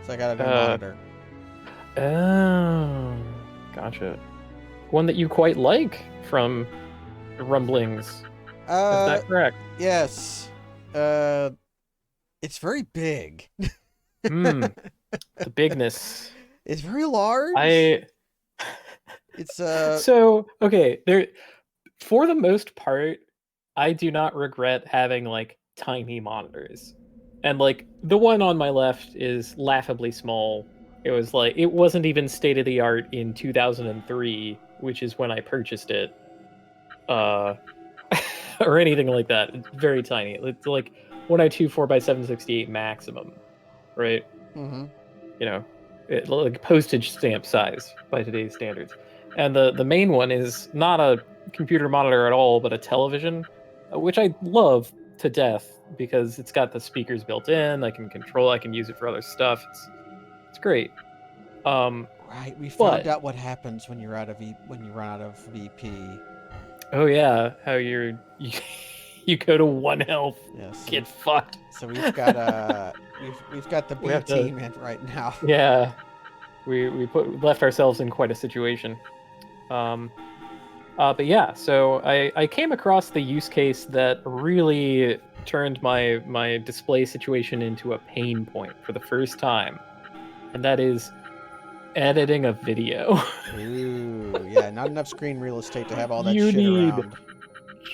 So I got a new Uh, monitor. Oh, gotcha. One that you quite like from rumblings. Is that correct? Yes. It's very big. Hmm. The bigness. It's very large. I It's so okay, there for the most part, I do not regret having like tiny monitors. And like the one on my left is laughably small. It wasn't even state of the art in 2003, which is when I purchased it. Uh or anything like that. It's very tiny. It's like 1024 by 768 maximum, right? mhm. You know, like postage stamp size by today's standards. And the main one is not a computer monitor at all, but a television, which I love to death because it's got the speakers built in. I can use it for other stuff. It's great. Um, Right. We found but out what happens when when you run out of VP. oh yeah, how you go to one health, Yeah. So get fucked. we've got we've got the We B have to, team in right now. yeah, left ourselves in quite a situation. Um, but yeah, so I came across the use case that really turned my display situation into a pain point for the first time, and that is editing a video. Ooh, yeah. Not enough screen real estate to have all that you shit need around.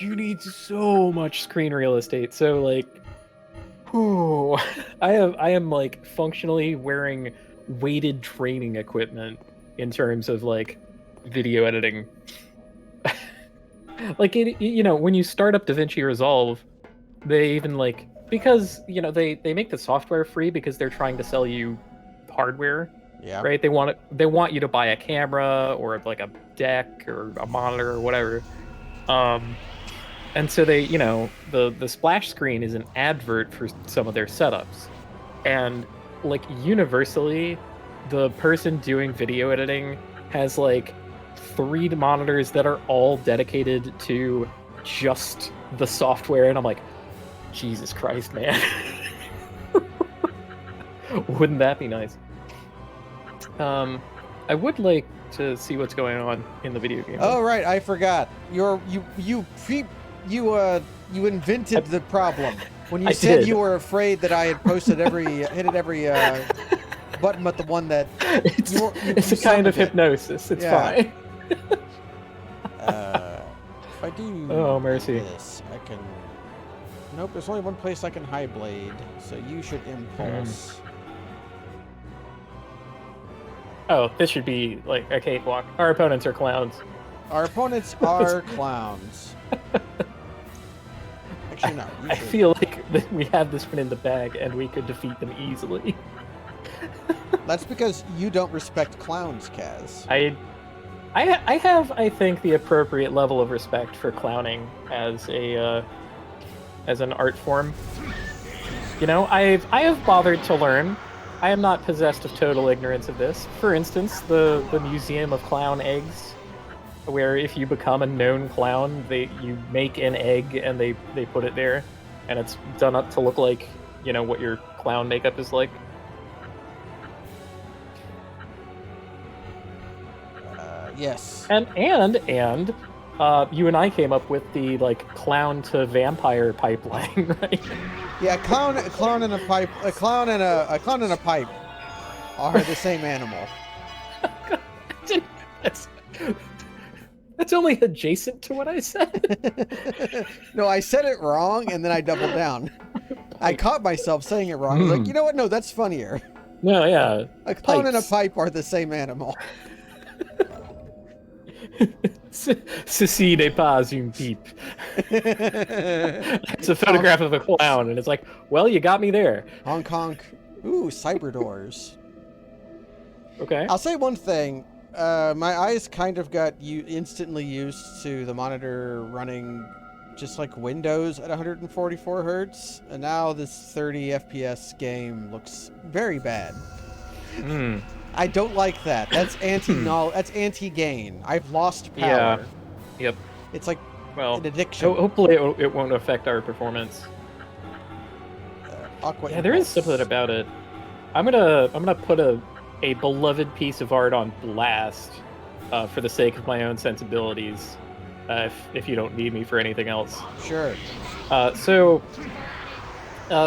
you need so much screen real estate. So like, whew, I am like functionally wearing weighted training equipment in terms of like video editing. Like when you start up DaVinci Resolve, they even like because they make the software free because they're trying to sell you hardware, Yeah. right? They want you to buy a camera or like a deck or a monitor or whatever. Um, and so the splash screen is an advert for some of their setups, and like universally, the person doing video editing has like three monitors that are all dedicated to just the software, and I'm like, Jesus Christ, man. Wouldn't that be nice? I would like to see what's going on in the video game. Oh right, I forgot. You invented the problem when you I said did. you were afraid that I had posted hit every button but the one that It's you a kind of summoned it. hypnosis. It's Yeah. fine. If I do Oh, mercy. this, I can. Nope, there's only one place I can high blade, so you should impulse. Oh, this should be like a cakewalk. Our opponents are clowns. Our opponents are clowns. Actually, no. I feel like we have this one in the bag and we could defeat them easily. That's because you don't respect clowns, Kaz. I have, I think, the appropriate level of respect for clowning as an art form. I have bothered to learn. I am not possessed of total ignorance of this. For instance, the Museum of Clown Eggs, where if you become a known clown, you make an egg and they put it there, and it's done up to look like what your clown makeup is like. Yes. And you and I came up with the like clown to vampire pipeline, right? Yeah, a clown and a pipe, a clown and a pipe are the same animal. That's only adjacent to what I said. No, I said it wrong and then I doubled down. I caught myself saying it wrong. I was like, you know what? No, that's funnier. No, yeah. A clown and a pipe are the same animal. Ceci n'est pas une pipe. It's a photograph of a clown, and it's like, well, you got me there. Honk honk. Ooh, cyber doors. Okay. I'll say one thing. My eyes kind of got instantly used to the monitor running just like Windows at 144 hertz, and now this 30 FPS game looks very bad. I don't like that. That's That's anti-gain. I've lost power. Yeah. Yep. It's like an addiction. Hopefully it won't affect our performance. Aqua yeah, there is impulse. something about it. I'm gonna put a beloved piece of art on blast for the sake of my own sensibilities. If you don't need me for anything else. Sure. So,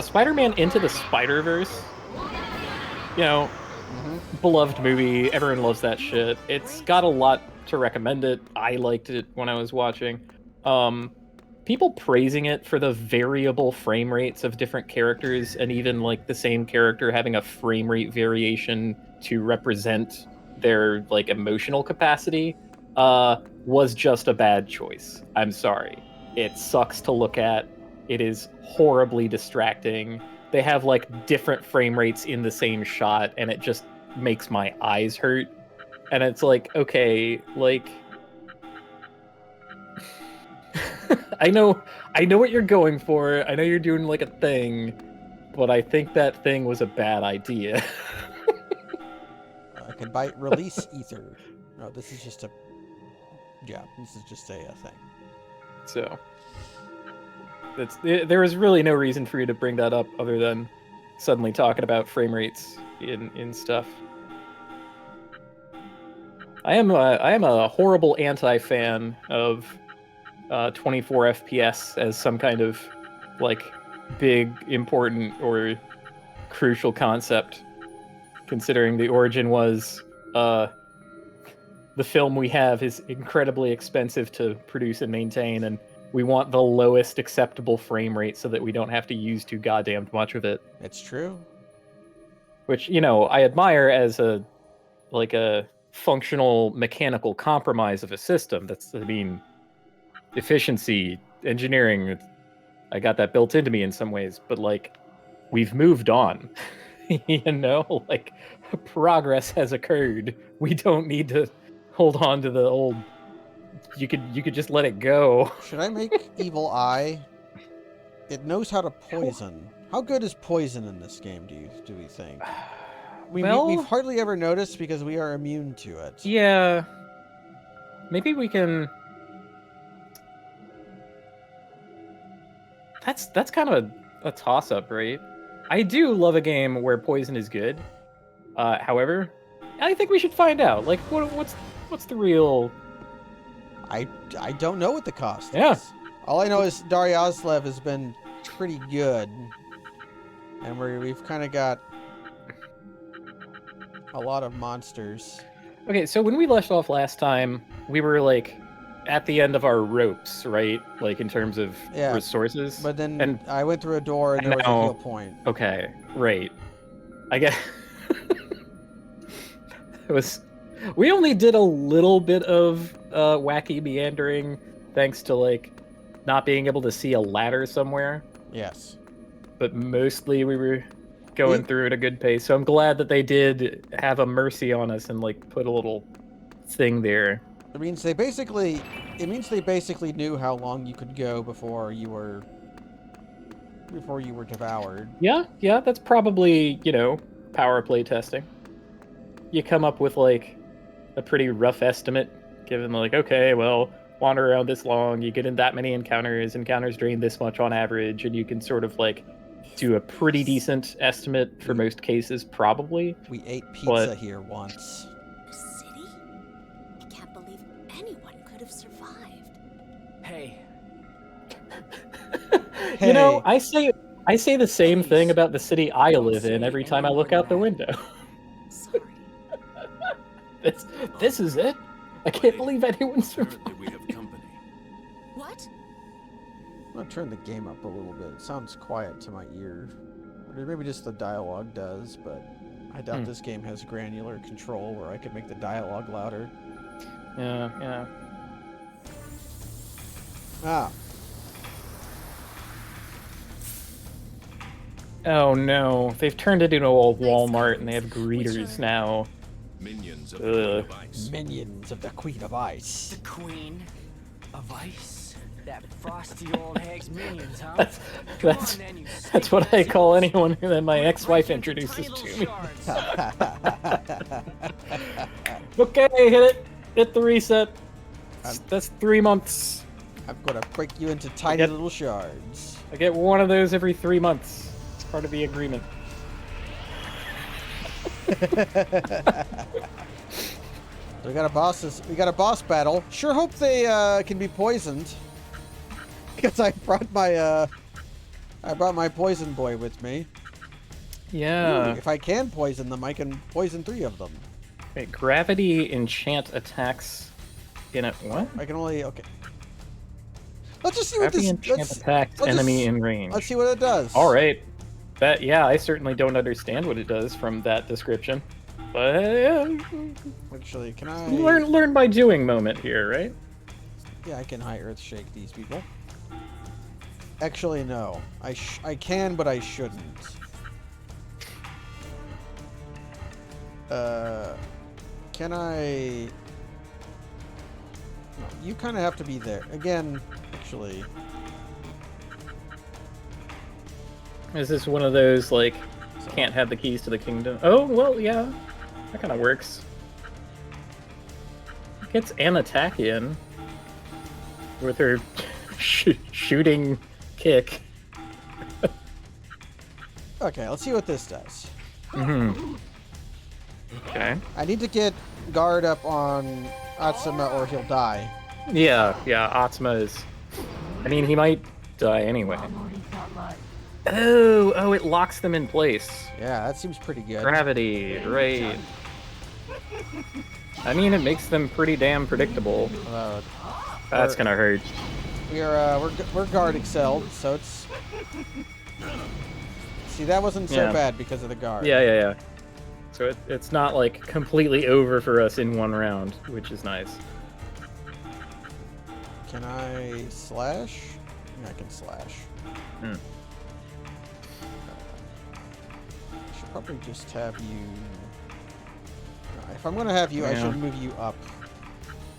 Spider-Man Into the Spider-Verse, you know, beloved movie. Everyone loves that shit. It's got a lot to recommend it. I liked it when I was watching. People praising it for the variable frame rates of different characters, and even like the same character having a frame rate variation to represent their like emotional capacity, was just a bad choice. I'm sorry. It sucks to look at. It is horribly distracting. They have like different frame rates in the same shot, and it just makes my eyes hurt. And it's like, okay, like I know what you're going for. I know you're doing like a thing, but I think that thing was a bad idea. I can buy release ether. No, this is just a. Yeah, this is just a thing. So there was really no reason for you to bring that up other than suddenly talking about frame rates in stuff. I am a horrible anti-fan of 24 FPS as some kind of like big, important, or crucial concept, considering the origin was the film we have is incredibly expensive to produce and maintain, and we want the lowest acceptable frame rate so that we don't have to use too goddamn much of it. It's true. Which, you know, I admire as a functional mechanical compromise of a system. That's, I mean, efficiency, engineering, I got that built into me in some ways, but like we've moved on. You know, like progress has occurred. We don't need to hold on to the old. You could just let it go. Should I make Evil Eye? It knows how to poison. How good is poison in this game, do we think? We've hardly ever noticed because we are immune to it. Yeah. Maybe we can. That's kind of a toss-up, right? I do love a game where poison is good. However, I think we should find out. Like, what's the real? I don't know what the cost Yeah. is. All I know is Daryoslev has been pretty good, and we've kind of got a lot of monsters. Okay, so when we left off last time, we were like at the end of our ropes, right? Like in terms of resources. But then I went through a door and there was a heal point. Okay, right. I guess it was. We only did a little bit of wacky meandering, thanks to like not being able to see a ladder somewhere. Yes. But mostly we were going through at a good pace. So I'm glad that they did have a mercy on us and like put a little thing there. It means they basically knew how long you could go before you were devoured. Yeah, that's probably, you know, power play testing. You come up with like a pretty rough estimate, given like, okay, well, wander around this long, you get in that many encounters drain this much on average, and you can sort of like do a pretty decent estimate for most cases, probably. We ate pizza here once. A city? I can't believe anyone could have survived. Hey. You know, I say the same thing about the city I live in every time I look out the window. Sorry. This is it. I can't believe anyone survived. We have company. What? I'm gonna turn the game up a little bit. It sounds quiet to my ear. Or maybe just the dialogue does, but I doubt this game has granular control where I could make the dialogue louder. Yeah. Ah. Oh no, they've turned it into a Walmart and they have greeters now. Minions of the Queen of Ice. Minions of the Queen of Ice. The Queen of Ice? That frosty old hag's minions, huh? That's what I call anyone that my ex-wife introduces to me. Okay, hit the reset. That's 3 months. I'm gonna break you into tiny little shards. I get one of those every 3 months. It's part of the agreement. We got a boss battle. Sure hope they can be poisoned. Because I brought my poison boy with me. Yeah. Ooh, if I can poison them, I can poison 3 of them. Wait, gravity enchant attacks in it. What? I can only Let's just see what Gravity this. enchant attacks enemy in range. Let's see what it does. All right. That I certainly don't understand what it does from that description. But yeah, Actually, can I learn by doing moment here, right? Yeah, I can high earth shake these people. Actually, no. I can, but I shouldn't. Can I? No, you kind of have to be there again. Actually, Is this one of those like can't have the keys to the kingdom? Oh well, yeah, that kind of works. Gets an attack in with her shooting kick. okay. Let's see what this does. Mm-hmm. Okay. I need to get guard up on Atsuma or he'll die. Yeah, Atsuma is... I mean, he might die anyway. Oh, it locks them in place. Yeah, that seems pretty good. Gravity, right. I mean, it makes them pretty damn predictable. That's gonna hurt. We're guard excelled, so it's... See, that wasn't so bad because of the guard. Yeah. So it's not like completely over for us in one round, which is nice. Can I slash? Yeah, I can slash. Hmm. I should probably just have you... No, if I'm going to have you, I should move you up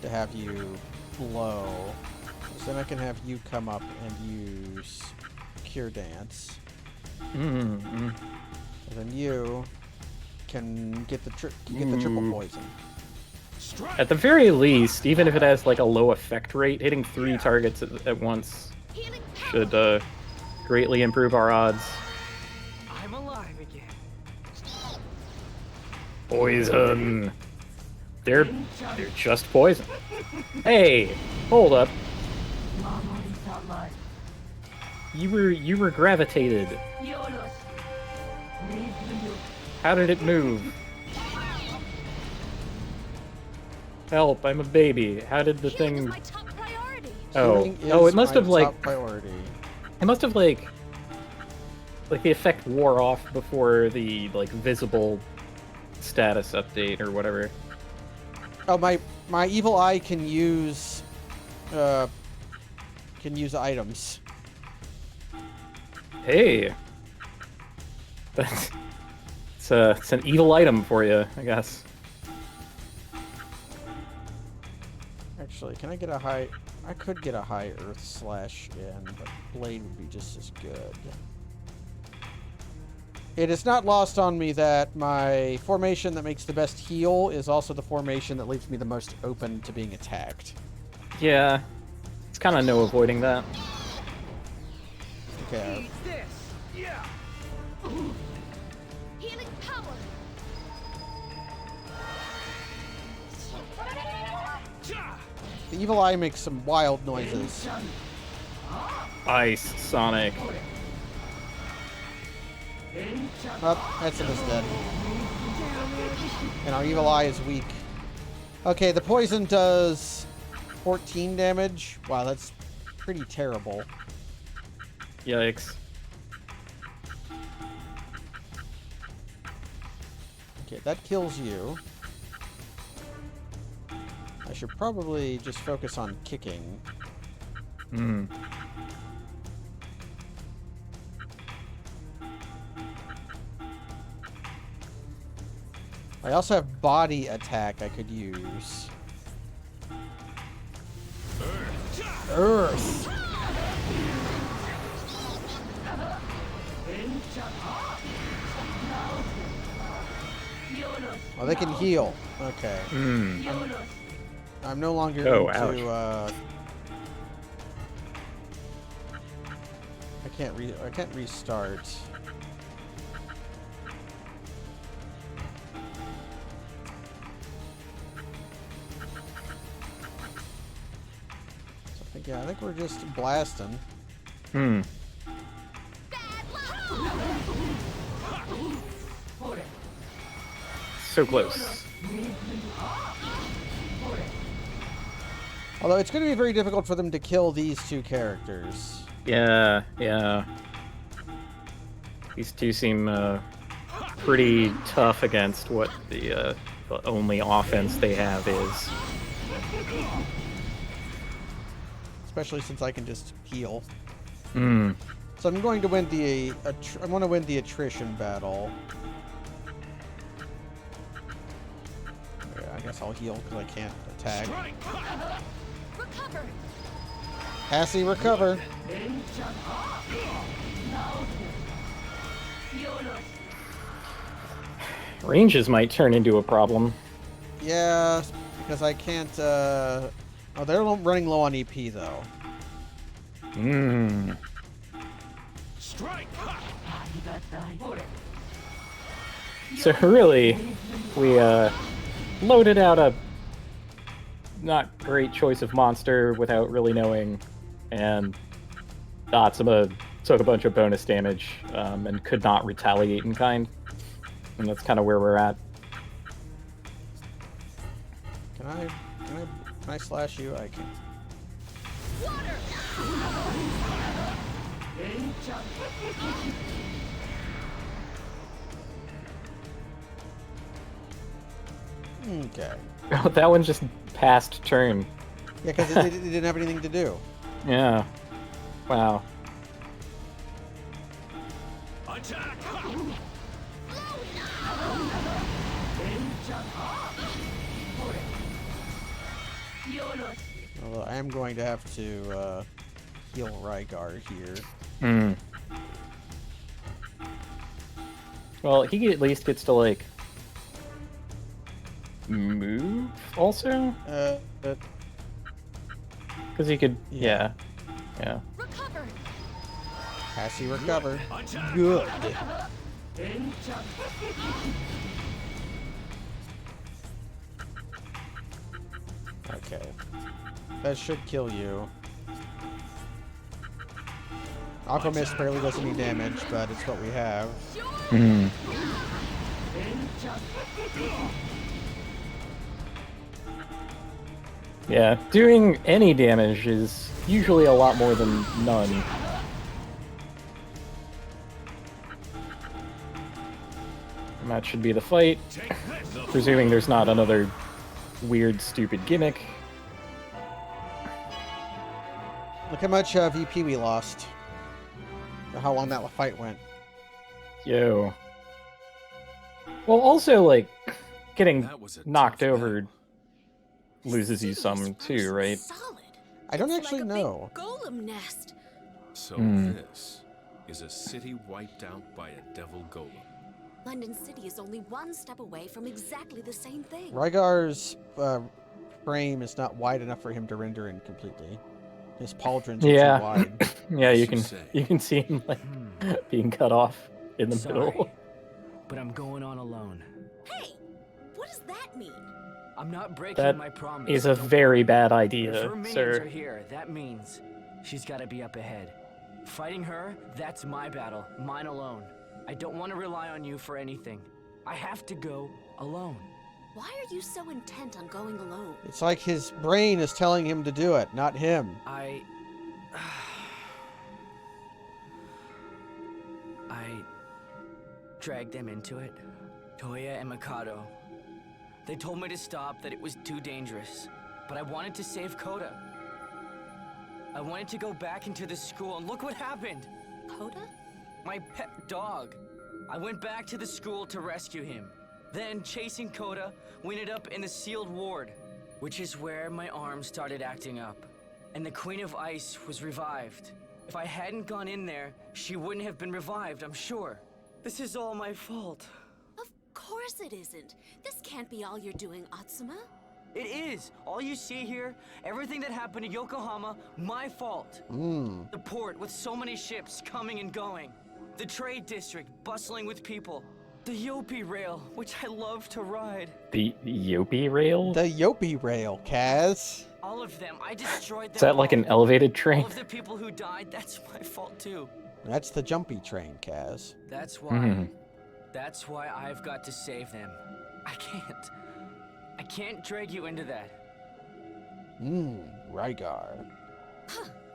to have you low. So then I can have you come up and use Cure Dance. And then you can get the triple poison. At the very least, even if it has like a low effect rate, hitting 3 targets at once should greatly improve our odds. I'm alive again. Poison. They're just poison. Hey, hold up. You were gravitated. How did it move? Help, I'm a baby. How did the Healing is thing... my top priority. Oh, it must have my like... top priority. It must have like the effect wore off before the like visible status update or whatever. Oh, my evil eye can use items. Hey, that's it's an evil item for you, I guess. Actually, can I get a high... I could get a high earth slash in, but blade would be just as good. It is not lost on me that my formation that makes the best heal is also the formation that leaves me the most open to being attacked. Yeah, it's kind of no avoiding that. Okay. Eat this. Yeah. Healing power. The evil eye makes some wild noises. Ice Sonic. Oh, Etsima's dead. And our evil eye is weak. Okay, the poison does 14 damage. Wow, that's pretty terrible. Yikes. Okay, that kills you. I should probably just focus on kicking. Hmm. I also have body attack I could use. Earth! Oh, they can heal. Okay. Hmm. I'm no longer Oh, going to, I can't restart. Yeah, I think we're just blasting. Hmm. So close. Although it's going to be very difficult for them to kill these two characters. Yeah, yeah. These two seem pretty tough against what the only offense they have is. Especially since I can just heal. Hmm. So I'm going to win the I want to win the attrition battle. Yeah, I guess I'll heal because I can't attack. Recover. Passy, recover. Ranges might turn into a problem. Yeah, because I can't. Oh, they're running low on EP though. Hmm. So really, we loaded out a not great choice of monster without really knowing, and Datsuma took a bunch of bonus damage and could not retaliate in kind, and that's kind of where we're at. Can I slash you? I can. Okay. Oh, that one just passed turn. Yeah, because it didn't have anything to do. Yeah. Wow. Attack! Although I am going to have to heal Rygar here. Hmm. Well, he at least gets to, like, move also? Because he could, yeah. Recover. Passy, recover. Attack! Good. Okay. That should kill you. Aqua Mist barely does any damage, but it's what we have. Hmm. Yeah, doing any damage is usually a lot more than none. And that should be the fight, presuming there's not another weird, stupid gimmick. Look how much VP we lost. Or how long that fight went. Yo. Well, also, like, getting That was a knocked tough over battle. loses you some too, right? Solid. I don't It's actually like a big know. golem nest. So Hmm. this is a city wiped out by a devil golem. London City is only one step away from exactly the same thing. Rygar's frame is not wide enough for him to render in completely. His pauldrons are Yeah. too wide. Yeah, What's you she can say? see him like being cut off in the Sorry, middle. but I'm going on alone. Hey, what does that mean? I'm not breaking That my promise. is a Don't very worry. bad If idea, her minions sir. are here, that means she's got to be up ahead. Fighting her, that's my battle, mine alone. I don't want to rely on you for anything. I have to go alone. Why are you so intent on going alone? It's like his brain is telling him to do it, not him. I dragged them into it. Toya and Mikado. They told me to stop, that it was too dangerous. But I wanted to save Koda. I wanted to go back into the school, and look what happened! Coda? My pet dog. I went back to the school to rescue him. Then, chasing Koda, we ended up in the sealed ward, which is where my arm started acting up. And the Queen of Ice was revived. If I hadn't gone in there, she wouldn't have been revived, I'm sure. This is all my fault. Of course it isn't. This can't be all you're doing, Atsuma. It is. All you see here, everything that happened to Yokohama, my fault. The port with so many ships coming and going. The trade district bustling with people. The Yopi rail, which I love to ride. The Yopi rail? The Yopi rail, Kaz. All of them. I destroyed them. Is that like an elevated train? All of the people who died, that's my fault too. That's the jumpy train, Kaz. That's why. That's why I've got to save them. I can't drag you into that. Rygar.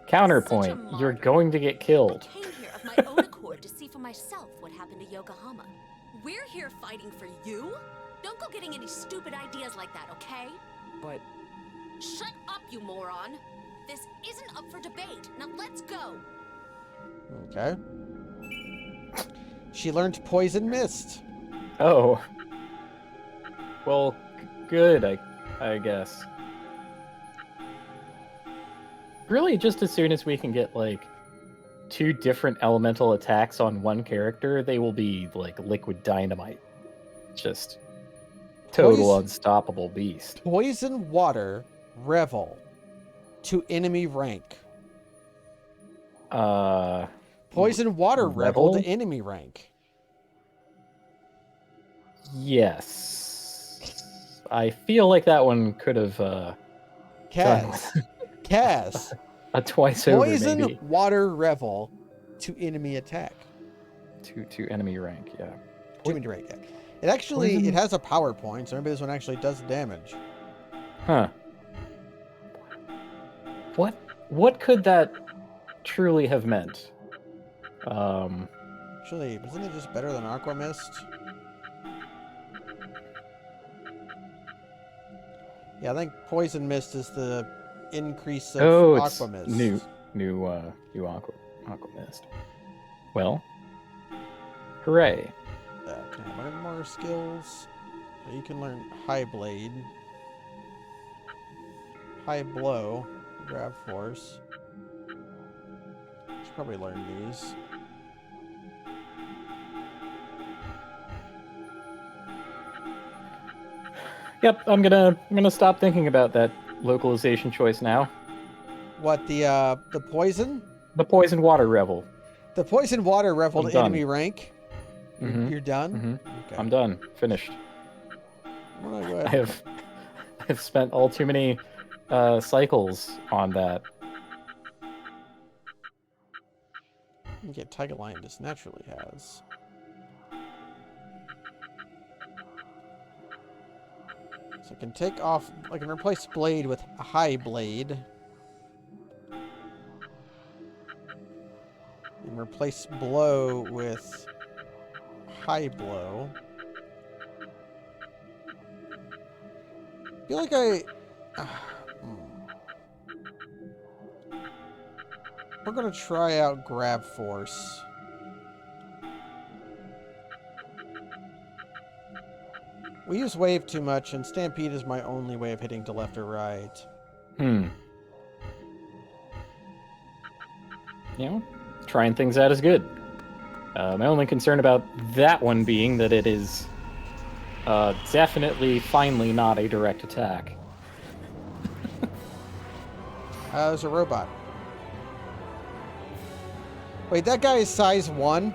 Counterpoint, you're going to get killed. I came here of my own accord to see for myself what happened to Yokohama. We're here fighting for you. Don't go getting any stupid ideas like that, okay? But Shut up, you moron. This isn't up for debate. Now let's go. Okay. She learned Poison Mist. Oh. Well, good, I guess. Really, just as soon as we can get, like, 2 different elemental attacks on one character, they will be, like, liquid dynamite. Just total unstoppable beast. Poison Water Revel to enemy rank. Poison Water Revel to enemy rank. Yes. I feel like that one could have Kaz. a twice over, Poison maybe. Water Revel to enemy attack. To enemy rank, yeah. To enemy rank, yeah. It actually, it has a power point, so maybe this one actually does damage. Huh. What could that truly have meant? Actually, isn't it just better than Aqua Mist? Yeah, I think Poison Mist is the increase of Aqua Mist. New Aqua Mist. Well, hooray. Can I learn more skills? You can learn High Blade, High Blow, Grab Force. Should probably learn these. Yep, I'm gonna stop thinking about that localization choice now. What, the poison? The Poison Water Revel. The Poison Water Revel I'm to done. enemy rank? You're done? Okay. I'm done. Finished. Well, I would. I've spent all too many cycles on that. You get Tiger Lion just naturally has. So I can take off, I can replace Blade with a High Blade. And replace Blow with High Blow. I feel like we're gonna try out Grab Force. We use Wave too much, and Stampede is my only way of hitting to left or right. You know, trying things out is good. My only concern about that one being that it is definitely, finally not a direct attack. There's a robot. Wait, that guy is size 1?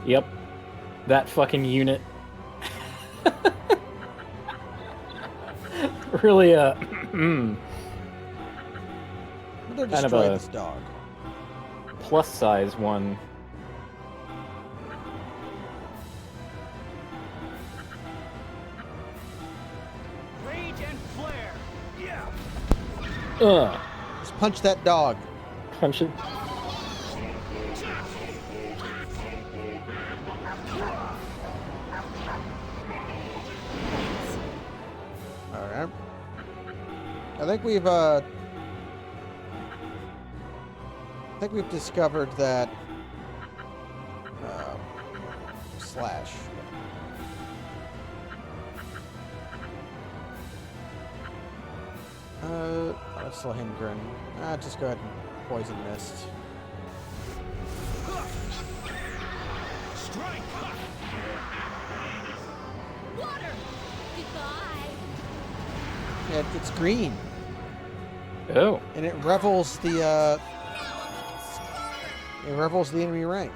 Yep. That fucking unit. Really, I'm gonna Kind of destroy a- this dog. plus size one. rage and flare. Yeah. Let's punch that dog. Punch it. Alright. I think we've discovered that slash. Let's let him grin. Just go ahead and Poison Mist. Strike! Water! Goodbye! Yeah, it's green, Oh, and it revels the enemy rank.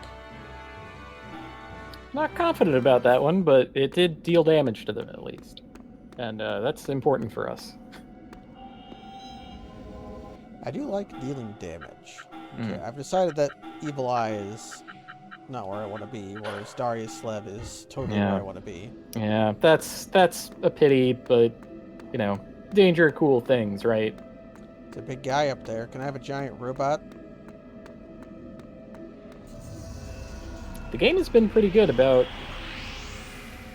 Not confident about that one, but it did deal damage to them at least. And that's important for us. I do like dealing damage. Mm. Okay, I've decided that Evil Eye is not where I want to be, whereas Darius Slev is totally where I want to be. Yeah, that's a pity, but, you know, danger are cool things, right? There's a big guy up there. Can I have a giant robot? The game has been pretty good about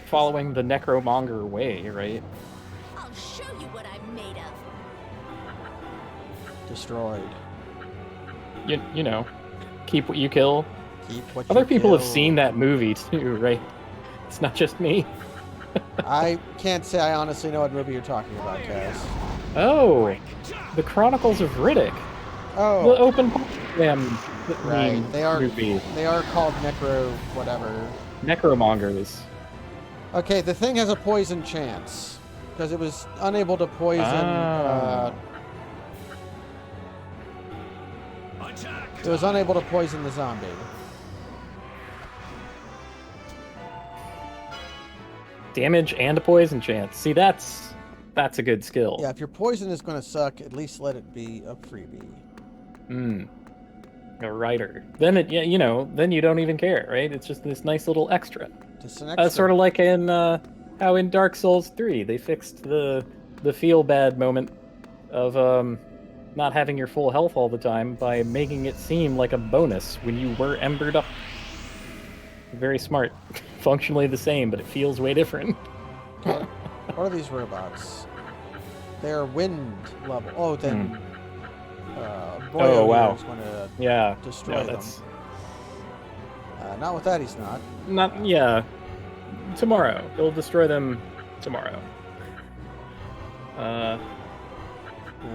following the necromonger way, right? I'll show you what I'm made of. Destroyed. You know, keep what you kill. Keep what Other you people have kill. seen that movie too, right? It's not just me. I can't say I honestly know what movie you're talking about, Cass. Oh, the Chronicles of Riddick. The Oh, open right. They are movie. they are called necro whatever. Necromongers. Okay, the thing has a poison chance because it was unable to poison. It was unable to poison the zombie. Damage and a poison chance. See, that's a good skill. Yeah, if your poison is going to suck, at least let it be a freebie. A writer. Then then you don't even care, right? It's just this nice little extra. Just an extra. Sort of like in how in Dark Souls 3 they fixed the feel bad moment of not having your full health all the time by making it seem like a bonus when you were embered up. Very smart. Functionally the same, but it feels way different. What are these robots? They're wind level. Oh, then. Oh, wow. is going to Yeah. destroy them. Not with that, he's not. Yeah. Tomorrow. He'll destroy them tomorrow. I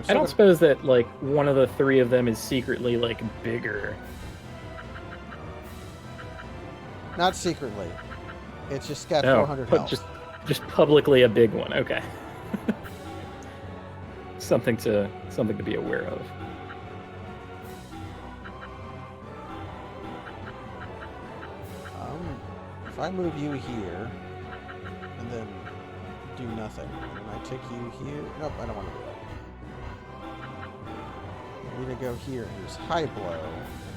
don't suppose that, like, one of the three of them is secretly, like, bigger. Not secretly. It's just got 400 but health. just publicly a big one. Okay. something to be aware of. If I move you here, and then do nothing, and I take you here... Nope, I don't want to do that. I'm going to go here and use High Blow,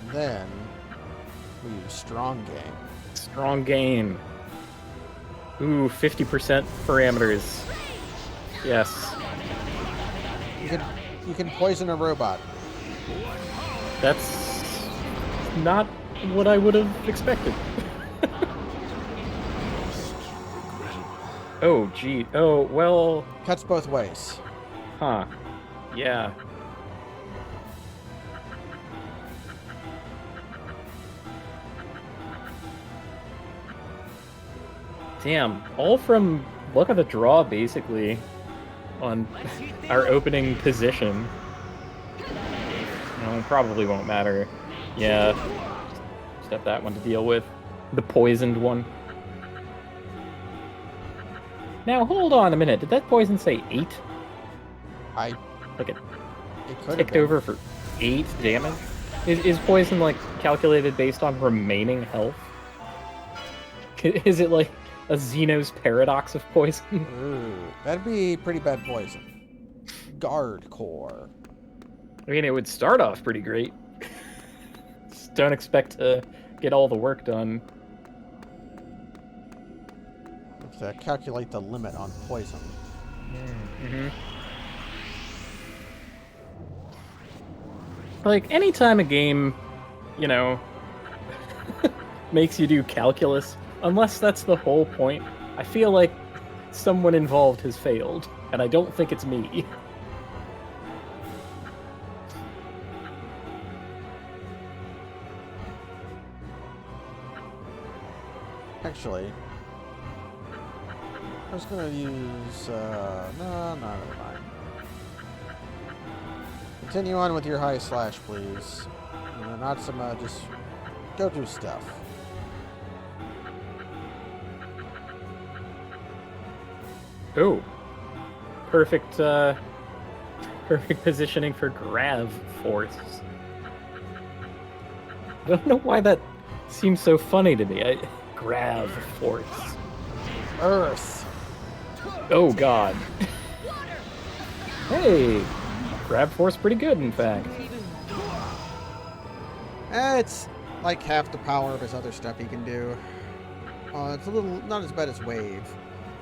and then we use Strong Game. Strong Game. Ooh, 50% parameters. Yes. You can poison a robot. That's not what I would have expected. Oh, gee. Oh, well... Cuts both ways. Huh. Yeah. Damn. All from luck of the draw, basically, on our opening position. No, probably won't matter. Yeah. Just have that one to deal with. The poisoned one. Now, hold on a minute. Did that poison say 8? Like it could ticked over for 8 damage? Is poison, like, calculated based on remaining health? Is it like a Zeno's paradox of poison? Ooh, that'd be pretty bad poison. Guard core. I mean, it would start off pretty great. Just don't expect to get all the work done. To calculate the limit on poison. Mm-hmm. Like, anytime a game, you know, makes you do calculus, unless that's the whole point, I feel like someone involved has failed, and I don't think it's me. Actually, I was gonna use, no, never mind. Continue on with your high slash, please. You know, not some, just go do stuff. Oh. Perfect, perfect positioning for grav force. I don't know why that seems so funny to me. Grav Force. Earth. Oh god. Hey! Grav Force pretty good, in fact. It's like half the power of his other stuff he can do. It's a little not as bad as Wave.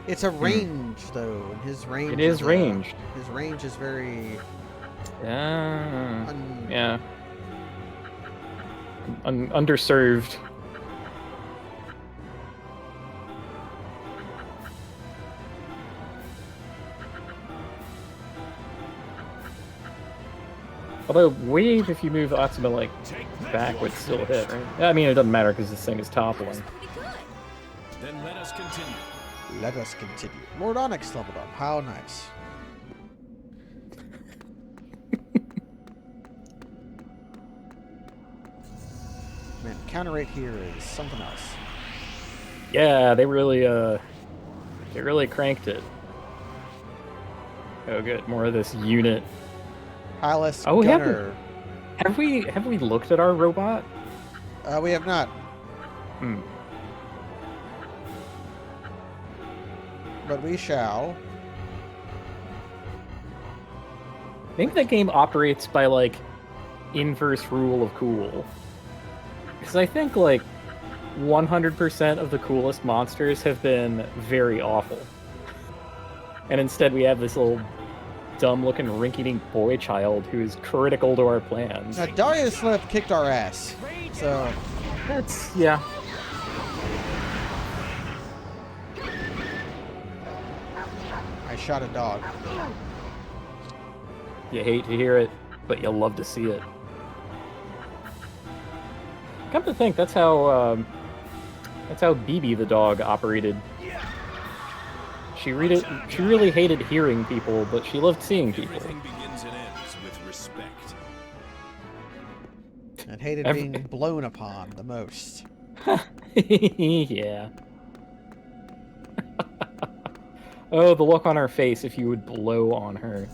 It's a range though, and his range. It is ranged. His range is very. Yeah. Underserved. Although Wave, if you move Atsuma like back, would still hit, right? I mean, it doesn't matter because this thing is toppling. Pretty good. Then let us continue. Let us continue. Lord Onyx leveled up. How nice. Man, counter rate here is something else. Yeah, they really cranked it. Oh, good. More of this unit. Palace Oh, Gunner. Have we looked at our robot? We have not. Hmm. But we shall. I think that game operates by like inverse rule of cool. Because I think like 100% of the coolest monsters have been very awful. And instead we have this little dumb-looking rinky-dink boy child who is critical to our plans. Now, Darius Slip kicked our ass. So, That's, yeah. I shot a dog. You hate to hear it, but you love to see it. Come to think, that's how BB the dog operated. She really hated hearing people, but she loved seeing people. Everything begins and ends with respect. And hated being blown upon the most. Yeah. Oh, the look on her face if you would blow on her.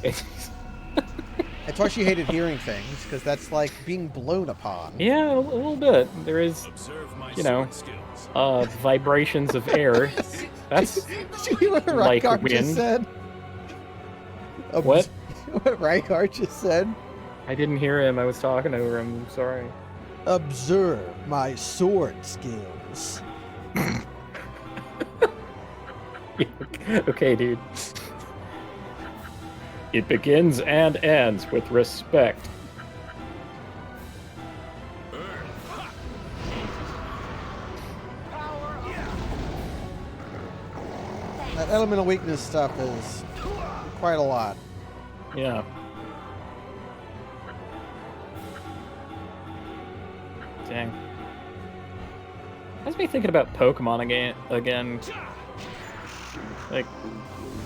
That's why she hated hearing things, because that's like being blown upon. Yeah, a little bit. There is, Observe my you know, sword skills. vibrations of air. That's Did you hear what like Rykard just wind. said? What? What Rykard just said? I didn't hear him. I was talking over him. Sorry. Observe my sword skills. Okay, dude. It begins and ends with respect. That elemental weakness stuff is quite a lot. Yeah. Dang. Has me thinking about Pokemon again. Like,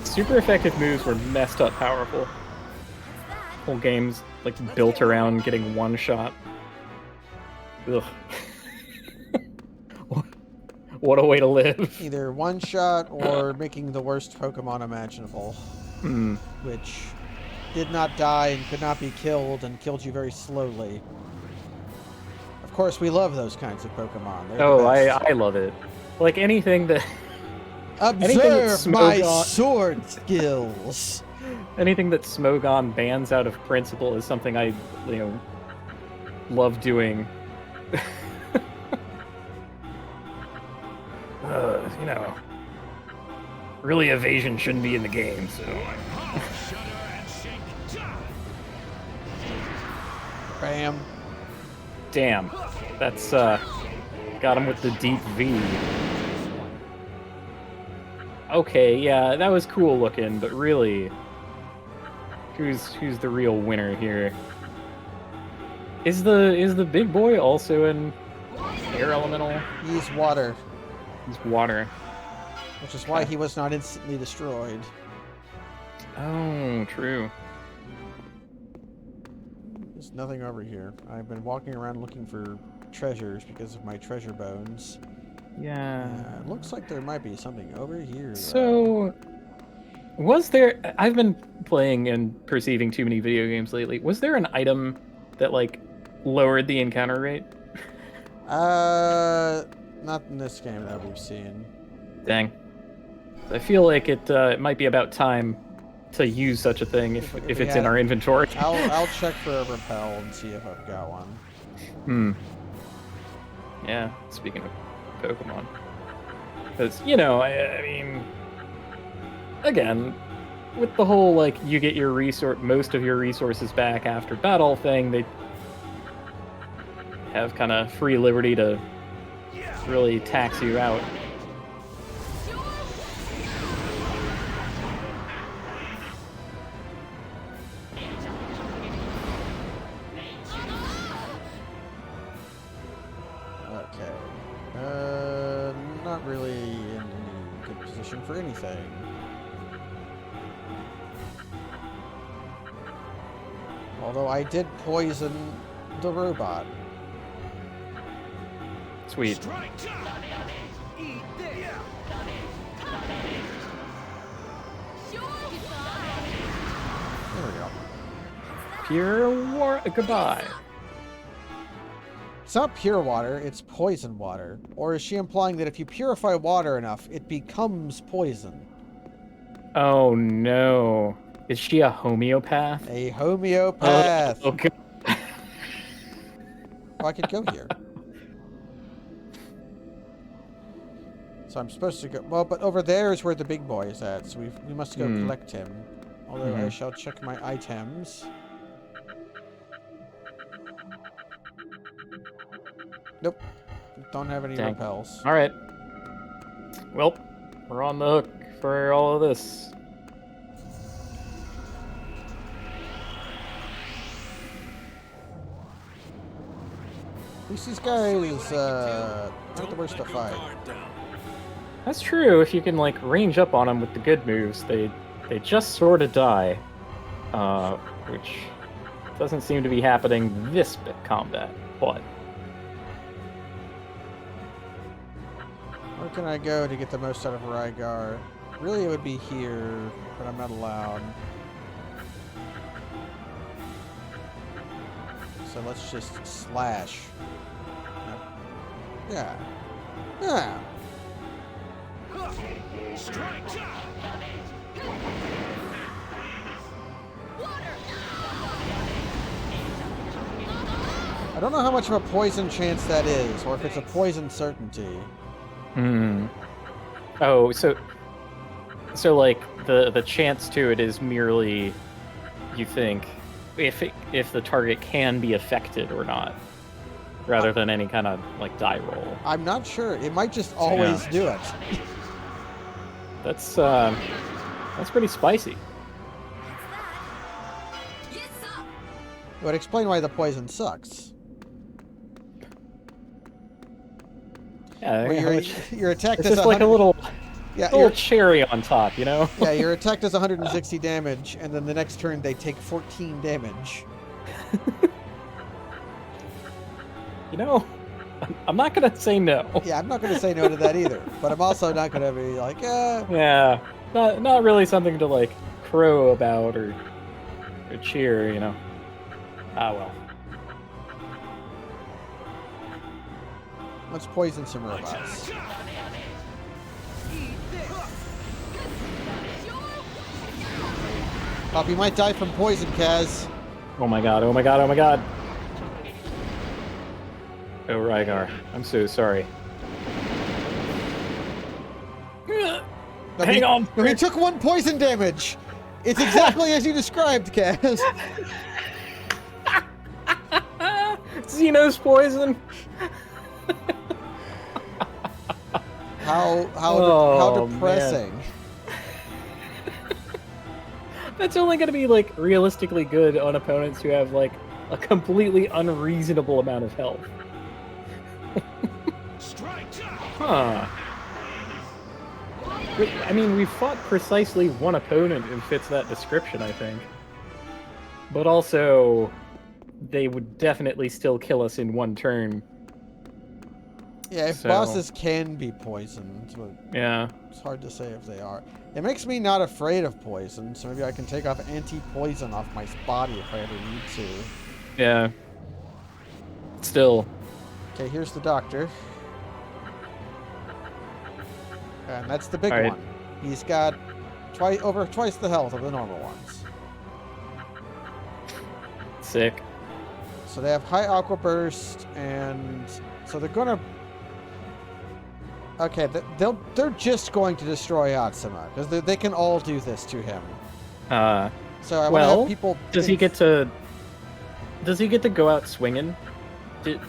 super effective moves were messed up powerful. Whole game's like built around getting one shot. Ugh. What a way to live. Either one shot or making the worst Pokemon imaginable. Hmm. Which did not die and could not be killed and killed you very slowly. Of course, we love those kinds of Pokemon. They're the Oh, best. I love it. Like anything that Observe my Smogon- sword skills. anything that Smogon bans out of principle is something I, love doing. Really evasion shouldn't be in the game, so. Bam. Damn. That's, got him with the deep V. Okay, yeah, that was cool looking, but really, who's the real winner here? Is the big boy also an air elemental? He's water, He's water. which is why he was not instantly destroyed. Oh, true. There's nothing over here. I've been walking around looking for treasures because of my treasure bones. Yeah. It looks like there might be something over here. Though. So, was there? I've been playing and perceiving too many video games lately. Was there an item that like lowered the encounter rate? Not in this game that we've seen. Dang. I feel like it might be about time to use such a thing if we it's had in our it. inventory. I'll check for a repel and see if I've got one. Yeah, speaking of Pokemon. Because, you know, I mean, again, with the whole, like, you get your most of your resources back after battle thing, they have kind of free liberty to really tax you out. Not really in any good position for anything. Although I did poison the robot. Sweet. There we go. Pure goodbye. It's not pure water, it's poison water. Or is she implying that if you purify water enough, it becomes poison? Oh no. Is she a homeopath? A homeopath! Oh, okay. Oh, I could go here. So I'm supposed to go... Well, but over there is where the big boy is at, so we must go collect him. Although I shall check my items. Nope. Don't have any Dang. repels. Alright. Well, we're on the hook for all of this. At least these guys, aren't the worst to fight. That's true. If you can, like, range up on them with the good moves, they just sort of die. Which doesn't seem to be happening this bit combat, but... Where can I go to get the most out of Rygar? Really, it would be here, but I'm not allowed. So let's just slash. Yeah. Yeah. I don't know how much of a poison chance that is, or if it's a poison certainty. Oh, so like the chance to it is merely, you think, if the target can be affected or not, rather than any kind of like die roll. I'm not sure. It might just always do it. That's pretty spicy. It would explain why the poison sucks. Yeah, Where your attack it's does just like a little cherry on top, you know? Yeah, your attack does 160 damage, and then the next turn they take 14 damage. You know, I'm not gonna say no. Yeah, I'm not going to say no to that either, but I'm also not going to be like, Yeah, not really something to like crow about or cheer, you know. Ah well. Let's poison some robots. Pop, you might die from poison, Kaz. Oh my god, oh my god, oh my god. Oh, Rygar, I'm so sorry. Hang on! No, he took 1 poison damage! It's exactly as you described, Kaz. Xeno's poison! How depressing. Man. That's only going to be, like, realistically good on opponents who have, like, a completely unreasonable amount of health. Huh. I mean, we fought precisely one opponent who fits that description, I think. But also, they would definitely still kill us in one turn. Yeah, if bosses can be poisoned, but yeah, it's hard to say if they are. It makes me not afraid of poison, so maybe I can take off anti-poison off my body if I ever need to. Yeah. Still. Okay, here's the doctor. And that's the big All right. one. He's got over twice the health of the normal ones. Sick. So they have high aqua burst, and so they're gonna. Okay, they're just going to destroy Atsuma because they can all do this to him. So I want to have people. Does he get to go out swinging?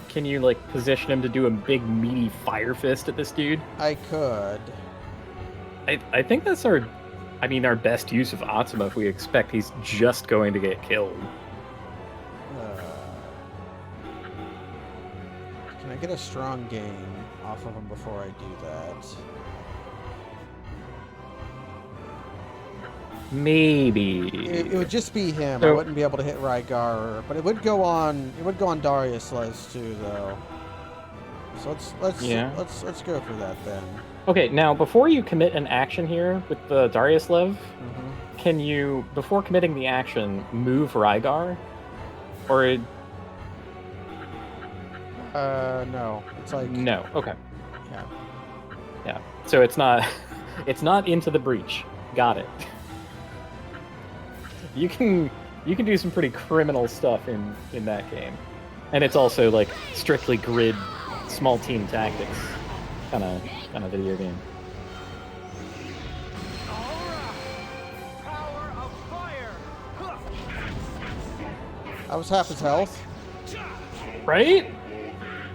Can you like position him to do a big meaty fire fist at this dude? I could. I think that's our best use of Atsuma if we expect he's just going to get killed. Can I get a strong gain off of him before I do that? Maybe. It would just be him. So- I wouldn't be able to hit Rygar, but it would go on. It would go on Darius Les too, though. So let's go for that then. Okay, now before you commit an action here with the Darius Lev, Mm-hmm. can you, before committing the action, move Rygar? Or No. It's like no? Okay, Yeah. yeah. So it's not into the breach. Got it. You can do some pretty criminal stuff in that game, and it's also like strictly grid, small team tactics, kind of video game. Power of fire! I was half his health. Right?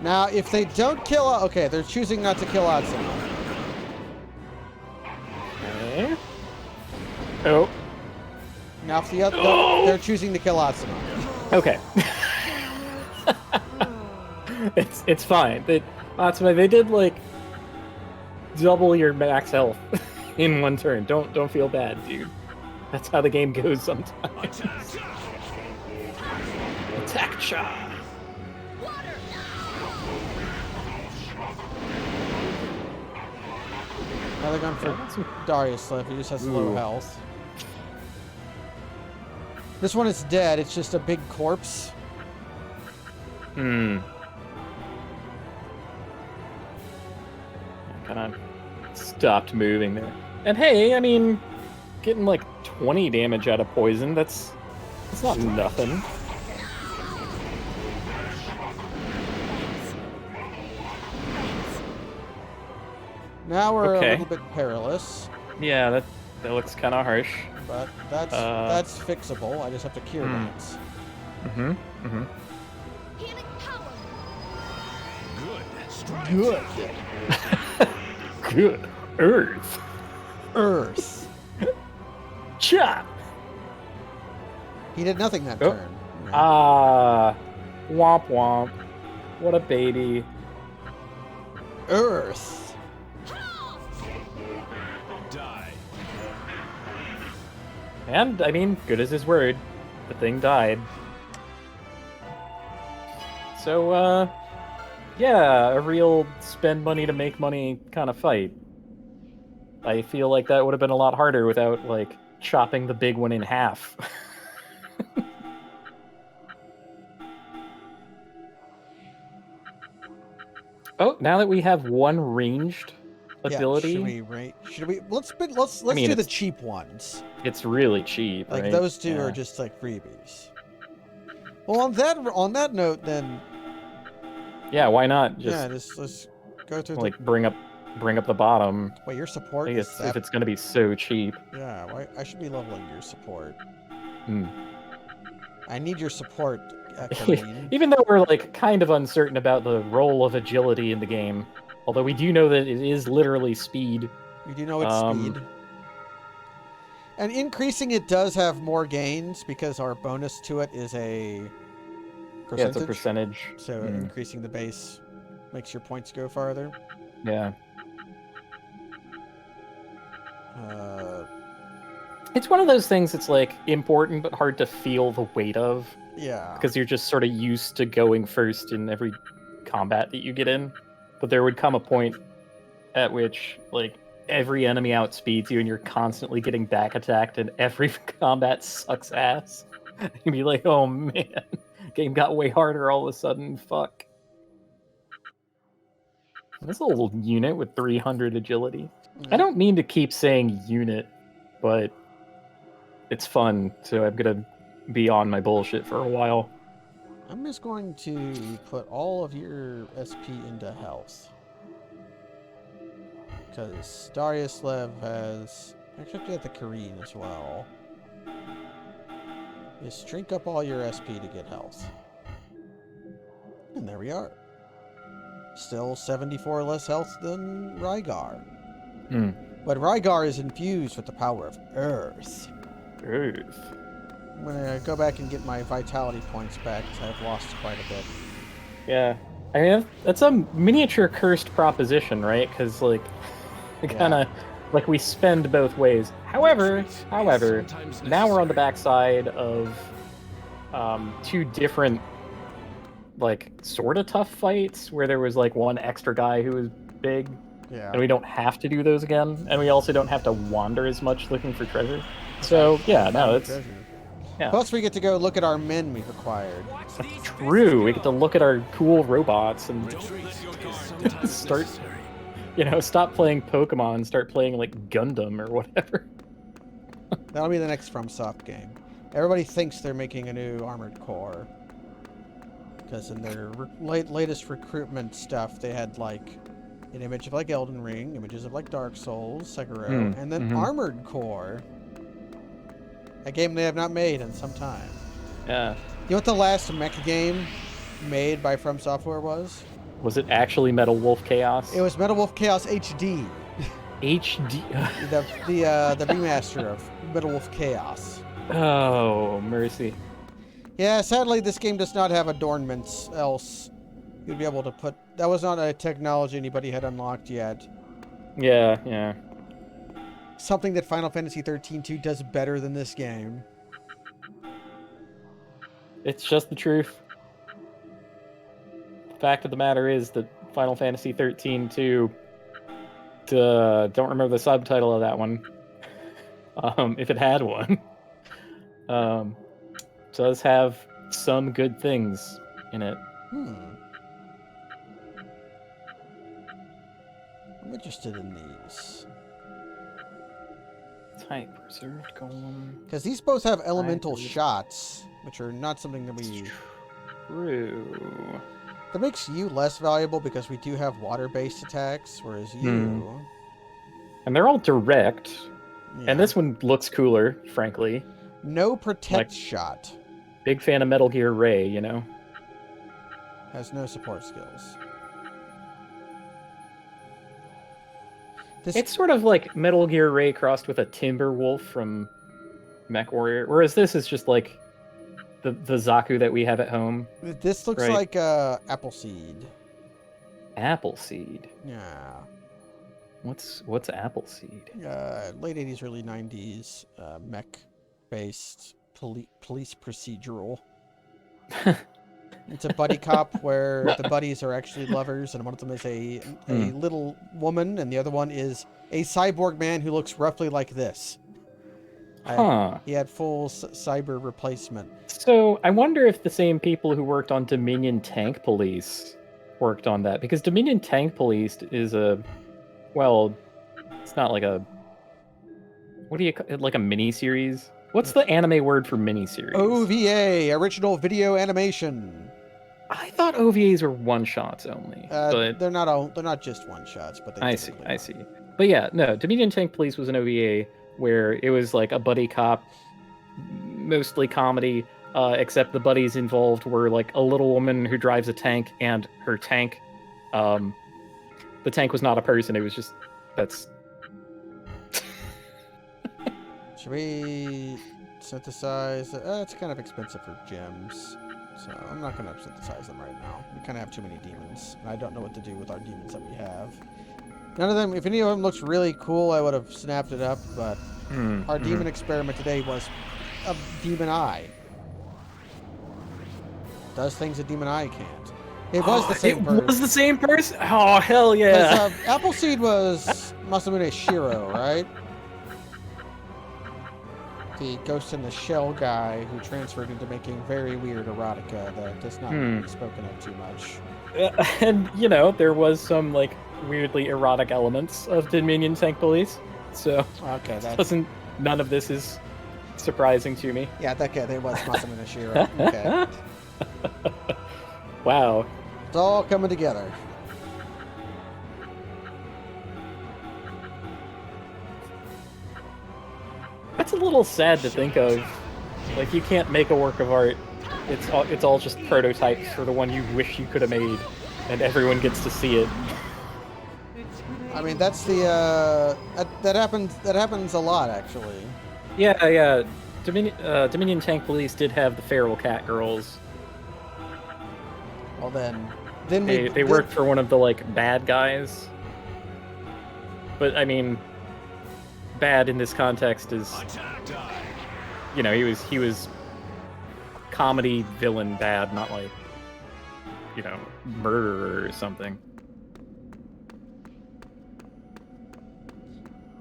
Now, if they don't kill, okay, they're choosing not to kill Atsuma. Okay. Oh. Now, if the other, they're choosing to kill Atsuma. Okay. it's fine. They did like double your max health in one turn. Don't feel bad, dude. That's how the game goes sometimes. Attack charge. Now they're going for Darius Lev. He just has low Ooh. health. This one is dead. It's just a big corpse. Kind of stopped moving there. And hey, I mean, getting like 20 damage out of poison, that's not nothing. Now we're Okay. a little bit perilous, Yeah, that looks kind of harsh. but that's fixable. I just have to cure dance. Panic power. Good. Good. Earth. Earth. Chop. He did nothing that Oh. turn. Womp womp. What a baby. Earth. Die. And, I mean, good as his word. The thing died. So, yeah, a real spend money to make money kind of fight. I feel like that would have been a lot harder without, like, chopping the big one in half. Oh, now that we have one ranged ability, Should we? Let's I mean, do the it's- cheap ones. it's really cheap, Like right? those two Yeah. are just like freebies. Well, on that note, then Yeah, why not? Just yeah, let's go through like bring up the bottom. Wait, your support I is guess that? if it's gonna be so cheap. Yeah, I should be leveling your support. Hmm. I need your support, Echoline. Even though we're like kind of uncertain about the role of agility in the game, although we do know that it is literally speed. You do know it's speed. And increasing it does have more gains because our bonus to it is a percentage. Yeah, it's a percentage. So increasing the base makes your points go farther. Yeah. It's one of those things that's like important but hard to feel the weight of Yeah. because you're just sort of used to going first in every combat that you get in. But there would come a point at which like every enemy outspeeds you and you're constantly getting back attacked and every combat sucks ass. You'd be like, oh man, game got way harder all of a sudden. Fuck. This little unit with 300 agility. I don't mean to keep saying unit, but it's fun, so I'm gonna be on my bullshit for a while. I'm just going to put all of your SP into health. Because Dariuslev has... Actually, I have to get the Kareen as well. Just drink up all your SP to get health. And there we are. Still 74 less health than Rygar. Hmm. But Rygar is infused with the power of Earth. Earth. I'm gonna go back and get my vitality points back because I've lost quite a bit. Yeah. I mean, that's a miniature cursed proposition, right? Because, like, it kind of, like, we spend both ways. However, now we're on the backside of two different, like, sort of tough fights where there was, like, one extra guy who was big, Yeah. and we don't have to do those again, and we also don't have to wander as much looking for treasure. So, yeah, no, it's... Treasure. Yeah. Plus, we get to go look at our men we've acquired. True, we get to look at our cool robots and start, stop playing Pokemon and start playing, like, Gundam or whatever. That'll be the next FromSoft game. Everybody thinks they're making a new Armored Core. Because in their latest recruitment stuff, they had, like, an image of, like, Elden Ring, images of, like, Dark Souls, Sekiro, and then Armored Core. A game they have not made in some time. Yeah. You know what the last mech game made by From Software was? Was it actually Metal Wolf Chaos? It was Metal Wolf Chaos HD. HD? the remaster of Metal Wolf Chaos. Oh, mercy. Yeah, sadly this game does not have adornments, else you'd be able to put... That was not a technology anybody had unlocked yet. Yeah. Something that Final Fantasy 13-2 does better than this game. It's just the truth. The fact of the matter is that Final Fantasy 13-2, don't remember the subtitle of that one, if it had one, does have some good things in it. I'm interested in these. Type reserved golem. Because these both have elemental shots, which are not something that we... True. That makes you less valuable because we do have water-based attacks, whereas you... And they're all direct. Yeah. And this one looks cooler, frankly. No protect shot. Big fan of Metal Gear Ray, you know? Has no support skills. It's sort of like Metal Gear Ray crossed with a Timberwolf from MechWarrior, whereas this is just like the Zaku that we have at home. This looks like Appleseed. Appleseed? Yeah. What's Appleseed? Late 80s, early 90s, mech-based police procedural. It's a buddy cop where the buddies are actually lovers, and one of them is a little woman, and the other one is a cyborg man who looks roughly like this. He had full cyber replacement. So I wonder if the same people who worked on Dominion Tank Police worked on that, because Dominion Tank Police is it's not like a... What do you call it? Like a mini-series? What's the anime word for mini-series? OVA, original video animation. I thought OVAs were one-shots only. But they're not just one-shots, but they I see. But yeah, no, Dominion Tank Police was an OVA where it was like a buddy cop, mostly comedy, except the buddies involved were like a little woman who drives a tank and her tank. The tank was not a person, it was just... Should we synthesize? It's kind of expensive for gems, so I'm not going to synthesize them right now. We kind of have too many demons, and I don't know what to do with our demons that we have. None of them, if any of them looks really cool, I would have snapped it up, but our demon experiment today was a demon eye. Does things a demon eye can't. It was the same person. It was the same person? Oh, hell yeah. Appleseed must have been a Shiro, right? The Ghost in the Shell guy who transferred into making very weird erotica that does not be spoken of too much. And, there was some, like, weirdly erotic elements of Dominion Tank Police. So Okay, that none of this is surprising to me. yeah, that guy there was Masamune Shiro. Okay, Wow. it's all coming together. That's a little sad to think of. Like, you can't make a work of art. It's all just prototypes for the one you wish you could have made, and everyone gets to see it. I mean, that's the that happens a lot actually. Yeah. Dominion Tank Police did have the feral cat girls. Well then They worked for one of the like bad guys. But I mean, bad in this context is, you know, he was comedy villain bad, not like, you know, murderer or something.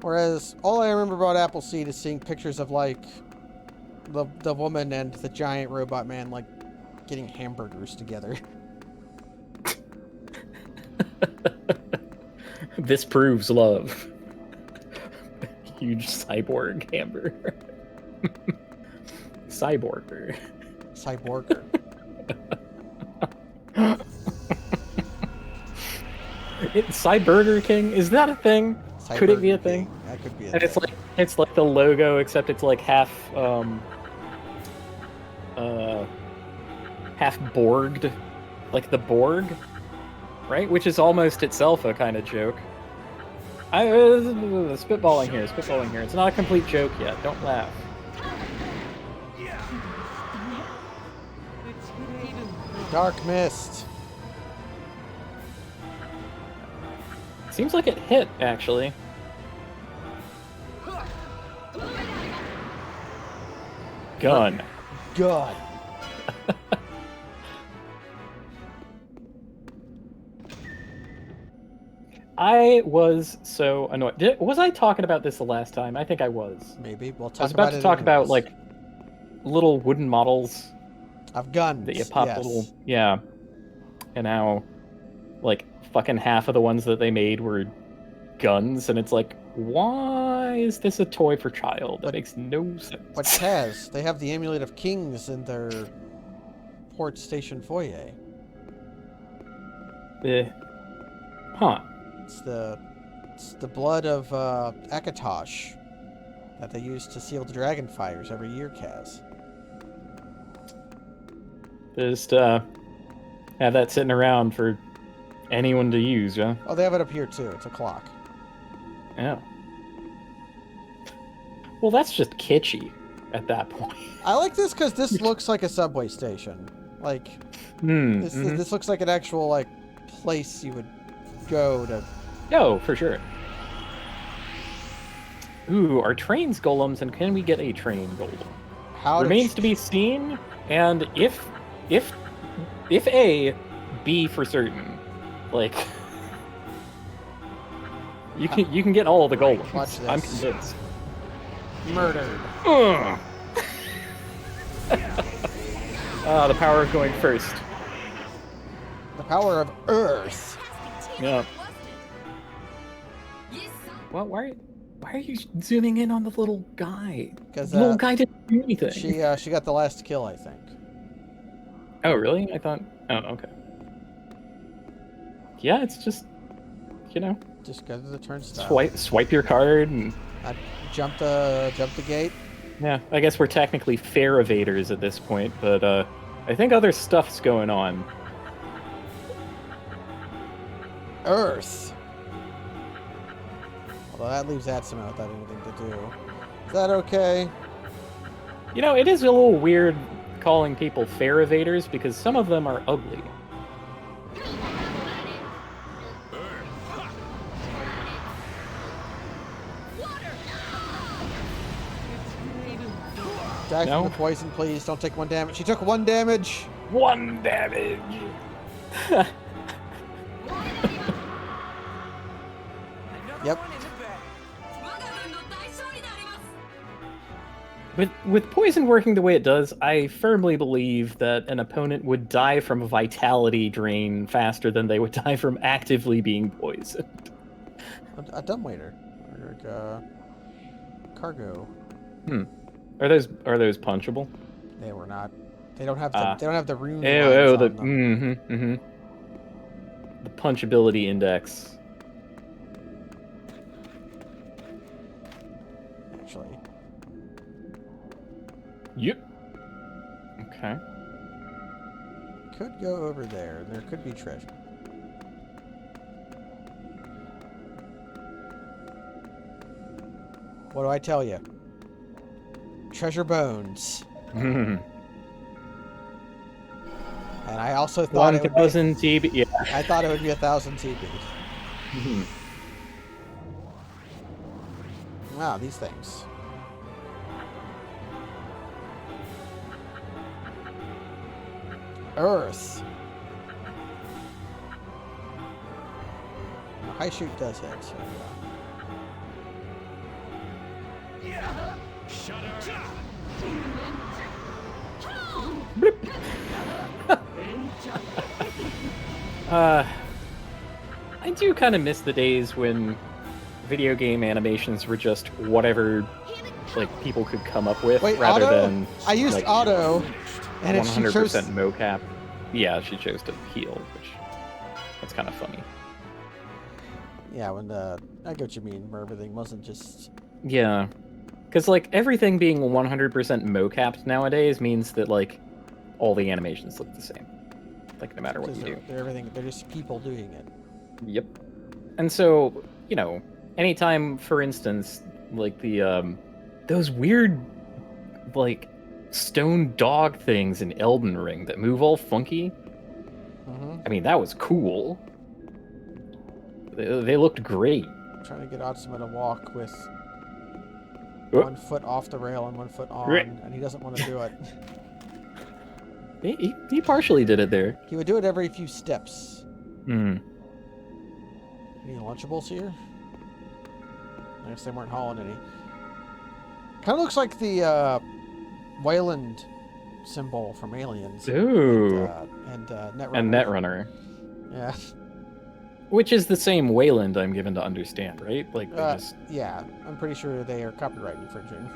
Whereas all I remember about Appleseed is seeing pictures of like the woman and the giant robot man like getting hamburgers together. This proves love. Huge cyborg hamburger. Cyborger. Cyborger. Cyburger King, is that a thing? Could it be a Cyborger thing? King. That could be a And thing. it's like the logo, except it's like half half Borged, like the Borg, right? Which is almost itself a kind of joke. Spitballing here. It's not a complete joke yet. Don't laugh. Dark Mist. Seems like it hit, actually. Gun. God. I was so annoyed. Was I talking about this the last time? I think I was. Maybe we'll I talk was about to talk about like little wooden models of guns. that you pop little, yeah, and how like fucking half of the ones that they made were guns, and it's like, why is this a toy for child? That makes no sense. But Taz, they have the Amulet of Kings in their port station foyer. Huh. It's the blood of Akatosh that they use to seal the dragon fires every year, Kaz. Just have that sitting around for anyone to use, yeah? Oh, they have it up here too. It's a clock. Yeah. Well, that's just kitschy at that point. I like this because this looks like a subway station. Like, this looks like an actual like place you would go to. Oh, for sure. Ooh, are trains golems, and can we get a train golem? How Remains to be seen, and if A, B for certain. Like, you can get all the golems. Watch this. I'm convinced. Murdered. The power of going first. The power of Earth. Yeah. Well, why are you zooming in on the little guy? Because The little guy didn't do anything. she got the last kill, I think. Oh, really? I thought... Oh, okay. Yeah, it's just, you know, Just go to the turnstile. swipe your card, and... I jump the gate. Yeah, I guess we're technically fair evaders at this point, but I think other stuff's going on. Earth. Although that leaves Atsuma without anything to do. Is that okay? You know, it is a little weird calling people fair evaders, because some of them are ugly. Die No? from the poison, please. Don't take 1 damage. She took 1 damage. 1 damage! Yep. With poison working the way it does, I firmly believe that an opponent would die from a vitality drain faster than they would die from actively being poisoned. A dumbwaiter. Or cargo. Are those punchable? They were not. They don't have the. They don't have the rune Ew, lines the on them. the punchability index. Actually. Yep. Okay. Could go over there. There could be treasure. What do I tell you? Treasure bones. And I also thought it would be 1,000 TB. Yeah. I thought it would be 1,000 TB. Wow, these things. Earth. High shoot does hit. So, I do kind of miss the days when video game animations were just whatever like people could come up with, Wait, rather auto? than I used like, auto, and if she 100% chose, mocap. Yeah, she chose to heal, which that's kind of funny. yeah, when I get what you mean, where everything wasn't just. Yeah, because like everything being 100% mocapped nowadays means that like all the animations look the same, like no matter what you do. They're just people doing it. Yep. And so, you know, anytime, for instance, like the those weird like stone dog things in Elden Ring that move all funky. I mean, that was cool. They looked great. I'm trying to get Otsuma to walk with Oh. 1 foot off the rail and 1 foot on, Right. and he doesn't want to do it. He partially did it there. He would do it every few steps. Hmm. Any Lunchables here? I guess they weren't hauling any. Kind of looks like the Wayland symbol from Aliens. Ooh. And Netrunner. And Netrunner. Yeah. Which is the same Wayland, I'm given to understand, right? Like, they just... Yeah, I'm pretty sure they are copyright infringing.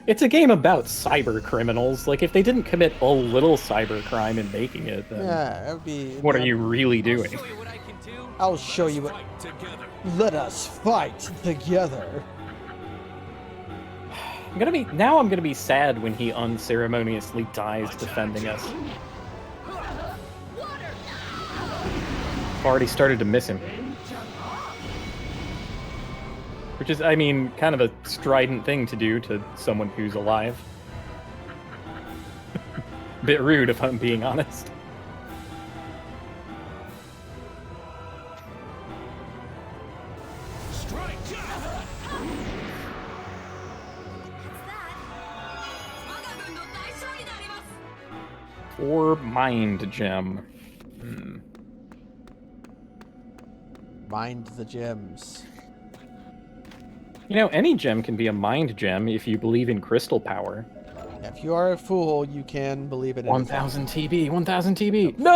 It's a game about cyber criminals. Like, if they didn't commit a little cyber crime in making it, then Yeah, that would be. what are you really doing? Show you what I can do. I'll show you what. Together. Let us fight together. I'm gonna be sad when he unceremoniously dies defending us. I've already started to miss him. Which is, I mean, kind of a strident thing to do to someone who's alive. Bit rude if I'm being honest. Or mind gem. Mind the gems. You know, any gem can be a mind gem if you believe in crystal power. If you are a fool, you can believe it. 1,000 TB, 1,000 TB. No!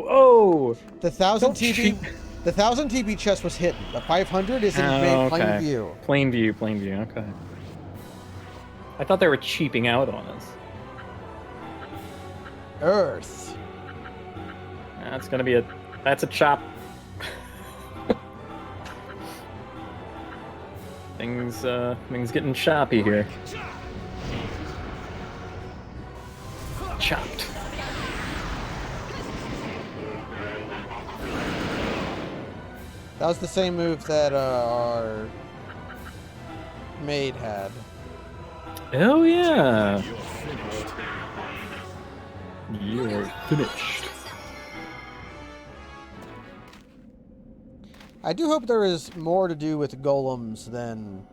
Oh! The 1,000 Don't TB. cheat. The 1,000 TB chest was hidden. The 500 is in plain view. Plain view, okay. I thought they were cheaping out on us. Earth. That's gonna be that's a chop. Things getting choppy here. Chopped. That was the same move that our maid had. Oh yeah. You're finished. I do hope there is more to do with golems than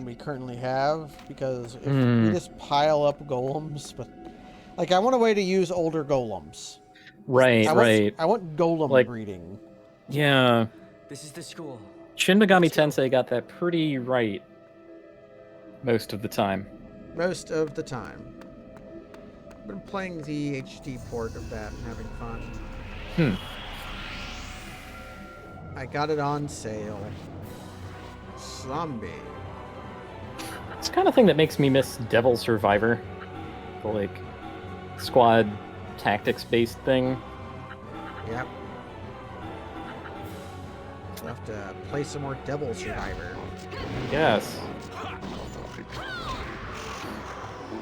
we currently have, because if we just pile up golems, but like I want a way to use older golems. Right, right. I want golem Like- breeding. Yeah. This is the school. Shin Megami Tensei got that pretty right most of the time. Most of the time. I've been playing the HD port of that and having fun. I got it on sale. Zombie. It's the kind of thing that makes me miss Devil Survivor. The, like, squad tactics-based thing. Yep. We'll have to play some more Devil Survivor. Yes.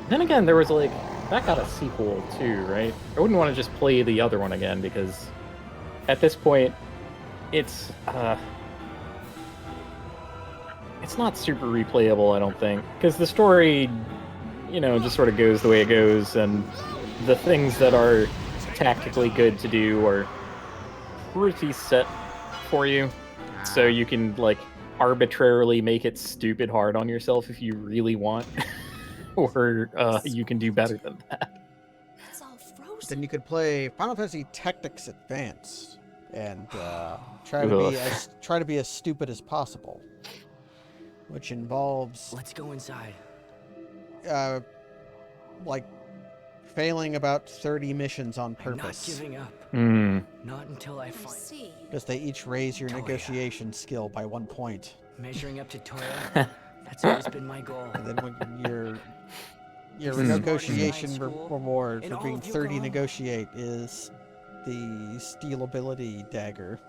Then again, there was, like, that got a sequel, too, right? I wouldn't want to just play the other one again, because at this point, it's not super replayable, I don't think. Because the story, you know, just sort of goes the way it goes, and the things that are tactically good to do are pretty set for you. So you can, like, arbitrarily make it stupid hard on yourself if you really want. Or you can do better than that. It's all frozen. Then you could play Final Fantasy Tactics Advance and try to be as stupid as possible, which involves Let's go inside. like failing about 30 missions on I'm not purpose giving up. Not until I I find see. because they each raise your Oh, yeah. negotiation skill by 1 point. measuring up to Toya. That's always been my goal. And then when your He's the negotiation smartest guy in school reward in for all being of 30 Yokohama. negotiate is the steel ability dagger.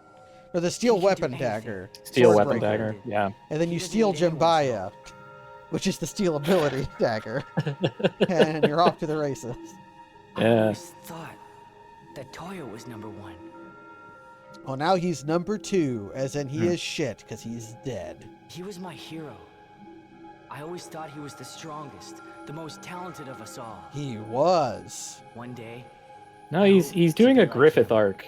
Or the steel He can do weapon anything. dagger. Steel Sword weapon breaker. dagger, yeah. And then He you doesn't steal need anyone's Jimbaya, which is the steel ability dagger. And you're off to the races. I Yeah. always thought that Toya was number one. Well, now he's number 2, as in he is shit, because he's dead. He was my hero. I always thought he was the strongest, the most talented of us all. He was. One day, No, he's doing a Griffith arc.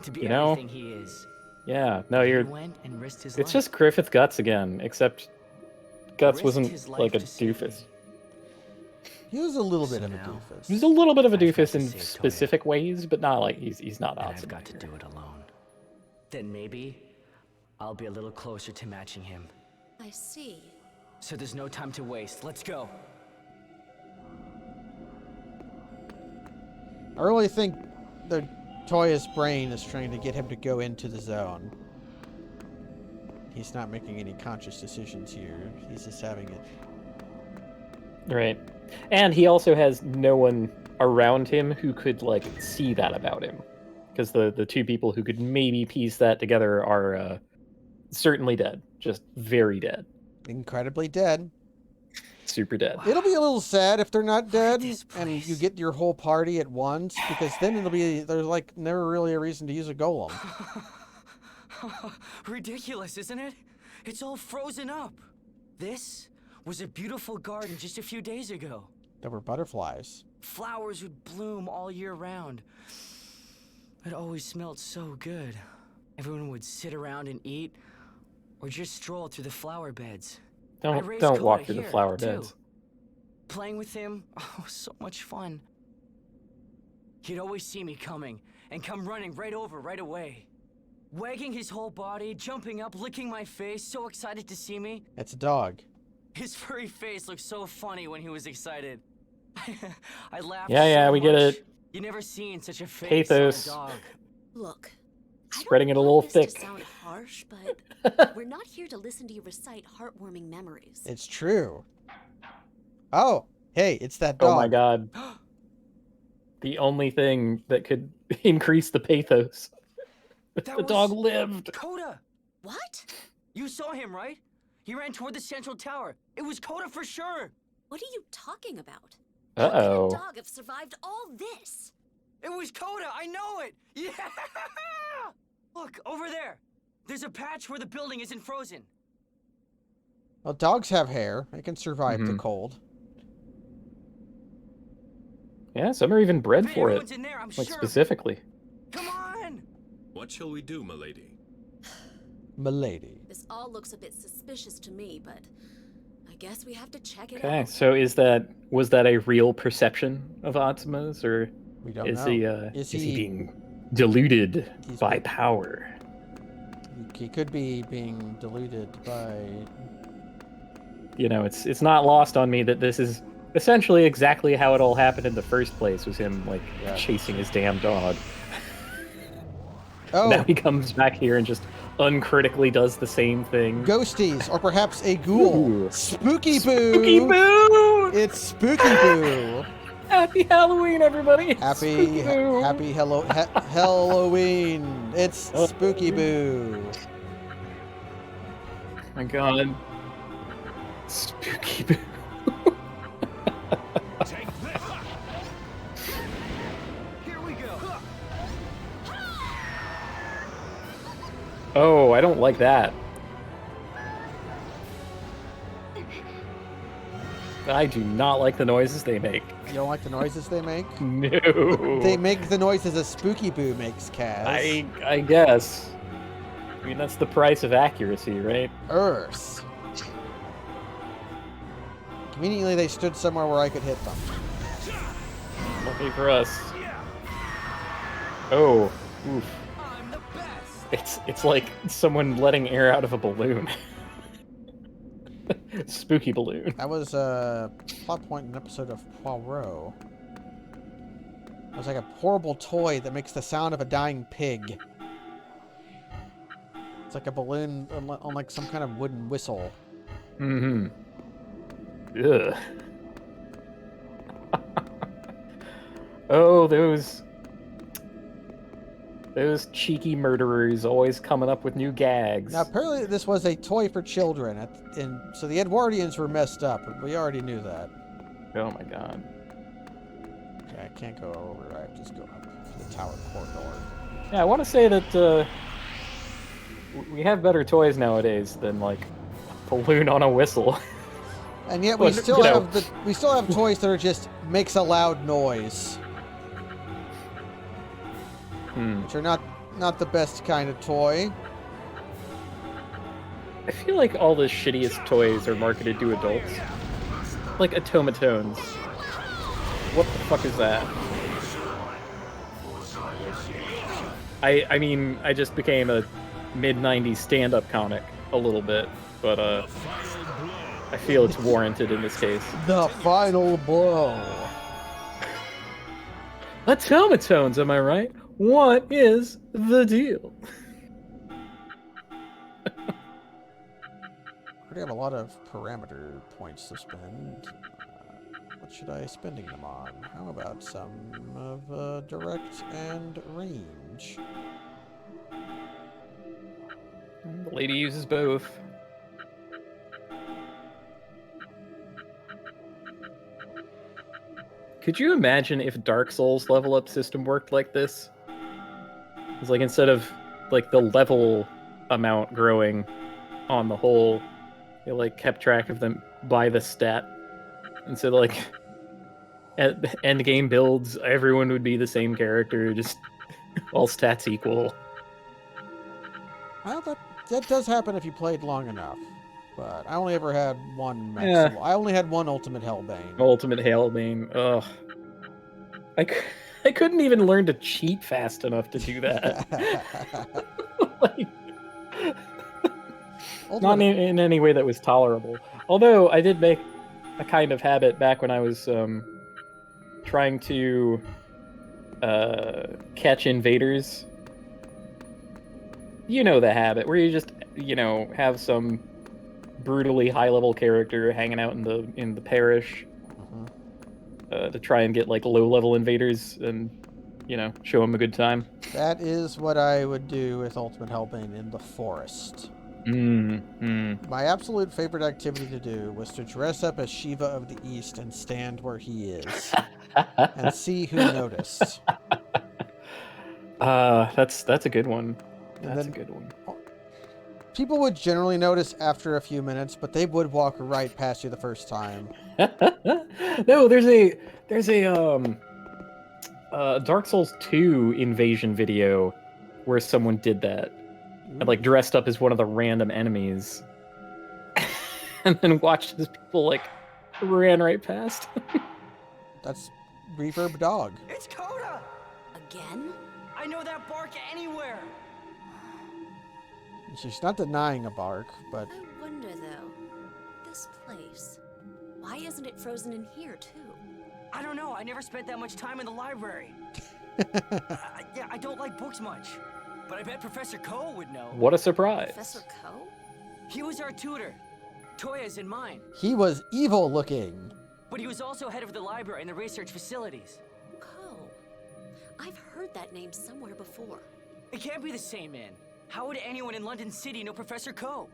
to be You know? everything he is. Yeah, no, He you're. went and risked his It's life. just Griffith Guts again, except Guts Risked wasn't his life like a to save doofus. me. He was a little bit So of a now- doofus. He's a little bit of a I've got doofus to in save Toya. specific ways, but not like he's not And awesome. I've got to do it alone. Then maybe I'll be a little closer to matching him. I see. So there's no time to waste. Let's go. I really think the Toya's brain is trying to get him to go into the zone. He's not making any conscious decisions here. He's just having it. Right. And he also has no one around him who could, like, see that about him. Because the two people who could maybe piece that together are certainly dead. Just very dead. Incredibly dead. Super dead. It'll be a little sad if they're not dead this and you place. get your whole party at once, because then there's like never really a reason to use a golem. Ridiculous, isn't it? It's all frozen up. This was a beautiful garden just a few days ago. There were butterflies. Flowers would bloom all year round. It always smelled so good. Everyone would sit around and eat, or just stroll through the flower beds. I raised Don't walk Koda through the here, flower too. beds. Playing with him, oh, so much fun. He'd always see me coming, and come running right over right away. Wagging his whole body, jumping up, licking my face, so excited to see me. It's a dog. His furry face looked so funny when he was excited. I laughed Yeah, so we get much. it. You never seen such a face Pathos. on a dog. Look, Spreading I it don't a little want this thick. to sound harsh, but we're not here to listen to you recite heartwarming memories. It's true. Oh, hey, it's that Oh dog. my god. The only thing that could increase the pathos. That The was dog lived. Coda! What? You saw him, right? He ran toward the central tower. It was Coda for sure! What are you talking about? How could Uh-oh. a dog have survived all this? It was Coda! I know it! Yeah! Look, over there! There's a patch where the building isn't frozen. Well, dogs have hair. They can survive the Mhm. cold. Yeah, some are even bred If for it. anyone's in there, I'm Like, sure. specifically. Come on! What shall we do, milady? Milady. This all looks a bit suspicious to me, but I guess we have to check it Okay, out. so was that a real perception of Atsuma's, or We don't is know. he Is is he he- being deluded He's by being- power? he could be being deluded by... You know, it's not lost on me that this is essentially exactly how it all happened in the first place, was him, like, Yeah. chasing his damn dog. Oh, Now he comes back here and just uncritically does the same thing. ghosties, or perhaps a ghoul. Ooh. Spooky Boo! Spooky Boo! It's Spooky Boo! Happy Halloween, everybody! Spooky Boo! Happy Halloween! It's Oh. Spooky Boo! My god. Spooky Boo. Take this. Here we go. Oh, I don't like that. I do not like the noises they make. You don't like the noises they make? No. They make the noises a Spooky Boo makes, Kaz. I guess. I mean, that's the price of accuracy, right? Earth. Conveniently, they stood somewhere where I could hit them. Lucky for us. Oh, oof. I'm the best. It's like someone letting air out of a balloon. Spooky balloon. That was a plot point in an episode of Poirot. It was like a horrible toy that makes the sound of a dying pig. It's like a balloon on like some kind of wooden whistle. Mm-hmm. Ugh. Oh, those cheeky murderers always coming up with new gags. Now, apparently this was a toy for children, and so the Edwardians were messed up. We already knew that. Oh my god. Okay, I can't go over. I have to just go up the tower corridor. Yeah, I want to say that we have better toys nowadays than like a balloon on a whistle. And yet we Well, still you know. have toys that are just makes a loud noise, which are not the best kind of toy. I feel like all the shittiest toys are marketed to adults. Like automatones. What the fuck is that? I mean, I just became a mid-90s stand-up comic a little bit, but I feel it's warranted in this case. The final blow. Automatones, am I right? What is the deal? I already have a lot of parameter points to spend. What should I spending them on? How about some of direct and range? The lady uses both. Could you imagine if Dark Souls level up system worked like this? It's like instead of like the level amount growing on the whole, it like kept track of them by the stat. And so like at end game builds, everyone would be the same character, just all stats equal. Well, that does happen if you played long enough. But I only ever had one maximal. Yeah. I only had one ultimate Hellbane. Ultimate Hailbane. Ugh. I couldn't even learn to cheat fast enough to do that. Like, not in any way that was tolerable. Although I did make a kind of habit back when I was trying to catch invaders. You know the habit where you just, have some brutally high-level character hanging out in the parish to try and get like low-level invaders and show them a good time. That is what I would do with Ultimate Hellbane in the forest. My absolute favorite activity to do was to dress up as Shiva of the East and stand where he is and see who noticed. That's a good one. That's a good one. People would generally notice after a few minutes, but they would walk right past you the first time. No, there's a Dark Souls 2 invasion video where someone did that. And like dressed up as one of the random enemies. And then watched as people like ran right past. That's Reverb Dog. It's Coda! Again? I know that bark anywhere! She's not denying a bark, but I wonder, though, this place, why isn't it frozen in here, too? I don't know. I never spent that much time in the library. Yeah, I don't like books much. But I bet Professor Ko would know. What a surprise. Professor Ko? He was our tutor. Toya's and mine. he was evil looking. But he was also head of the library and the research facilities. Ko. I've heard that name somewhere before. It can't be the same man. How would anyone in London City know Professor Ko?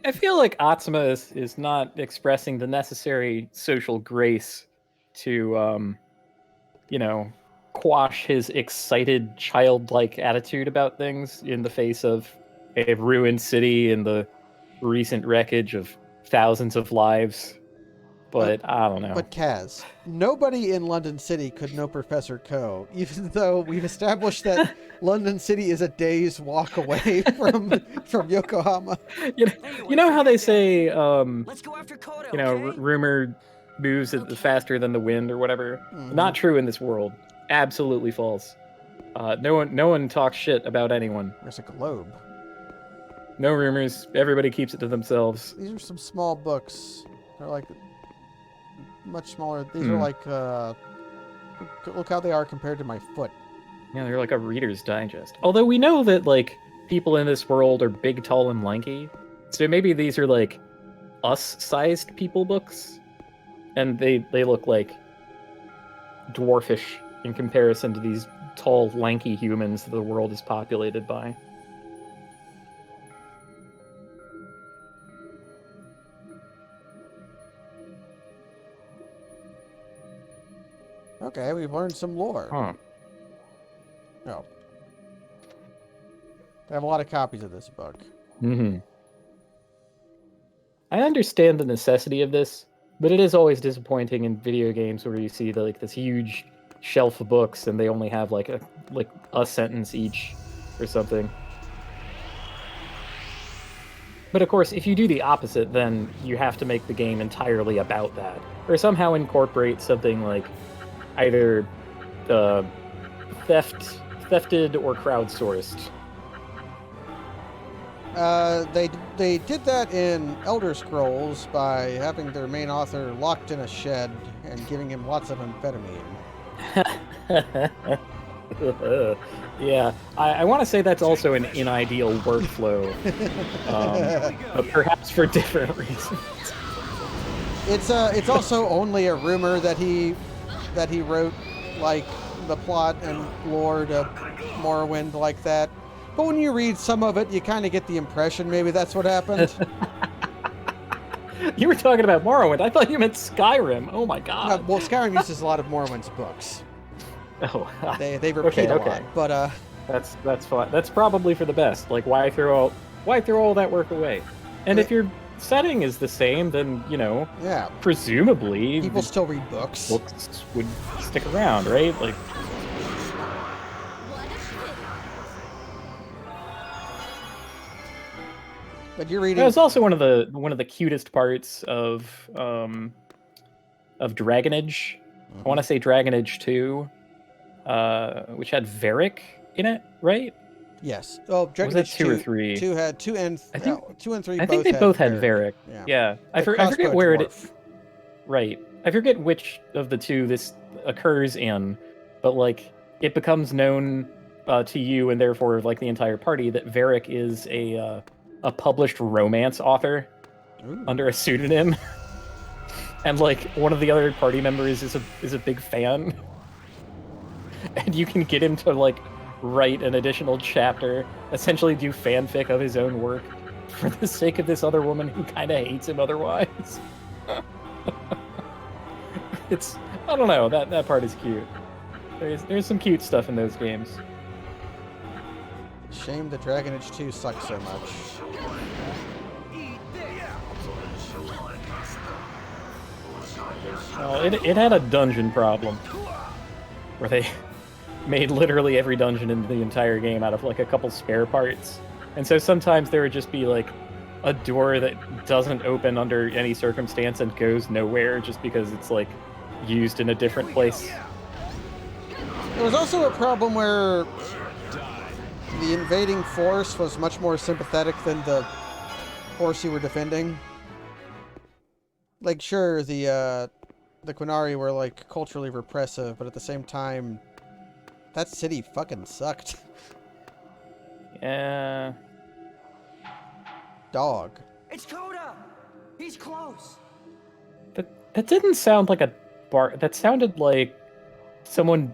I feel like Atsuma is not expressing the necessary social grace to, quash his excited, childlike attitude about things in the face of a ruined city and the recent wreckage of thousands of lives. But I don't know. But Kaz, nobody in London City could know Professor Ko, even though we've established that London City is a day's walk away from Yokohama. You know how they say, Let's go after Koda, okay? rumor moves faster than the wind or whatever. Not true in this world. Absolutely false. No one talks shit about anyone. There's a globe. No rumors. Everybody keeps it to themselves. These are some small books. They're like much smaller. These are like look how they are compared to my foot. Yeah, they're like a Reader's Digest. Although we know that like people in this world are big, tall, and lanky, so maybe these are like us-sized people books, and they look like dwarfish in comparison to these tall, lanky humans that the world is populated by. Okay, we've learned some lore. Huh. Oh. I have a lot of copies of this book. Mm-hmm. I understand the necessity of this, but it is always disappointing in video games where you see this huge shelf of books and they only have like a sentence each or something. But of course, if you do the opposite, then you have to make the game entirely about that, or somehow incorporate something like either thefted or crowdsourced. They did that in Elder Scrolls by having their main author locked in a shed and giving him lots of amphetamine. Yeah, I want to say that's also an unideal workflow, but perhaps for different reasons. It's also only a rumor that he wrote like the plot and lore to Morrowind like that. But when you read some of it, you kind of get the impression maybe that's what happened. You were talking about Morrowind. I thought you meant Skyrim. Oh my god. Well, Skyrim uses a lot of Morrowind's books. Oh. They repeat a lot. But that's fine. That's probably for the best. Like, why throw all that work away? And if your setting is the same, then yeah, presumably people still read books. Books would stick around, right? Like. But you're reading. That was also one of the cutest parts of Dragonage. Mm-hmm. I want to say Dragonage 2, which had Varric in it, right? Yes. Oh, Dragonage was that 2 or 3? 2 had 2 and 2 and 3. I think they both had Varric. Yeah. I forget where it is. Right. I forget which of the two this occurs in, but like it becomes known to you and therefore like the entire party that Varric is a published romance author. Ooh. Under a pseudonym. And like one of the other party members is a big fan. And you can get him to like write an additional chapter, essentially do fanfic of his own work for the sake of this other woman who kind of hates him otherwise. I don't know, that part is cute. There's some cute stuff in those games. Shame the Dragonage 2 sucks so much. Well, it had a dungeon problem where they made literally every dungeon in the entire game out of like a couple spare parts. And so sometimes there would just be like a door that doesn't open under any circumstance and goes nowhere just because it's like used in a different place. There was also a problem where the invading force was much more sympathetic than the force you were defending. Like, sure, the Quinari were, like, culturally repressive, but at the same time, that city fucking sucked. Yeah. Dog. It's Coda! He's close! That didn't sound like a bar. That sounded like someone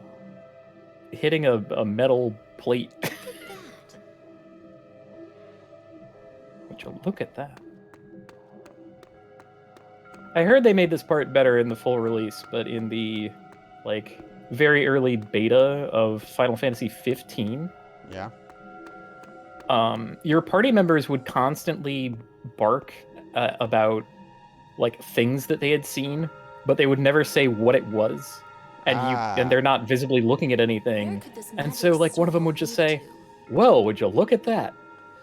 hitting a metal plate. Would you look at that? I heard they made this part better in the full release, but in the, like, very early beta of Final Fantasy 15, Yeah. your party members would constantly bark about, like, things that they had seen, but they would never say what it was. And they're not visibly looking at anything. And so, like, one of them would just say, "Whoa, would you look at that?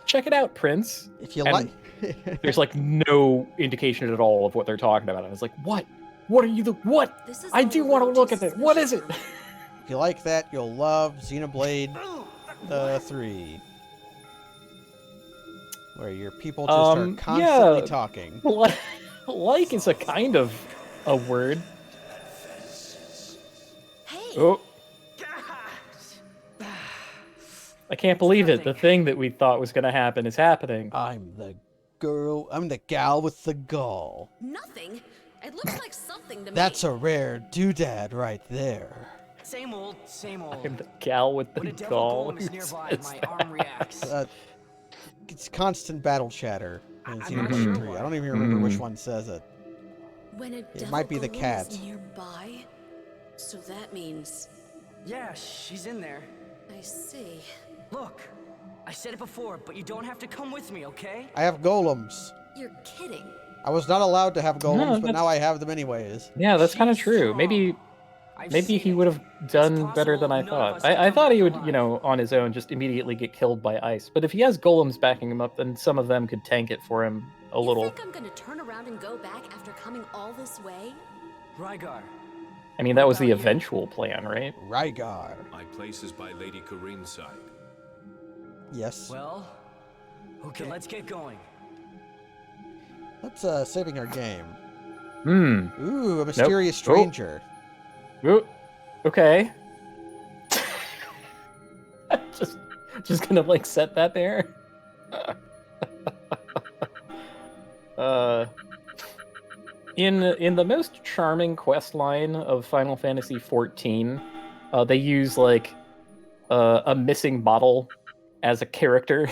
Check it out, Prince." If you And like... there's, like, no indication at all of what they're talking about. I was like, what? What are you... What? I do want to look at it. What is it? If you like that, you'll love Xenoblade 3. Where your people just are constantly talking. Like is a kind of a word. Hey, Oh. I can't believe it. The thing that we thought was going to happen is happening. I'm the gal with the gall. nothing. It looks like something to me. That's a rare doodad right there. Same old, same old. I'm the gal with the When a devil gall. golem is Who nearby, says my that? arm reacts. It's constant battle chatter in I'm not Xenoblade sure 3. why. I don't even remember which one says it. When a devil might be the golem cat. is nearby, so that means Yeah, she's in there. I see. Look, I said it before, but you don't have to come with me, okay? I have golems. You're kidding. I was not allowed to have golems, No, but now I have them anyways. Yeah, that's kind of She's true. strong. Maybe I've seen he it. would have done It's better than possible I none of thought. us can I come thought he back would, alive. you know, on his own just immediately get killed by ice. But if he has golems backing him up, then some of them could tank it for him a little. You think I'm gonna turn around and go back after coming all this way? Rygar. I mean, that was the What about you? eventual plan, right? Rygar. My place is by Lady Karin's side. Yes. Well, okay, let's get going. Let's saving our game. Hmm. Ooh, a mysterious Oh. stranger. Ooh, okay. just gonna like set that there. In the most charming quest line of Final Fantasy XIV, they use like a missing bottle as a character.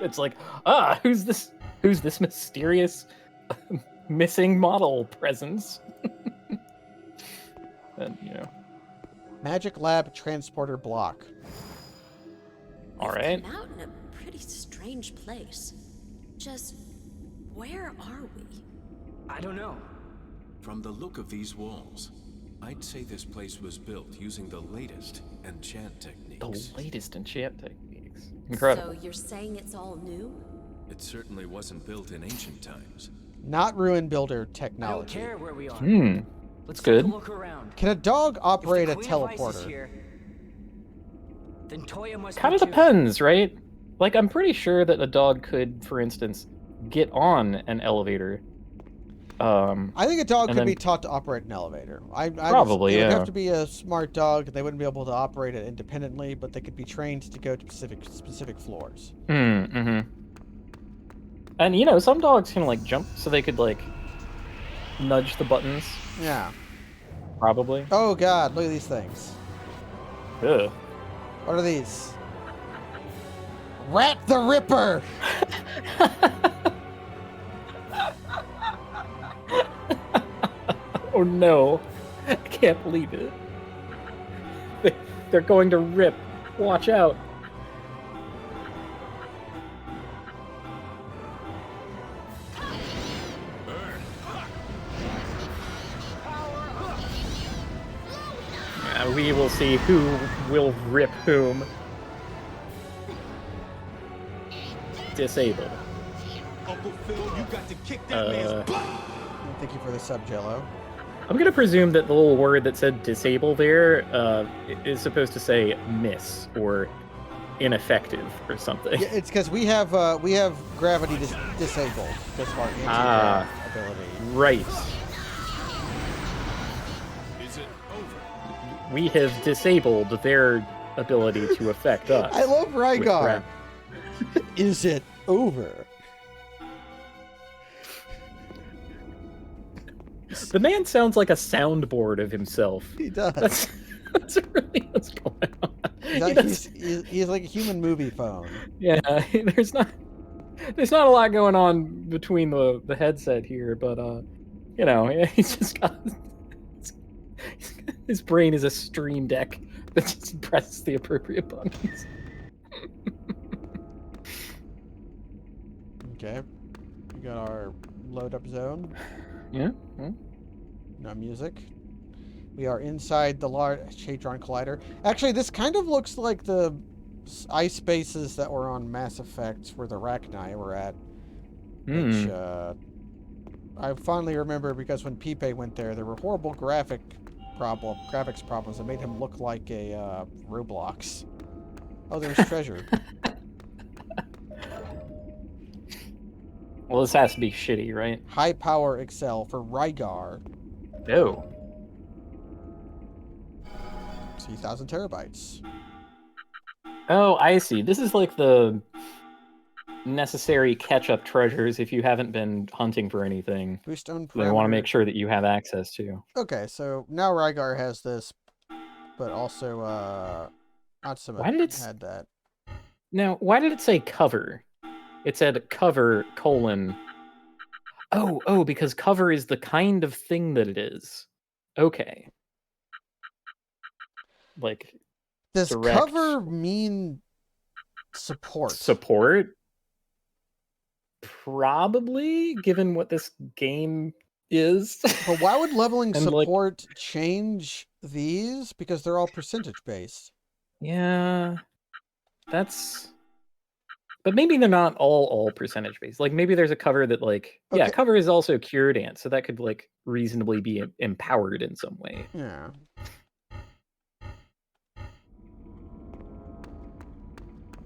It's like, who's this mysterious missing model presence? And you know, Magic Lab transporter block. all We've right. come out in a pretty strange place. Just where are we? I don't know. From the look of these walls, I'd say this place was built using the latest enchant The techniques. latest enchant techniques. Incredible. So you're saying it's all new? It certainly wasn't built in ancient times. Not ruin builder I don't technology. care where we are. Hmm. Let's good. take a look around. Can a dog If operate the a Queen of Ice is teleporter? here, then Toya must Kind be of too. depends, right? Like, I'm pretty sure that a dog could, for instance, get on an elevator. I think a dog And could then- be taught to operate an elevator. Probably, It would yeah. have to be a smart dog. They wouldn't be able to operate it independently, but they could be trained to go to specific floors. Mm-hmm. And, you know, some dogs can, like, jump, so they could, like, nudge the buttons, Yeah. probably. Oh god, look at these things. Ugh. What are these? Rat the Ripper! Oh, no. I can't believe it. They're going to rip. Watch out. We will see who will rip whom. Disable. Uncle Phil, you got to kick that man's butt. Thank you for the sub, Jello. I'm gonna presume that the little word that said disable there is supposed to say miss or ineffective or something. Yeah, it's because we have gravity disabled because of our Ah. anti-grav ability. Right. Is it over? We have disabled their ability to affect us. I love with Rygar. grav- Is it over? The man sounds like a soundboard of himself. He does. That's really what's going on. He's like a human movie phone. Yeah, there's not a lot going on between the headset here, but you know, he's just got his brain is a stream deck that just presses the appropriate buttons. Okay, we got our load up zone. Yeah. No music. We are inside the large Hadron Collider. Actually, this kind of looks like the ice spaces that were on Mass Effect, where the Rachni were at. Which I fondly remember because when Pipe went there, there were horrible graphics problems that made him look like a Roblox. Oh, there's treasure. Well, this has to be shitty, right? High power Excel for Rygar. Oh. 3,000 terabytes. Oh, I see. This is like the necessary catch-up treasures if you haven't been hunting for anything. Boost on They want to parameter. make sure that you have access to. Okay, so now Rygar has this, but also Atsuma Why did it had that. Now, why did it say cover? It said cover : Oh, because cover is the kind of thing that it is. Okay. Like, Does direct cover mean support? support? Probably, given what this game is. But why would leveling And, support change these? Because they're all percentage based. Yeah, that's. But maybe they're not all percentage based. Like maybe there's a cover that yeah, Okay. cover is also cured ant, so that could reasonably be empowered in some way. Yeah.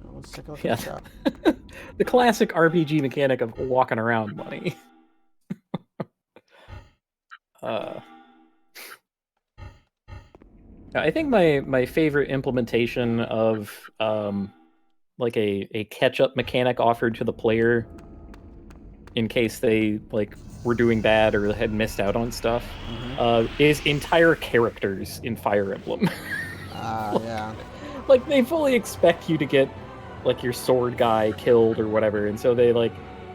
Well, let's take a look at the shop. The classic RPG mechanic of walking around money. I think my favorite implementation of a catch-up mechanic offered to the player in case they were doing bad or had missed out on stuff is entire characters in Fire Emblem. Yeah. They fully expect you to get your sword guy killed or whatever, and so they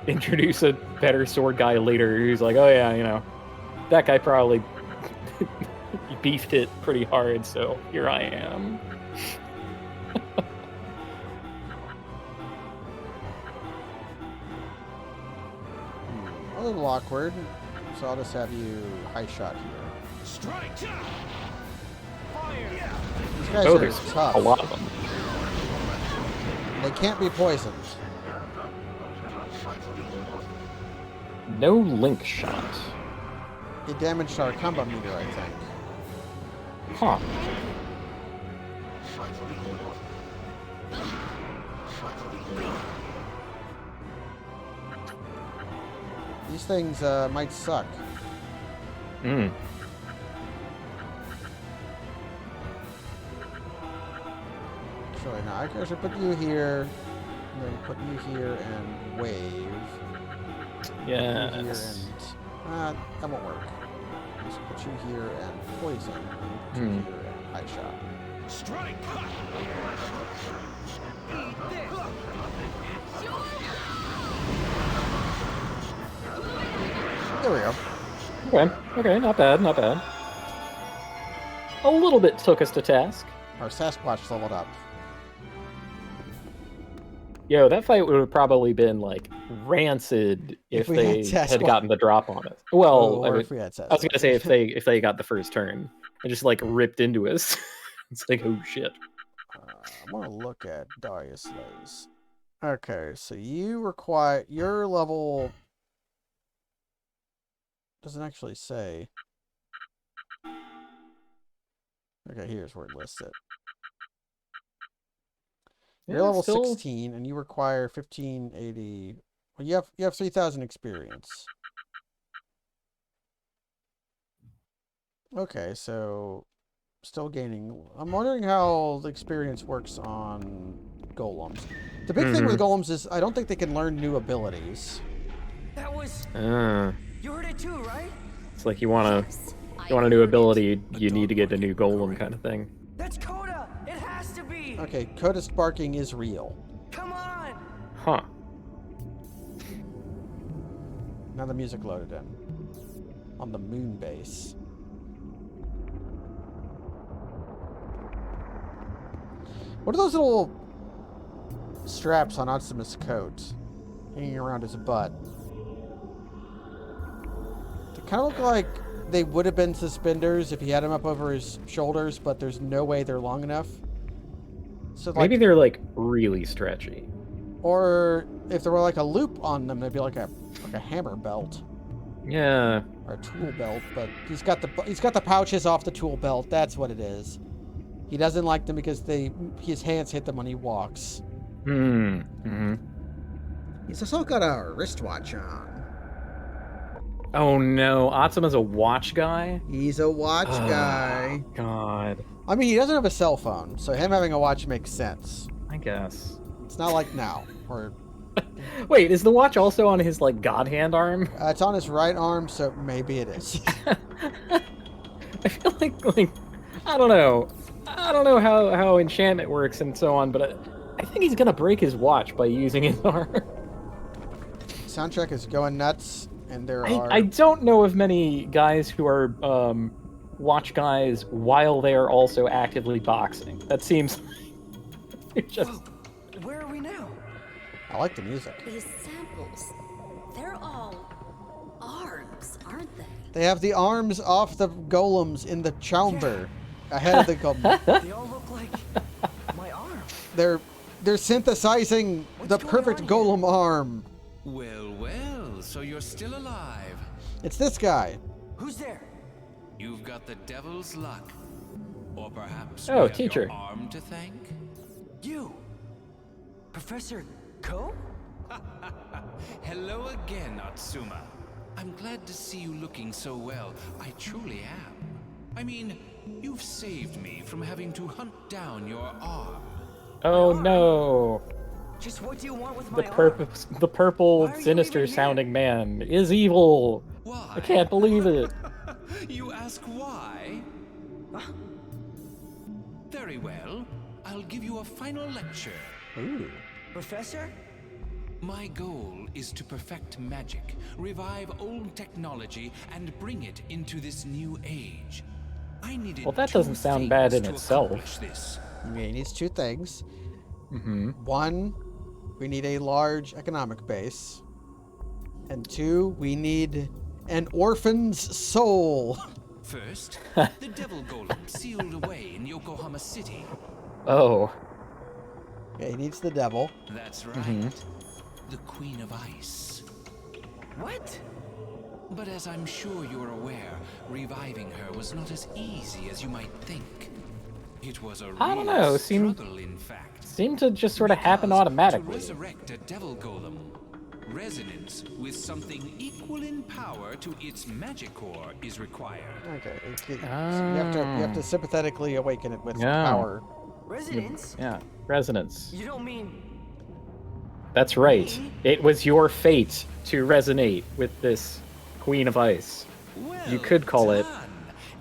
introduce a better sword guy later who's like, oh yeah, you know, that guy probably beefed it pretty hard, so here I am. A little awkward, so I'll just have you high shot here. Strike! These guys Oh, are there's tough. a lot of them. They can't be poisoned. No link shot. It damaged our combo meter, I think. Huh. These things might suck. Mm. Actually, no, I should put you here, and then put you here and wave. Yeah. Put you here and... that won't work. Just put you here and poison, and put you here and high shot. Strike! There we go. Okay, not bad. A little bit took us to task. Our Sasquatch leveled up. Yo, that fight would have probably been rancid if we they had had Sasquatch. gotten the drop on us. Well, Or if we had I was gonna say if they got the first turn and just ripped into us. It's oh shit. I want to look at Darius Lays. Okay, so you require your level doesn't actually say. Okay, here's where it lists it. You're Yeah, level still... 16, and you require 1580. Well, you have 3,000 experience. Okay, so still gaining. I'm wondering how the experience works on golems. The big thing with golems is I don't think they can learn new abilities. That was. Uh, You heard it too, right? it's like you want Yes, a I new heard ability, you need to get a new golem kind of thing. That's Coda. It has to be. Okay, Coda's barking is real. Come on. Huh. Now the music loaded in. On the moon base. What are those little straps on Otsuma's coat hanging around his butt? They kind of look like they would have been suspenders if he had them up over his shoulders, but there's no way they're long enough. So like, Maybe they're like really stretchy. or if there were like a loop on them, they'd be like a hammer belt Yeah. or a tool belt. But he's got the pouches off the tool belt. That's what it is. He doesn't like them because his hands hit them when he walks. Mm-hmm. He's also got a wristwatch on. Oh no, Atsuma's a watch guy? He's a watch guy. God. I mean, he doesn't have a cell phone, so him having a watch makes sense. I guess. It's not like now, or Wait, is the watch also on his like god hand arm? it's on his right arm, so maybe it is. I feel like I don't know. I don't know how enchantment works and so on, but I think he's gonna break his watch by using his arm. Soundtrack is going nuts, and there are. I don't know of many guys who are watch guys while they are also actively boxing. That seems like just. Whoa, where are we now? I like the music. these samples. They're all arms, aren't they? They have the arms off the golems in the chamber ahead of the golem. They all look like my arm. They're synthesizing the What's going perfect on golem arm. Well, well, so you're still alive. It's this guy. Who's there? You've got the devil's luck. Or perhaps Oh, we have teacher. your arm to thank? You. Professor Ko? Hello again, Atsuma. I'm glad to see you looking so well. I truly am. I mean, you've saved me from having to hunt down your arm. Oh no! Just what do you want with The my arm? the purple, Why are you sinister even here? sounding man is evil. Why? I can't believe it. You ask why? Very well. I'll give you a final lecture. Ooh. Professor? My goal is to perfect magic, revive old technology, and bring it into this new age. I needed Well, that two doesn't sound bad things in to itself. accomplish this. He needs two things. Mm-hmm. One, we need a large economic base. And two, we need an orphan's soul. First, the devil golem sealed away in Yokohama City. Oh. Okay, he needs the devil. That's right. The Queen of Ice. What? But as I'm sure you're aware, reviving her was not as easy as you might think. It was a I don't real know, seemed- struggle, in fact. Seemed to just sort of happen Because automatically. To resurrect a devil golem, resonance with something equal in power to its magic core is required. Okay, so you have to sympathetically awaken it with Yeah. power. Resonance? Yeah, resonance. You don't mean That's right. It was your fate to resonate with this Queen of Ice. Well You could call it done.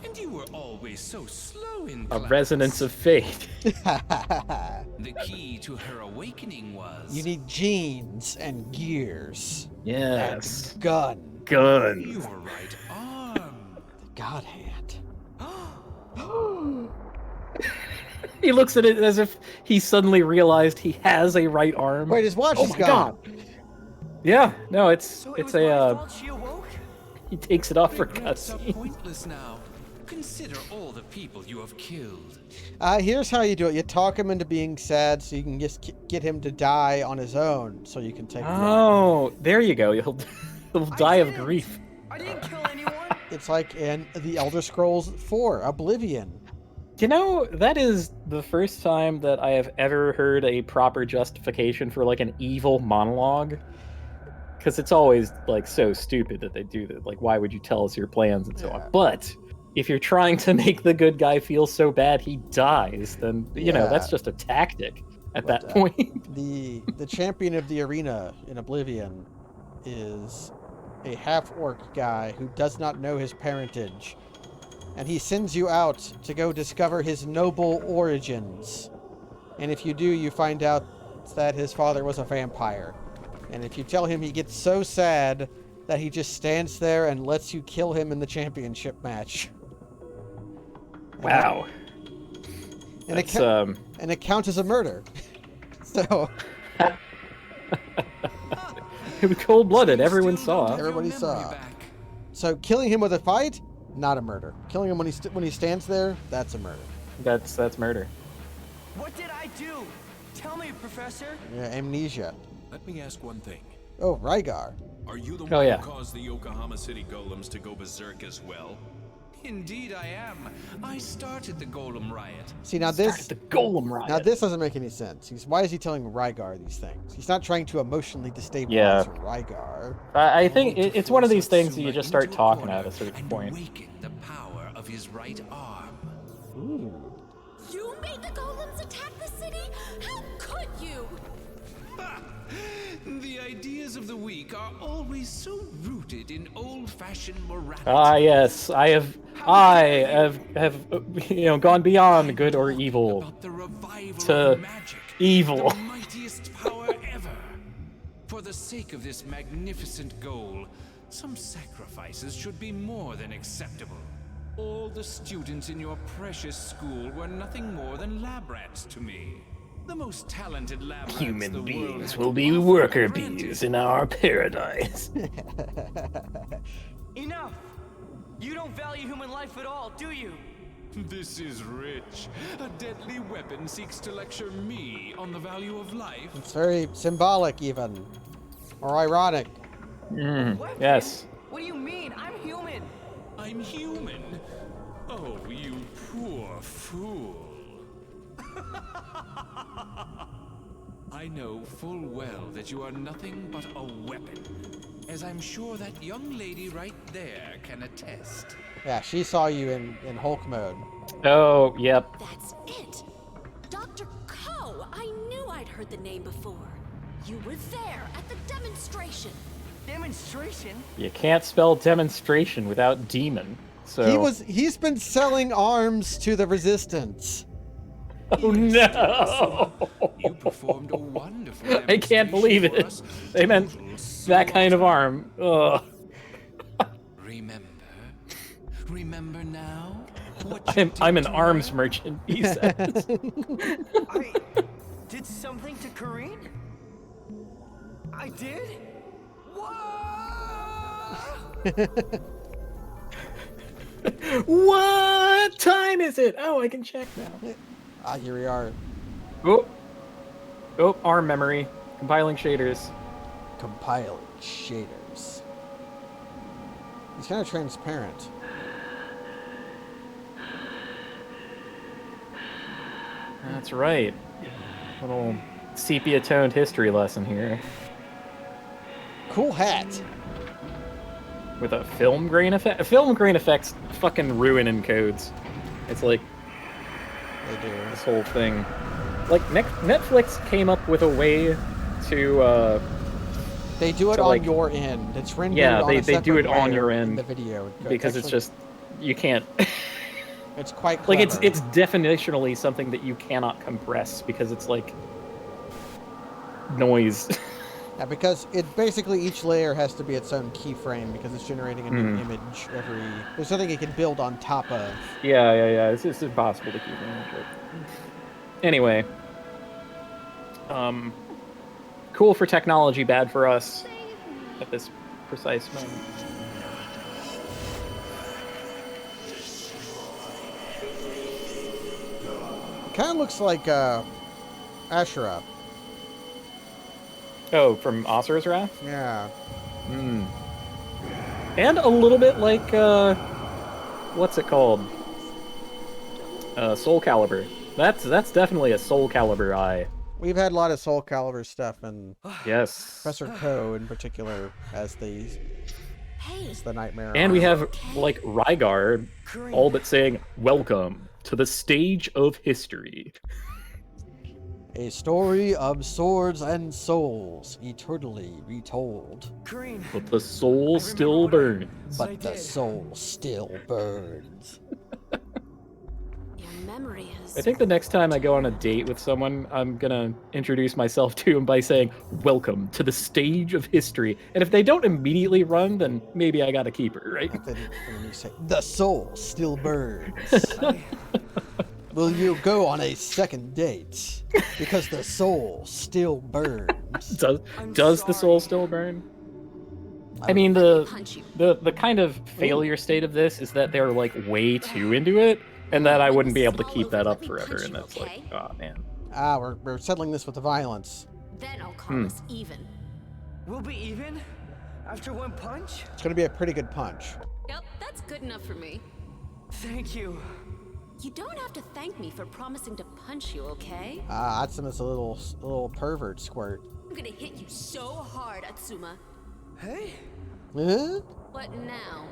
And you were always so slow in a class. resonance of fate. The key to her awakening was You need genes and gears. Yes. And gun. Gun. your right arm. God hand. He looks at it as if he suddenly realized he has a right arm. Wait, his watch Oh is my gone. God. Yeah, no, it's so it it's was my a fault she awoke? he takes it off for Regrets are cutscene. pointless now. Consider all the people you have killed. Here's how you do it. You talk him into being sad so you can just get him to die on his own so you can take him on. Oh, there you go. He'll die of didn't. grief. I didn't kill anyone. It's like in the Elder Scrolls 4, Oblivion. You know, that is the first time that I have ever heard a proper justification for like an evil monologue. Because it's always like so stupid that they do that. Like, why would you tell us your plans and so on? Yeah. But if you're trying to make the good guy feel so bad he dies, then that's Yeah. just a tactic at But that point. the champion of the arena in Oblivion is a half-orc guy who does not know his parentage, and he sends you out to go discover his noble origins. And if you do, you find out that his father was a vampire. And if you tell him, he gets so sad that he just stands there and lets you kill him in the championship match. Wow. And That's, it counts as a murder. So it was cold-blooded. Everyone Still don't saw. have your Everybody memory saw. back. So killing him with a fight, not a murder. Killing him when he stands there, that's a murder. That's murder. What did I do? Tell me, Professor. Yeah, amnesia. Let me ask one thing. Oh, Rygar. Are you the Oh, one yeah. who caused the Yokohama City golems to go berserk as well? Indeed I am. I started the Golem Riot. See, now Started this the Golem riot. now this doesn't make any sense. Why is he telling Rygar these things? He's not trying to emotionally destabilize Yeah. Rygar. I think To it's one of force these things that you Atsuma just start into a talking corner at a certain and point. awaken the power of his right arm. Ooh. You made the golems attack the city? How could you? The ideas of the weak are always so rooted in old-fashioned morality. Ah, yes, I have gone beyond good or evil About the revival to of magic, evil. the mightiest power ever. For the sake of this magnificent goal, some sacrifices should be more than acceptable. All the students in your precious school were nothing more than lab rats to me. The most talented lab rats the world had to offer, granted. in our paradise. Enough! You don't value human life at all, do you? This is rich. A deadly weapon seeks to lecture me on the value of life. It's very symbolic, even. Or ironic. Weapon? Yes. What do you mean? I'm human. I'm human. Oh, you poor fool. I know full well that you are nothing but a weapon, as I'm sure that young lady right there can attest. Yeah, she saw you in Hulk mode. Oh, yep. That's it. Dr. Ko! I knew I'd heard the name before. You were there at the demonstration. Demonstration? You can't spell demonstration without demon. So He's been selling arms to the resistance. Oh no! You performed a wonderful I can't demonstration believe for it. us. They meant Total that kind of slaughter. arm. Ugh. Remember now? What you I'm did an to arms her? merchant, he says. I did something to Kareen? I did? Whoa! What time is it? Oh, I can check now. Ah, here we are. Oh, arm memory. Compiling shaders. Compiling shaders. He's kind of transparent. That's right. Little sepia-toned history lesson here. Cool hat. With a film grain effect. Film grain effects fucking ruin encodes. It's like They do. this whole thing. Like Netflix came up with a way to They do it So, on like- your end. It's rendered Yeah, on they a do separate it on layer your in end the video. because it's actually- just you can't it's quite like clever. it's definitionally something that you cannot compress because it's like noise. Yeah, because it basically each layer has to be its own keyframe because it's generating a new image every. There's something it can build on top of. Yeah. It's impossible to keep an image of. Anyway, cool for technology, bad for us at this precise moment. It kind of looks like Ashura. Oh, from Asura's Wrath? Yeah. And a little bit like, what's it called? Soul Calibur. That's definitely a Soul Calibur eye. We've had a lot of Soul Calibur stuff, and Yes. Professor Ko in particular as the Hey, nightmare. And we have Okay. like Rygar, all but saying, "Welcome to the stage of history." A story of swords and souls, eternally retold. Green. But the soul still burns. I But the did. soul still burns. your memory has. I think the next time I go on a date with someone, I'm gonna introduce myself to them by saying, "Welcome to the stage of history." And if they don't immediately run, then maybe I gotta keep her, right? And then you say, the soul still burns. Will you go on a second date? Because the soul still burns. Does the soul still burn? I mean, Punch you. the kind of failure state of this is that they're like way too into it, and that I When wouldn't be this able to is keep all that over, up let me forever. punch And you, that's okay? like, oh man. We're settling this with the violence. Then I'll call us even. We'll be even? After one punch? It's going to be a pretty good punch. Yep, that's good enough for me. Thank you. You don't have to thank me for promising to punch you, okay? Atsuma's a little pervert squirt. I'm gonna hit you so hard, Atsuma. Hey, Huh? What now?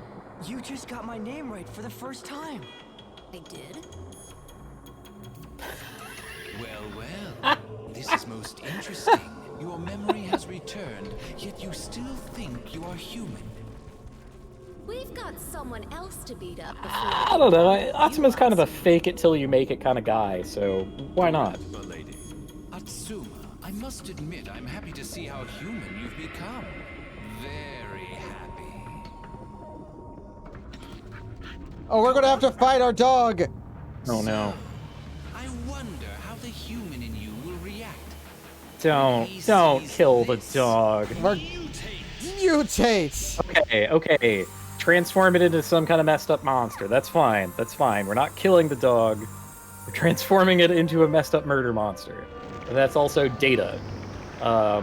you just got my name right for the first time. I did? Well, this is most interesting. Your memory has returned, yet you still think you are human. We've got someone else to beat up before. I don't know. Atsuma's kind of a fake it till you make it kind of guy, so why not? Milady. Atsuma, I must admit I'm happy to see how human you've become. Very happy. Oh, we're going to have to fight our dog. Oh no. I wonder how the human in you will react. Don't kill the dog. We're mutate. Okay. Transform it into some kind of messed up monster. That's fine. We're not killing the dog. We're transforming it into a messed up murder monster. And that's also Data. Now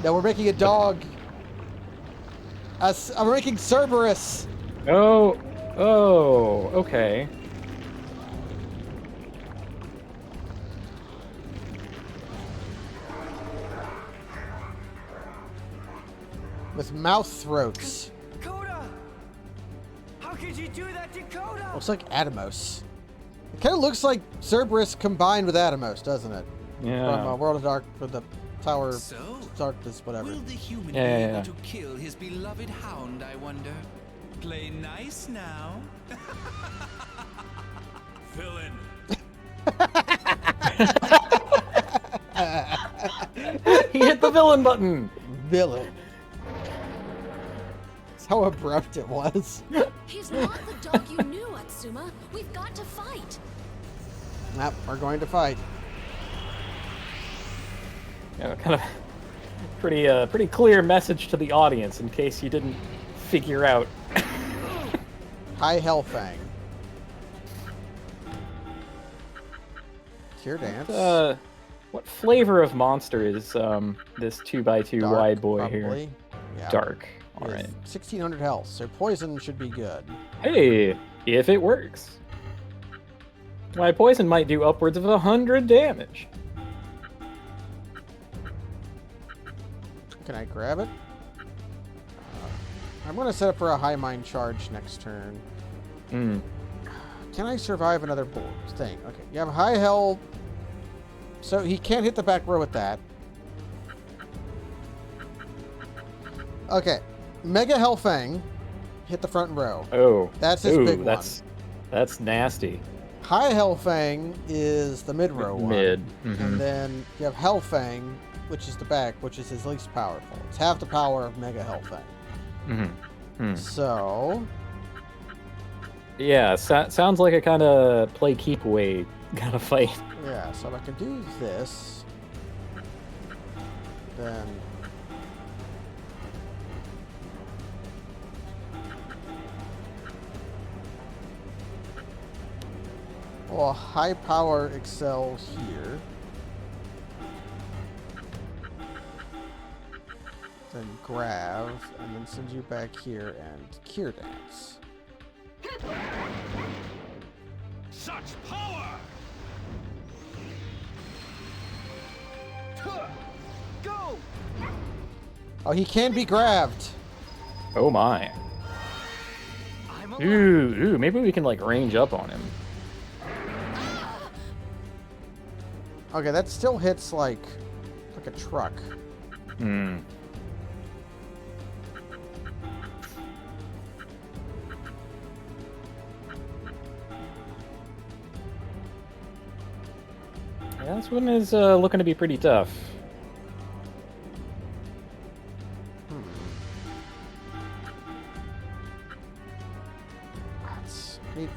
we're making a dog. We're making Cerberus. Oh, okay. With mouth throats. Coda! How could you do that to Coda? Looks like Atomos. It kind of looks like Cerberus combined with Atomos, doesn't it? Yeah. From World of Dark, for the Tower So, of Darkness, whatever. will the human Yeah, be yeah, able yeah. to kill his beloved hound, I wonder? Play nice now. Villain. He hit the villain button. Villain. That's how abrupt it was. He's not the dog you knew, Atsuma. We've got to fight. Yep, we're going to fight. Yeah, kind of pretty clear message to the audience in case you didn't figure out. High Hellfang. Cure Dance. What flavor of monster is this 2x2 Dark, wide boy probably. here? Yeah. Dark. All He has right. 1600 health, so poison should be good. Hey, if it works. My poison might do upwards of 100 damage. Can I grab it? I'm going to set up for a high mind charge next turn. Hmm. Can I survive another thing? Okay, you have high health, so he can't hit the back row with that. Okay, Mega Hellfang hit the front row. Oh. That's his big one. That's nasty. High Hellfang is the mid row one. Mid. Mhm. And then you have Hellfang, which is the back, which is his least powerful. It's half the power of Mega Hellfang. Mm-hmm. So, Yeah, sounds like a kind of play keep away kind of fight. yeah, so if I can do this, then well, high power excel here. Then grab, and then send you back here and cure dance. Oh, he can be grabbed. Oh my. Ooh, maybe we can, like, range up on him. Okay, that still hits like a truck. Hmm. Yeah, this one is looking to be pretty tough.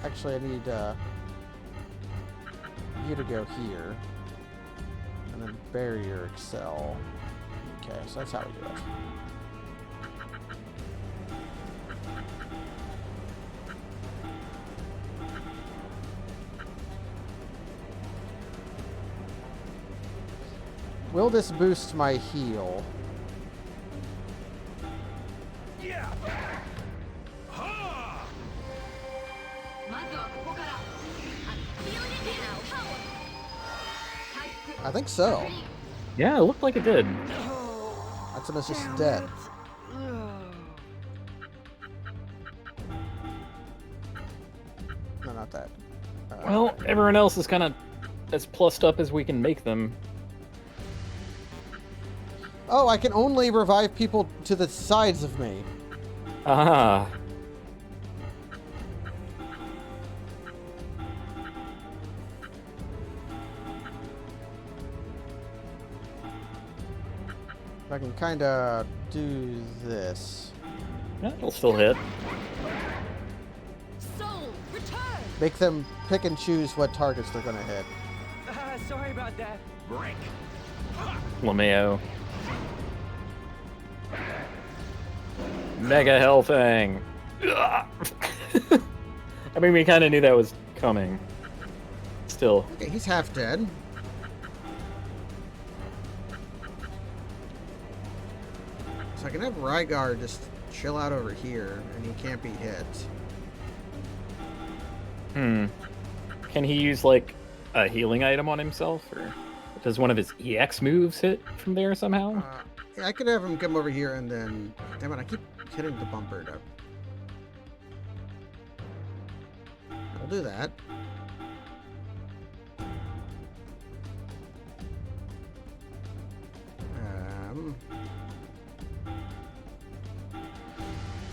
Actually, I need you to go here. And then barrier excel. Okay, so that's how we do it. Will this boost my heal? Yeah. I think so. Yeah, it looked like it did. Atsuma's just dead. No, not that. Well, everyone else is kind of as plussed up as we can make them. Oh, I can only revive people to the sides of me. Ah. I can kind of do this. Yeah, it'll still hit. Soul, return! Make them pick and choose what targets they're going to hit. Sorry about that. Break. Lameo. Mega Hell Thing. I mean, we kind of knew that was coming. Still. Okay, he's half dead. So I can have Rygar just chill out over here, and he can't be hit. Hmm. Can he use, like, a healing item on himself? Or does one of his EX moves hit from there somehow? Yeah, I could have him come over here and then... Damn it, I keep hitting the bumper. I'll do that.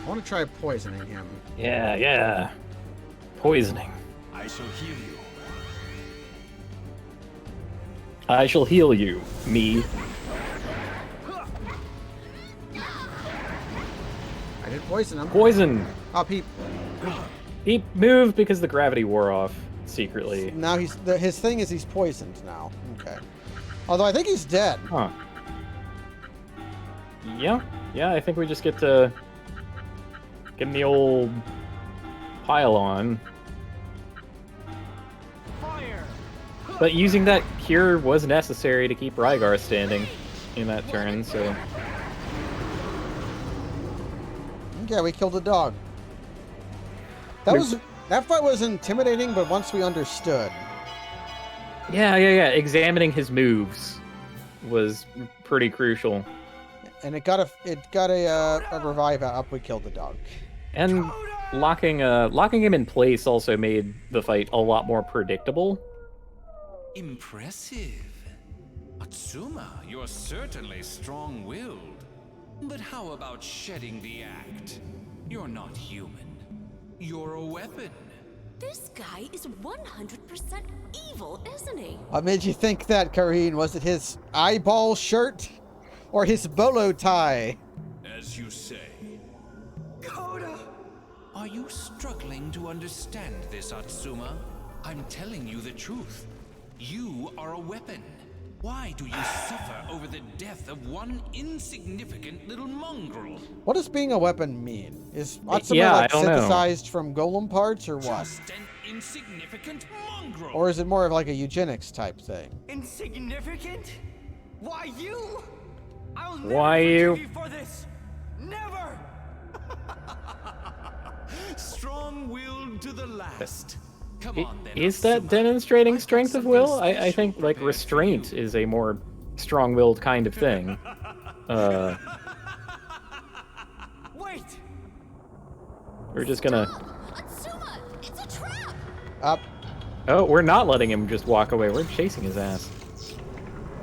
I want to try poisoning him. Yeah. Poisoning. I shall heal you. I shall heal you, me. I did poison him. Poison! Oh, He moved because the gravity wore off secretly. now his thing is he's poisoned now. Okay. Although I think he's dead. Huh. Yeah, I think we just get to give him the old pile on. Fire! But using that cure was necessary to keep Rygar standing in that turn, so... Yeah, we killed a dog. That fight was intimidating, but once we understood. Yeah. Examining his moves was pretty crucial. And it got a revive up. We killed the dog. And locking him in place also made the fight a lot more predictable. Impressive. Atsuma, you're certainly strong-willed. But how about shedding the act? You're not human. You're a weapon. This guy is 100% evil, isn't he? What made you think that, Kareen? Was it his eyeball shirt? Or his bolo tie? As you say. Coda! Are you struggling to understand this, Atsuma? I'm telling you the truth. You are a weapon. Why do you suffer over the death of one insignificant little mongrel? What does being a weapon mean? Is Atsuma Yeah, I like don't know. synthesized from golem parts or what? Just an insignificant mongrel. Or is it more of like a eugenics type thing? Insignificant? Why you? I'll never Why you? forgive you for this. Never! Strong-willed to the last. Come on, then, Is that Atsuma. demonstrating I've got strength of something will? I special think, like, prepared for restraint you. is a more strong-willed kind of thing. We're just gonna... Atsuma! It's a trap! Up. Oh, we're not letting him just walk away. We're chasing his ass.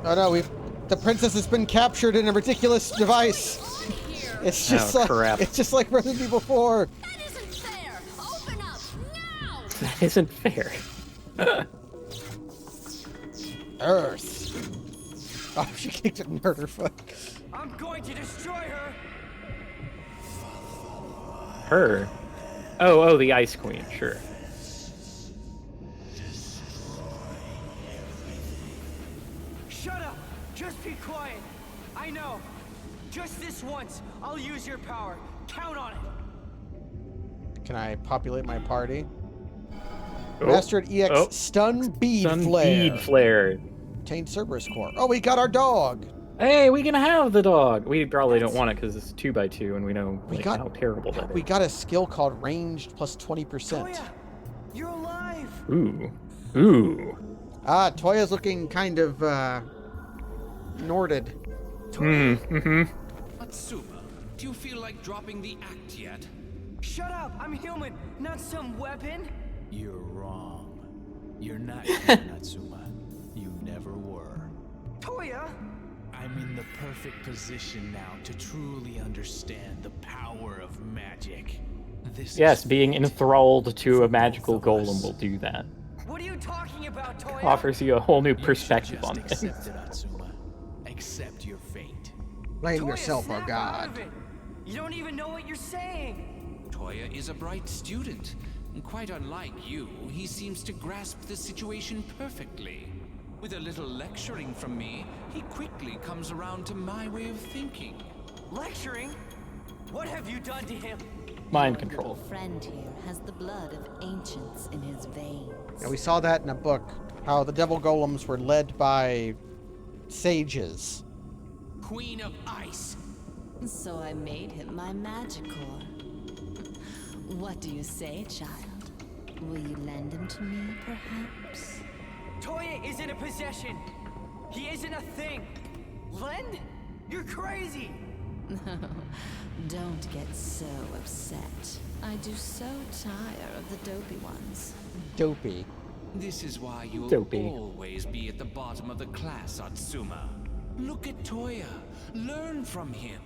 Oh no, the princess has been captured in a ridiculous device. It's just crap. It's just like Resident Evil 4. That isn't fair! Open up now! That isn't fair. Earth. Oh, she kicked it in her foot. I'm going to destroy her. Her? Oh, the Ice Queen, sure. Shut up! Just be quiet. I know. Just this once, I'll use your power. Count on it. Can I populate my party? Oh. Mastered EX Oh. Stun Bead Stun Flare. Bead Flare. Obtained Cerberus Core. Oh, we got our dog. Hey, we can have the dog. We probably don't want it because it's 2x2, and we know how terrible that We is. got a skill called Ranged plus 20%. Toya, you're alive. Ooh. Ah, Toya's looking kind of, Norded. Mm-hmm. Atsuma, do you feel like dropping the act yet? Shut up! I'm human, not some weapon. You're wrong. You're not human, Natsuma. You never were. Toya! I'm in the perfect position now to truly understand the power of magic. This Yes, is being fate enthralled to for a magical both of us. golem will do that. What are you talking about, Toya? Offers you a whole new You should perspective just on things. accept it, Natsuma. Accept your fate. Blame Toya, yourself, oh snap out god. of it. You don't even know what you're saying. Toya is a bright student. And quite unlike you, he seems to grasp the situation perfectly. With a little lecturing from me, he quickly comes around to my way of thinking. Lecturing? What have you done to him? Mind Your control. little friend here has the blood of ancients in his veins. Yeah, we saw that in a book, how the devil golems were led by sages. Queen of Ice! So I made him my Magicore. What do you say, child? Will you lend him to me, perhaps? Toya isn't a possession. He isn't a thing. Len? You're crazy. Don't get so upset. I do so tire of the dopey ones. Dopey. This is why you'll Dopey. always be at the bottom of the class, Atsuma. Look at Toya. Learn from him.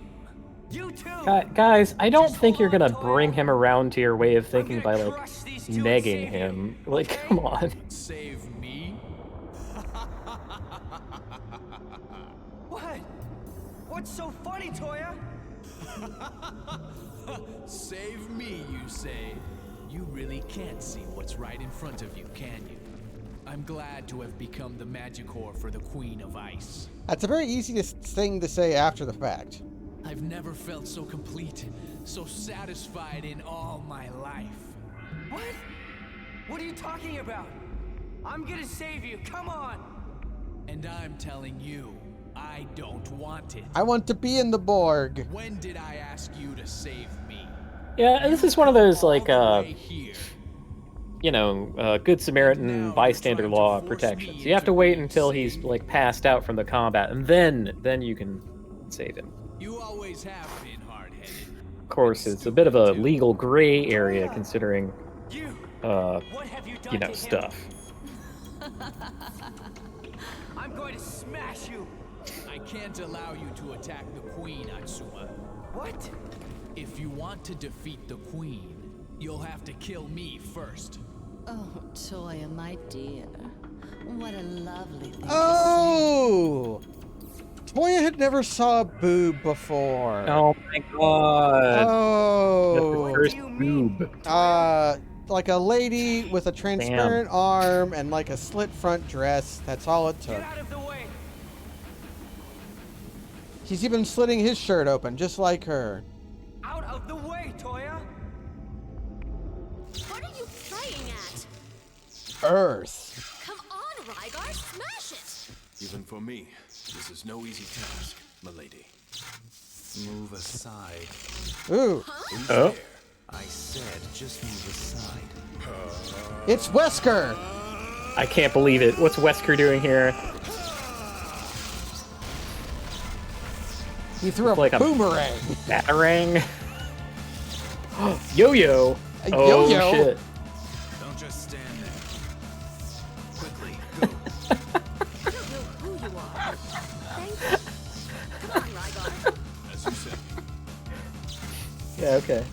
You too. Guys, I don't Just think you're hold on, gonna Toya. bring him around to your way of thinking by, gonna like, crush these two and negging save you, him. Like, okay? come on. Save me? What? What's so funny, Toya? Save me, you say? You really can't see what's right in front of you, can you? I'm glad to have become the Magicore for the Queen of Ice. That's a very easy thing to say after the fact. I've never felt so complete, so satisfied in all my life. What? What are you talking about? I'm gonna save you. Come on. And I'm telling you, I don't want it. I want to be in the Borg. When did I ask you to save me? Yeah, this is one of those, like, All the way here. Good Samaritan bystander law protections. You have to wait until he's, like, passed out from the combat, and then you can save him. You always have been hard-headed. Of course, it's a bit of a legal gray area considering, You. uh, What have you done to him? stuff. I'm going to smash you. I can't allow you to attack the Queen, Atsuma. What? If you want to defeat the Queen, you'll have to kill me first. Oh, Toya, my dear. What a lovely thing Oh! Toya had never saw a boob before. Oh my god. Oh. First do you mean? boob. Like a lady with a transparent arm and like a slit front dress. That's all it took. Get out of the way. He's even slitting his shirt open, just like her. Out of the way, Toya. What are you playing at? Earth. Come on, Rygar, smash it! Even for me, this is no easy task, milady. Move aside. Ooh. Who's Oh. there? I said just move aside. It's Wesker. I can't believe it. What's Wesker doing here? He threw a Like a- boomerang. Batarang? Yo-yo! Oh, Yo-yo? shit. Don't just stand there. Quickly, go. I don't know who you are. Thank you. Come on, Rygar. As you said. Yeah, okay.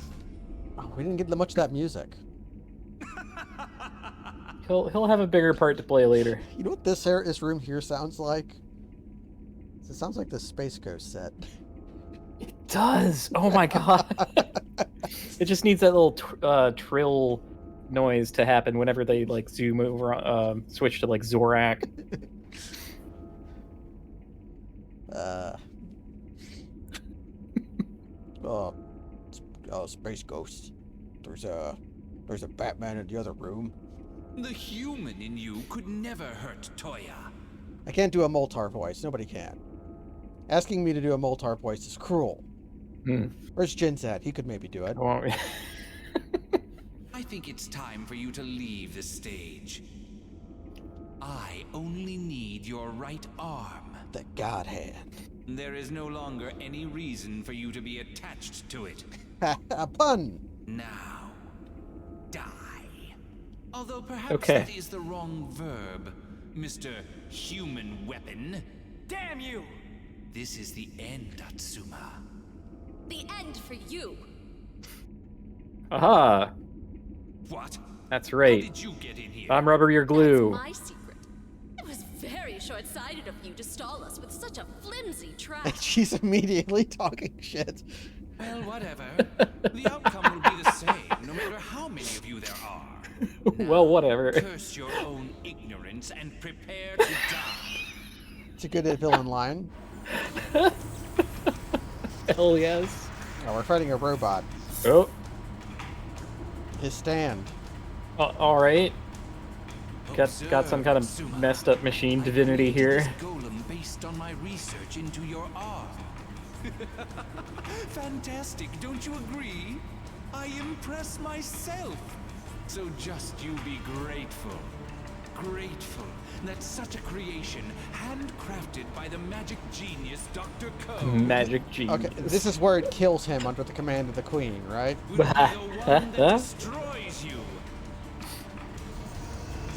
Oh, we didn't get much of that music. He'll have a bigger part to play later. You know what this room here sounds like? It sounds like the Space Ghost set. It does! Oh my god. It just needs that little trill noise to happen whenever they like zoom over, switch to like Zorak. Space Ghost. There's a Batman in the other room. The human in you could never hurt Toya. I can't do a Moltar voice. Nobody can. Asking me to do a Moltar voice is cruel. Where's Jin's at? He could maybe do it. I think it's time for you to leave the stage. I only need your right arm. The God Hand. There is no longer any reason for you to be attached to it. A pun. Now, die. Although perhaps Okay. that is the wrong verb, Mr. Human Weapon. Damn you! This is the end, Atsuma. The end for you. Aha! What? That's How right. did you get in here? I'm rubber, you're glue. That's my secret. It was very short-sighted of you to stall us with such a flimsy trap. She's immediately talking shit. Well, whatever. The outcome will be the same, no matter how many of you there are. Well, whatever. Curse your own ignorance and prepare to die. It's a good villain line. Hell yes. Oh, we're fighting a robot. Oh, His stand. alright. Got some kind of Atsuma. messed up machine I divinity created here. this golem based on my research into your arm. Fantastic, don't you agree? I impress myself. So just you be grateful. Grateful that such a creation, handcrafted by the magic genius Dr. Ko, Magic genius. Okay, this is where it kills him under the command of the Queen, right? will be the one that destroys you.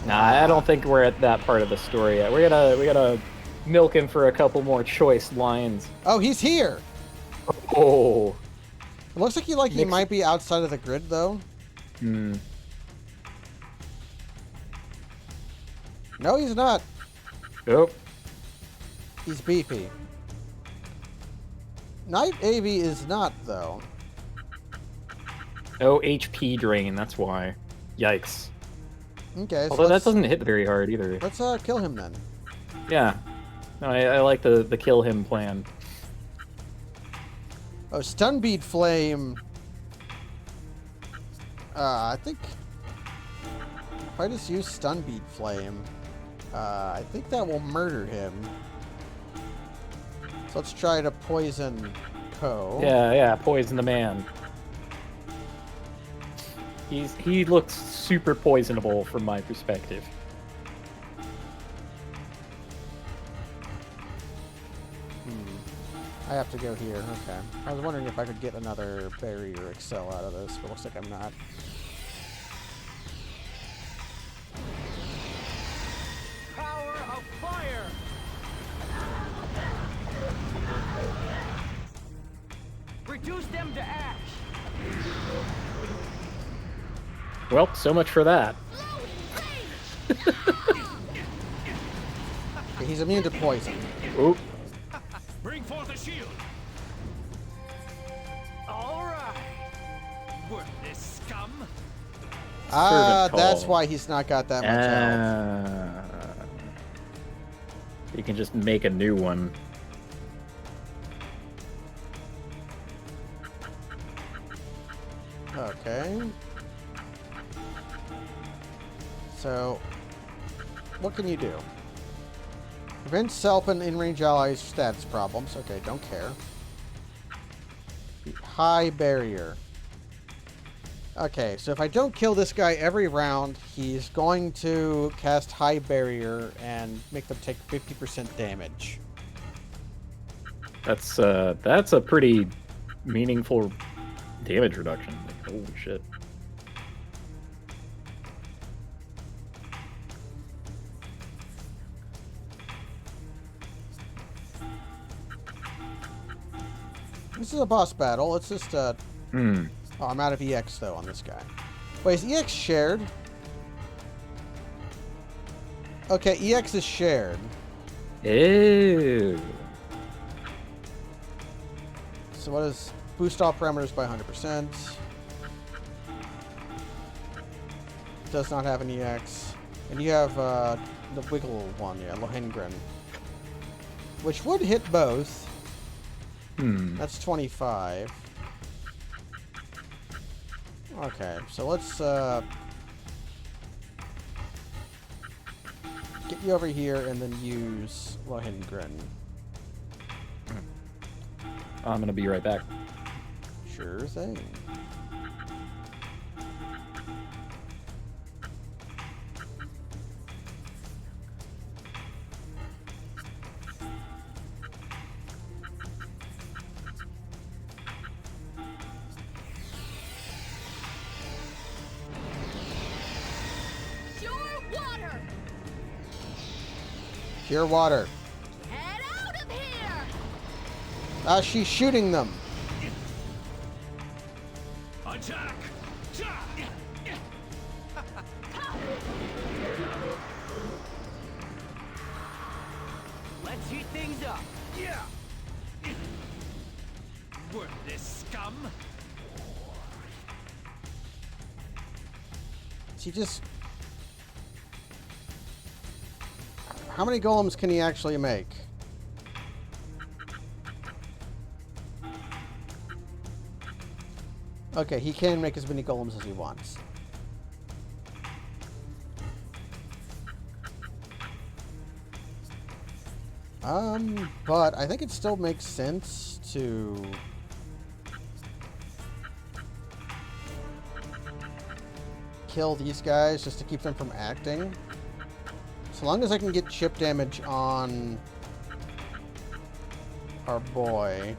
Nah, I don't think we're at that part of the story yet. We gotta milk him for a couple more choice lines. Oh, he's here! Oh. It looks like he might be outside of the grid, though. No, he's not. Oh. He's beefy. Night AV is not, though. Oh, HP drain, that's why. Yikes. Okay, so Although that let's, doesn't hit very hard either. let's kill him then. Yeah. No, I like the kill him plan. Oh, stun bead flame. I think if I just use stun bead flame, I think that will murder him. So let's try to poison Ko. Yeah, poison the man. He looks super poisonable from my perspective. I have to go here. Okay. I was wondering if I could get another barrier excel out of this, but looks like I'm not. Power of fire! Reduce them to ash! Well, so much for that. Okay, he's immune to poison. Oop. Bring forth a shield. All right. Worthless scum. Ah, Servant that's call. why he's not got that much health. You can just make a new one. Okay. So, what can you do? Prevent self and in-range allies stats problems. Okay, don't care. High barrier. Okay, so if I don't kill this guy every round, he's going to cast high barrier and make them take 50% damage. That's a pretty meaningful damage reduction. Holy shit. This is a boss battle. Let's just, Oh, I'm out of EX, though, on this guy. Wait, is EX shared? Okay, EX is shared. Ew. So what is... Boost all parameters by 100%. Does not have an EX. And you have, the wiggle one, yeah, Lohengrin. Which would hit both. That's 25. Okay, so let's get you over here and then use Lohengrin. I'm gonna be right back. Sure thing. Pure water. Head out of here! Ah, she's shooting them. Attack! Let's heat things up. Yeah! Worthless scum! She just... How many golems can he actually make? Okay, he can make as many golems as he wants. But I think it still makes sense to... kill these guys just to keep them from acting. So long as I can get chip damage on our boy.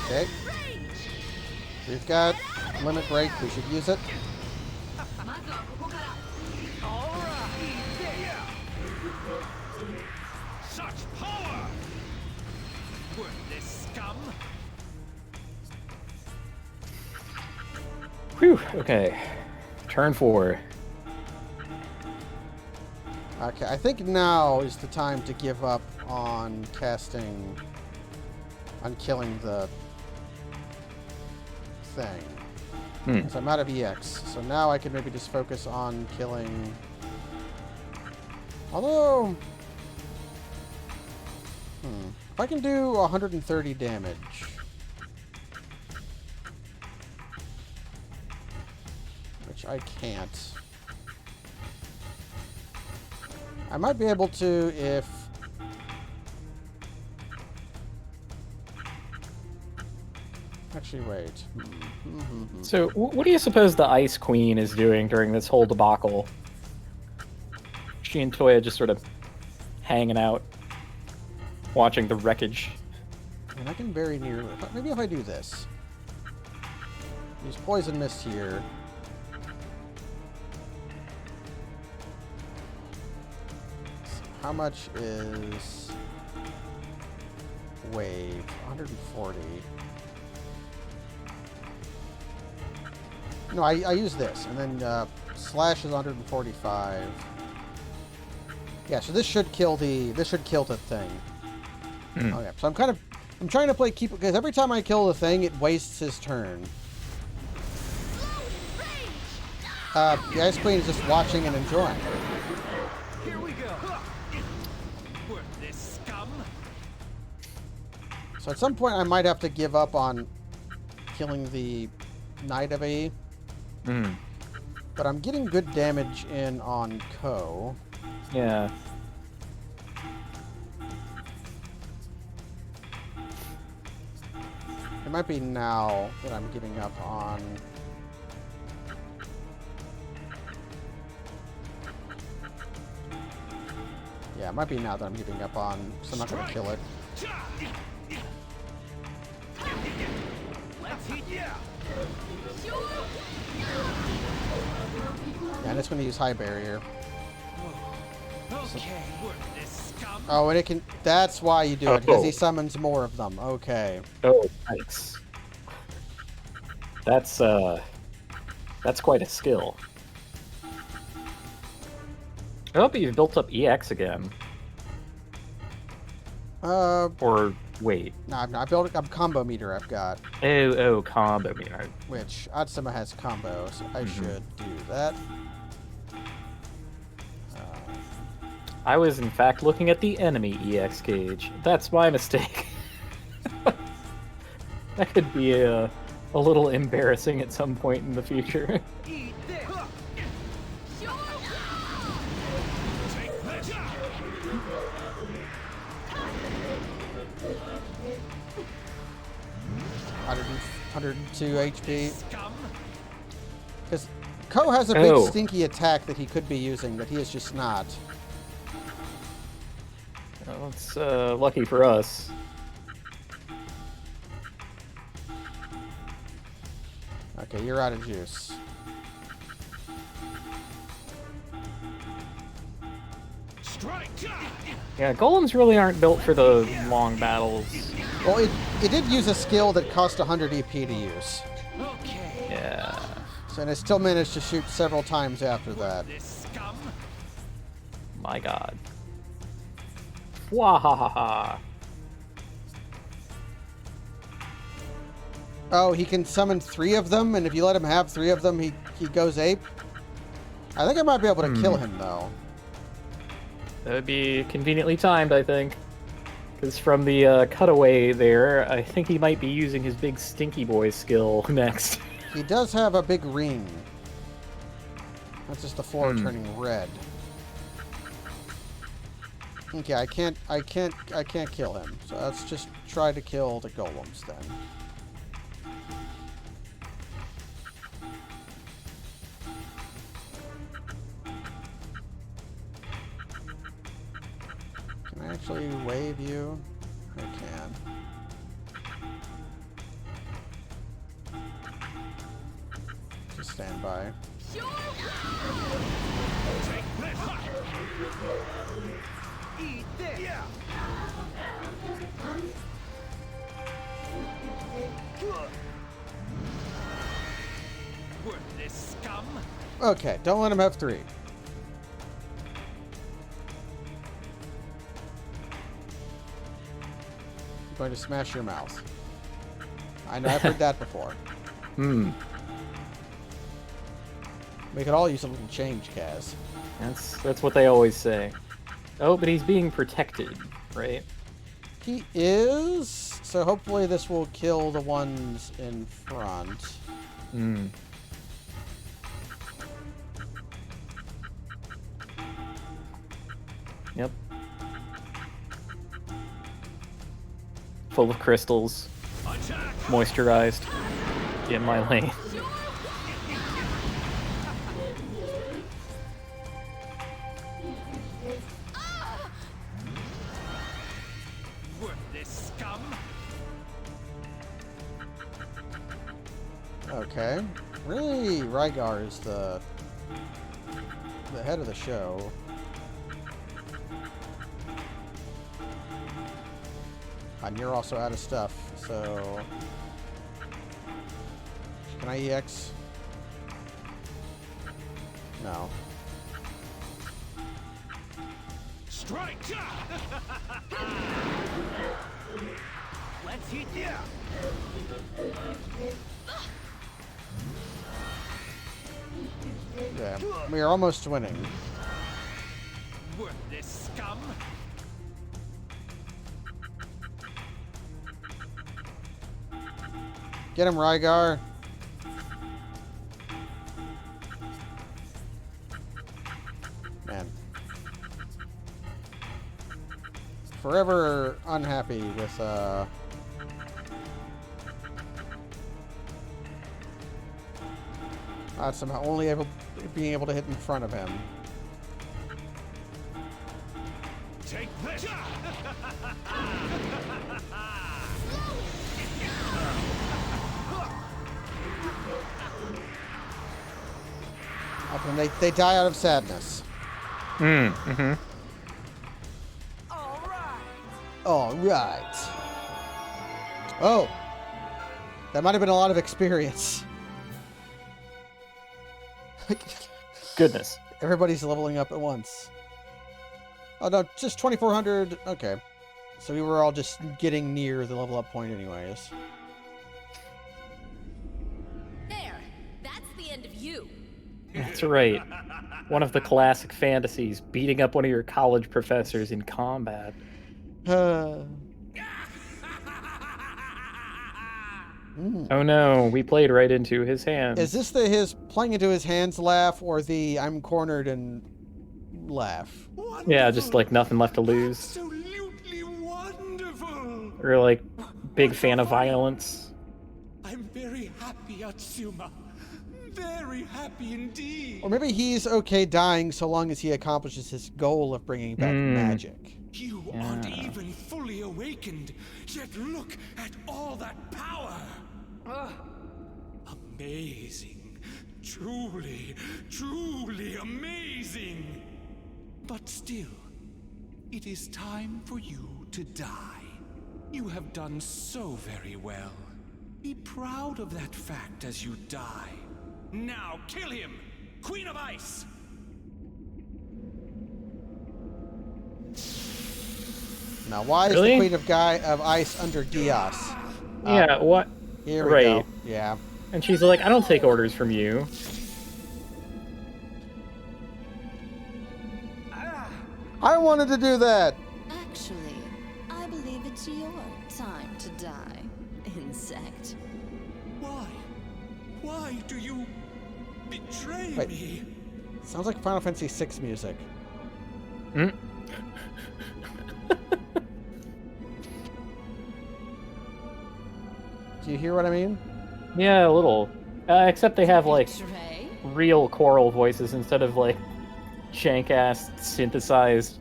Okay. We've got limit break. We should use it. Such power! Worthless scum! Whew, okay. Turn 4. Okay, I think now is the time to give up on casting... on killing the thing. So I'm out of EX. So now I can maybe just focus on killing... Although... If I can do 130 damage... Which I can't. I might be able to if... Actually, wait. So, what do you suppose the Ice Queen is doing during this whole debacle? She and Toya just sort of hanging out, watching the wreckage. And I can very nearly... Maybe if I do this. Use Poison Mist here. How much is... Wave? 140. No, I use this, and then slash is 145. Yeah, so this should kill the thing. Okay, so I'm trying to play keep because every time I kill the thing, it wastes his turn. The Ice Queen is just watching and enjoying. Here we go! Worthless scum! So at some point, I might have to give up on killing the Knight of A Hmm. But I'm getting good damage in on Ko. Yeah. It might be now that I'm giving up on... Yeah, it might be now that I'm giving up on, so I'm not going to kill it. Yeah, I'm just going to use High Barrier. Okay, worthless scum. Oh, and it can... That's why you do it, because he summons more of them. Okay. Oh, nice. That's quite a skill. I hope you've built up EX again. Or wait. No, I've not. I built a combo meter I've got, Oh, combo meter. which Atsuma has combo, so I should do that. I was in fact looking at the enemy EX gauge. That's my mistake. That could be a little embarrassing at some point in the future. Uh, 102 HP. Because Ko has a big Oh. stinky attack that he could be using that he is just not. Well, it's lucky for us. Okay, you're out of juice. Yeah, golems really aren't built for the long battles. Well, it did use a skill that cost 100 EP to use. Yeah. So, and it still managed to shoot several times after that. My god. Wahahaha. Oh, he can summon 3 of them, and if you let him have 3 of them, he goes ape. I think I might be able to kill him, though. That would be conveniently timed, I think. Because from the cutaway there, I think he might be using his big stinky boy skill next. He does have a big ring. That's just the floor turning red. Okay, I can't kill him. So let's just try to kill the golems then. Can I actually wave you? I can. Just stand by. Worthless scum. Okay, don't let him have 3. I'm going to smash your mouth. I know, I've heard that before. Hmm. We could all use a little change, Kaz. That's what they always say. Oh, but he's being protected, right? He is, so hopefully this will kill the ones in front. Hmm. Yep. Full of crystals. Moisturized. In my lane. Worthless scum. Okay. Really, Rygar is the head of the show. And you're also out of stuff, so... Can I EX? No. Strike! Let's hit ya! Yeah, we are almost winning. Worthless scum! Get him, Rygar. forever unhappy with somehow only being able to hit in front of him. Take this! And they die out of sadness. Mm-hmm. All right. Oh, that might have been a lot of experience. Goodness. Everybody's leveling up at once. Oh no, just 2,400. Okay, so we were all just getting near the level up point, anyways. There. That's the end of you. That's right. One of the classic fantasies, beating up one of your college professors in combat. Oh no, we played right into his hands. Is this the his playing into his hands laugh or the I'm cornered and laugh? Yeah, just like nothing left to lose. Absolutely wonderful! Or like big fan of violence. I'm very happy, Atsuma. Very happy indeed. Or maybe he's okay dying so long as he accomplishes his goal of bringing back magic. You aren't even fully awakened, yet look at all that power. Amazing. Truly, truly amazing. But still, it is time for you to die. You have done so very well. Be proud of that fact as you die. Now kill him, Queen of Ice! Now, why is Really? the Queen of Ice under Dios? Yeah, what? Here we Right. go. Yeah. And she's like, I don't take orders from you. I wanted to do that. Actually, I believe it's your time to die, insect. Why? Why do you betray Wait. me? Sounds like Final Fantasy VI music. Hmm? Do you hear what I mean? Yeah, a little. Except they have like Betray? real choral voices instead of like jank-ass synthesized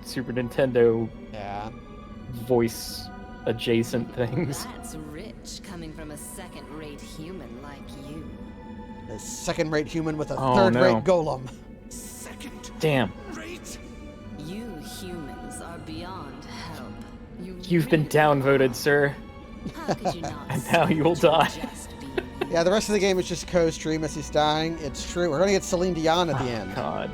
Super Nintendo Yeah. voice adjacent things. That's rich coming from a second-rate human like you. A second-rate human with a Oh, third-rate no. golem. Second Damn. rate? You humans are beyond help. You've been downvoted, sir. How could you not And now see you will that you're die. just being Yeah, the rest of the game is just co-stream as he's dying. It's true. We're gonna get Celine Dion at the end. God.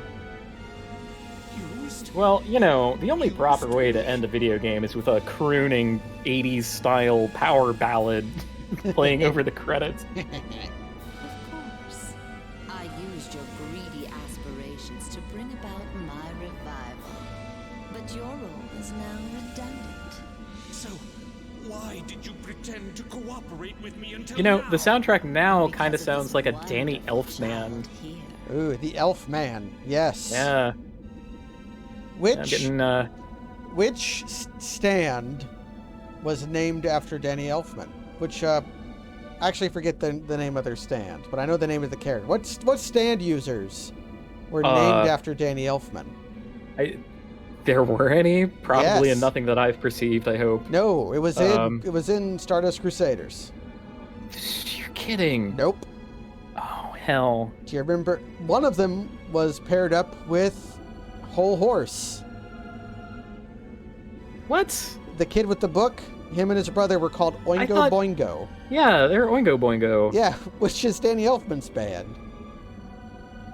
Used? Well, you know, the only proper way to end a video game is with a crooning 80s style power ballad playing over the credits. Of course. I used your greedy aspirations to bring about my revival. But your role is now redundant. So, why did you pretend to cooperate with me until You know, now? the soundtrack now kind of Because sounds this like a Danny wonderful Elfman. child here. Ooh, the Elf Man. Yes. Yeah, I'm Which getting, stand was named after Danny Elfman? Which I actually forget the name of their stand, but I know the name of the character. What stand users were named after Danny Elfman? there were any? Probably Yes. in nothing that I've perceived, I hope. No, it was in Stardust Crusaders. You're kidding. Nope. Oh, hell. Do you remember? One of them was paired up with Whole Horse. What? The kid with the book, him and his brother were called Oingo thought- Boingo. Yeah, they're Oingo Boingo. Yeah, which is Danny Elfman's band.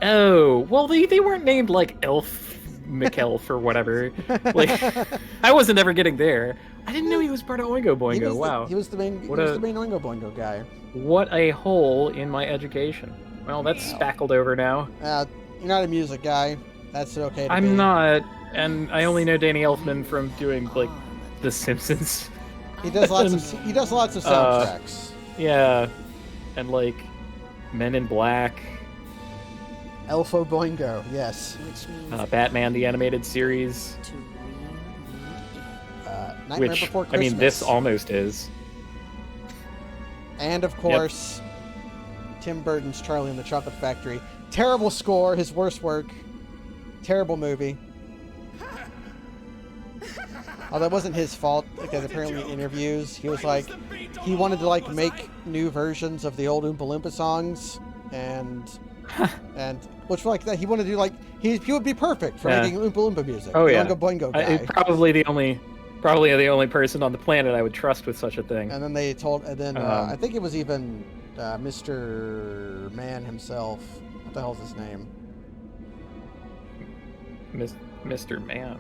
Oh, well, they weren't named like Elf McElf or whatever. Like, I wasn't ever getting there. I didn't know he was part of Oingo Boingo. Wow. He was the main What the main Oingo Boingo guy. What a hole in my education. Well, that's spackled over now. You're not a music guy. That's okay to be. I'm not, and I only know Danny Elfman from doing like The Simpsons. He does lots of soundtracks. Yeah, and like Men in Black, Elfo Boingo, yes. Which means Batman the Animated Series. to reel me in. Nightmare Which, Before I Christmas. mean, this almost is. And of course, Tim Burton's Charlie and the Chocolate Factory. Terrible score, his worst work. Terrible movie. Although it wasn't his fault, because apparently in interviews, he was like, he wanted to like make new versions of the old Oompa Loompa songs, and which like that he wanted to do like he would be perfect for making Oompa Loompa music. Oh yeah, Oingo Boingo guy. Probably the only person on the planet I would trust with such a thing. And then they told, and then I think it was even Mr. Man himself. What the hell's his name? Mr. Man.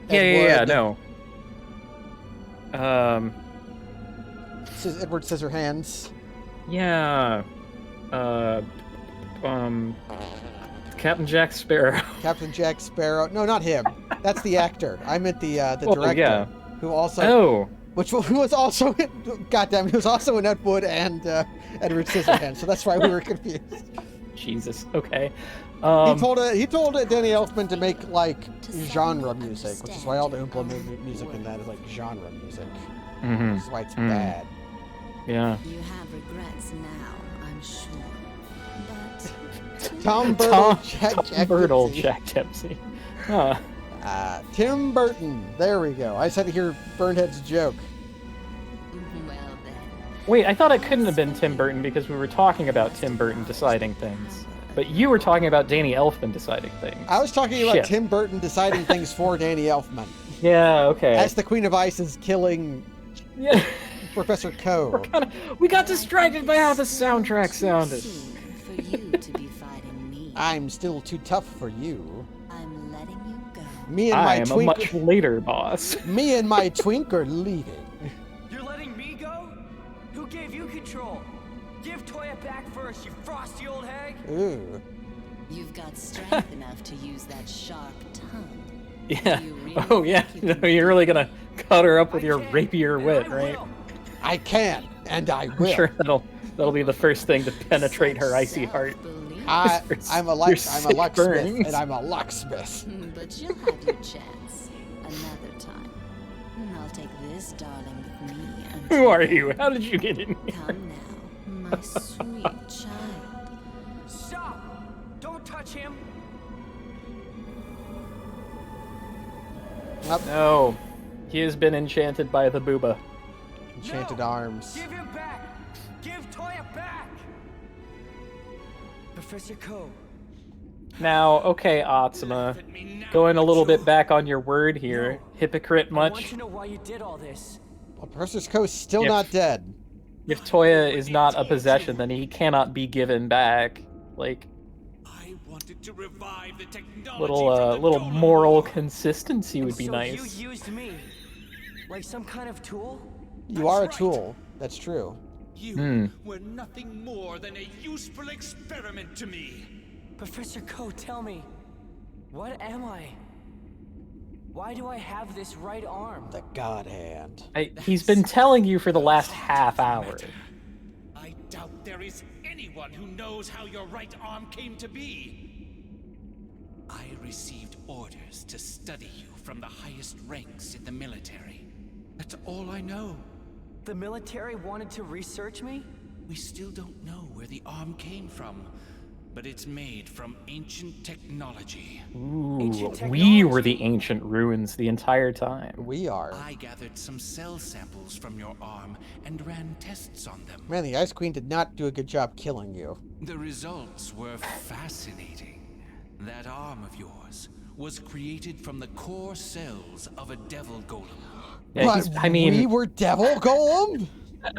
Edward. No. Edward Scissorhands. Yeah. Captain Jack Sparrow. Captain Jack Sparrow. No, not him. That's the actor. I meant the Oh, director. yeah. Who also. Oh. Who was also in, goddamn, he was also in Ed Wood and Edward Scissorhands. So that's why we were confused. Jesus. Okay. He told Danny Elfman to make like genre music, which is why all the Oompa Loompa music in that is like genre music. Mm-hmm. That's why it's bad. Yeah. You have regrets now, I'm sure. But Tom Bertle, Jack Dempsey. Huh. Tim Burton. There we go. I just had to hear Burnhead's joke. well then. Wait, I thought it couldn't have been Tim Burton because we were talking about Tim Burton deciding things. But you were talking about Danny Elfman deciding things. I was talking about Shit. Tim Burton deciding things for Danny Elfman. Yeah, okay. As the Queen of Ice is killing Professor Ko. We got distracted by how the soundtrack sounded. Soon for you to be fighting me. I'm still too tough for you. I'm letting you go. Me and I my am a twink. much later boss. Me and my twink are leaving. You're letting me go? Who gave you control? Give Toya back first, you frosty old hag! Ooh. You've got strength enough to use that sharp tongue. Yeah. You really Oh yeah. think you can No, you're really gonna cut her up with I your can, rapier and wit, I right? will. I can, and I I'm will. sure that'll be the first thing to penetrate her icy heart. self-belief. I'm a Your locksmith, sick and I'm a locksmith. But you'll have your chance another time. I'll take this darling with me. Who are you? How did you get in here? Come now, my sweet child. Stop! Don't touch him! No. He has been enchanted by the booba. Enchanted No! arms. Give him back! Give Toya back! Professor Ko. Now, okay, Atsuma. Going a little bit back on your word here. Hypocrite I want much? to know why you did all this. Well, Professor Ko's still If- not dead. If Toya is not a possession, then he cannot be given back. Like, I wanted to revive the technology little moral consistency would be so nice. you used me. Like some kind of tool? You are a right. tool. That's true. You were nothing more than a useful experiment to me. Professor Ko, tell me. What am I? Why do I have this right arm? The God Hand. He's been telling you for the last half hour. I doubt there is anyone who knows how your right arm came to be. I received orders to study you from the highest ranks in the military. That's all I know. The military wanted to research me? We still don't know where the arm came from, but it's made from ancient technology. Ooh, Ancient we were technology. the ancient ruins the entire time. We are. I gathered some cell samples from your arm and ran tests on them. Man, the Ice Queen did not do a good job killing you. The results were fascinating. That arm of yours was created from the core cells of a devil golem. Yeah, What? I mean, we were Devil Golem?